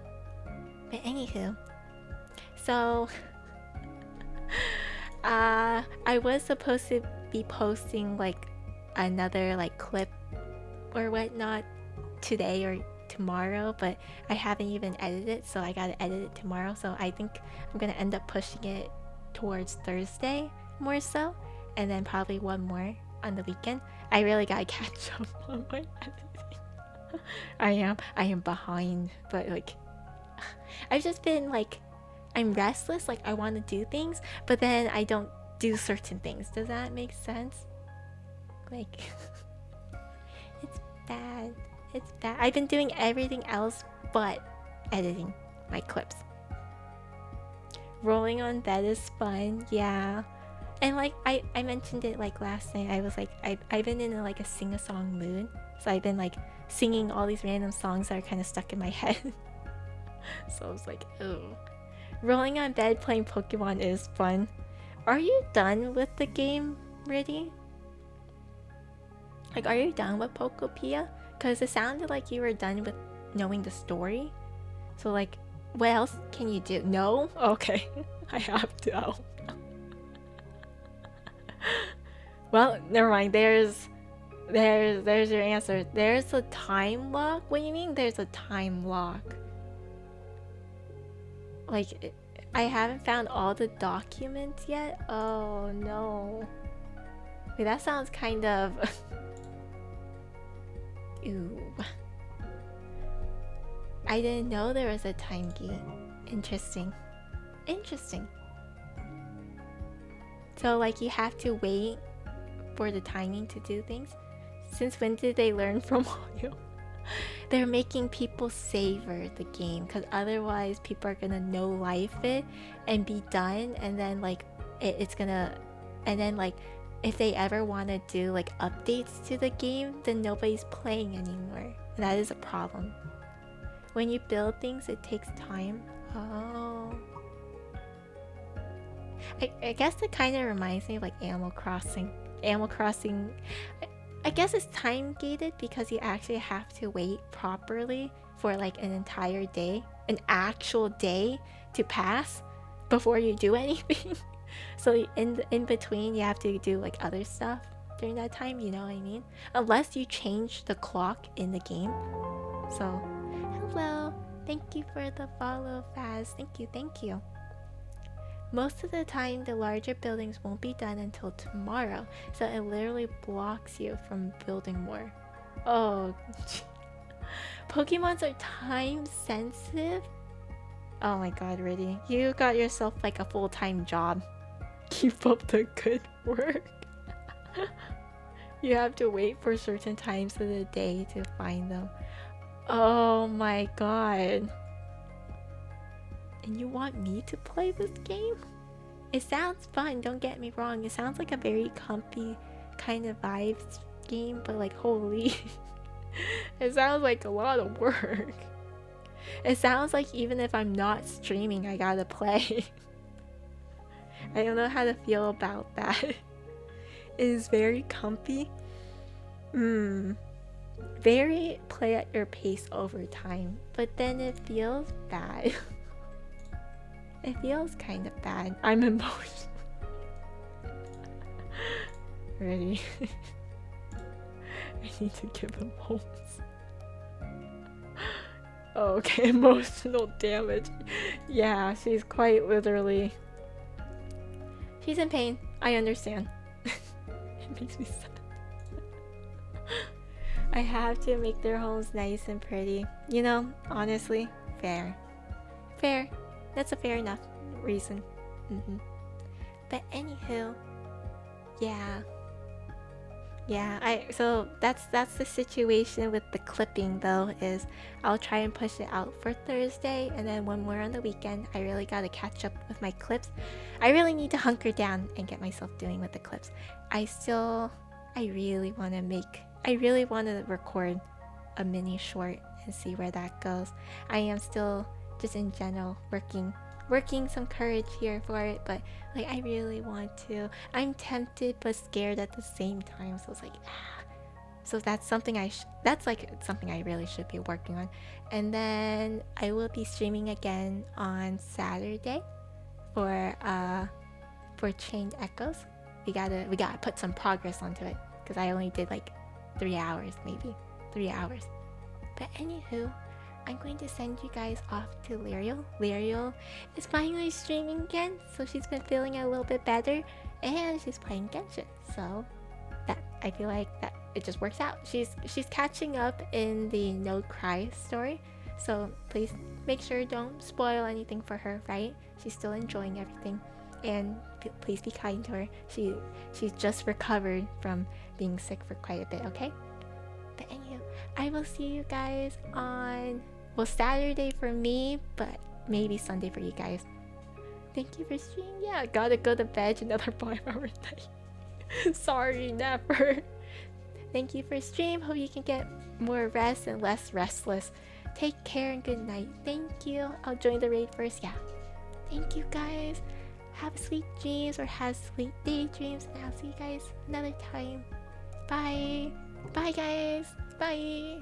S1: But anywho... So, I was supposed to be posting like another like clip or whatnot today or tomorrow, but I haven't even edited it, so I gotta edit it tomorrow. So I think I'm gonna end up pushing it towards Thursday more so, and then probably one more on the weekend. I really gotta catch up on my editing. I am behind, but like I've just been like, I'm restless, like I want to do things, but then I don't do certain things. Does that make sense? Like, it's bad. It's bad. I've been doing everything else but editing my clips. Rolling on bed is fun, yeah. And like I mentioned it like last night. I was like, I've been in like a sing-a-song mood, so I've been like singing all these random songs that are kind of stuck in my head. So I was like, oh. Rolling on bed playing Pokemon is fun. Are you done with the game, Riddy? Like, are you done with Pokopia? Because it sounded like you were done with knowing the story. So like, what else can you do? No? Okay. I have to help. Well, never mind. There's your answer. There's a time lock? What do you mean there's a time lock? Like, I haven't found all the documents yet? Oh no. Wait, that sounds kind of... Ooh. I didn't know there was a time gate. Interesting. Interesting. So like you have to wait for the timing to do things? Since when did they learn from Mario? They're making people savor the game, because otherwise people are gonna no life it and be done, and then like it's gonna, and then like if they ever want to do like updates to the game, then nobody's playing anymore. And that is a problem. When you build things, it takes time. Oh, I guess it kind of reminds me of like Animal Crossing. Animal Crossing, I guess it's time gated because you actually have to wait properly for like an entire day, an actual day to pass before you do anything. So in between you have to do like other stuff during that time, you know what I mean? Unless you change the clock in the game. So, hello. Thank you for the follow, Faz. Thank you. Most of the time, the larger buildings won't be done until tomorrow, so it literally blocks you from building more. Oh, Pokemons are time sensitive? Oh my god, Riddy. You got yourself like a full-time job. Keep up the good work. You have to wait for certain times of the day to find them. Oh my god. And you want me to play this game? It sounds fun, don't get me wrong. It sounds like a very comfy kind of vibes game, but like holy, it sounds like a lot of work. It sounds like even if I'm not streaming, I gotta play. I don't know how to feel about that. It is very comfy. Very play at your pace over time, but then it feels bad. It feels kind of bad. I'm emotional. Ready? I need to give him homes. Oh, okay, emotional damage. Yeah, she's quite literally. She's in pain. I understand. It makes me sad. I have to make their homes nice and pretty. You know, honestly, fair. Fair. That's a fair enough reason. But anywho, yeah. So that's the situation with the clipping though, is I'll try and push it out for Thursday, and then when we're on the weekend, I really gotta catch up with my clips. I really need to hunker down and get myself doing with the clips. I really want to record a mini short and see where that goes. I am still just in general working some courage here for it, but like I really want to. I'm tempted but scared at the same time, so it's like so that's something something I really should be working on. And then I will be streaming again on Saturday for Chained Echoes. We gotta put some progress onto it, because I only did like 3 hours, maybe 3 hours. But anywho, I'm going to send you guys off to Lyriel. Lyriel is finally streaming again, so she's been feeling a little bit better, and she's playing Genshin. So that, I feel like that it just works out. She's catching up in the No Cry story, so please make sure don't spoil anything for her, right? She's still enjoying everything, and please be kind to her. She's just recovered from being sick for quite a bit, okay? But anyway, I will see you guys on, well, Saturday for me, but maybe Sunday for you guys. Thank you for streaming. Yeah, gotta go to bed, another 5-hour night. Sorry, never. Thank you for stream. Hope you can get more rest and less restless. Take care and good night. Thank you. I'll join the raid first. Yeah. Thank you guys. Have sweet dreams, or have sweet daydreams, and I'll see you guys another time. Bye. Bye guys. Bye.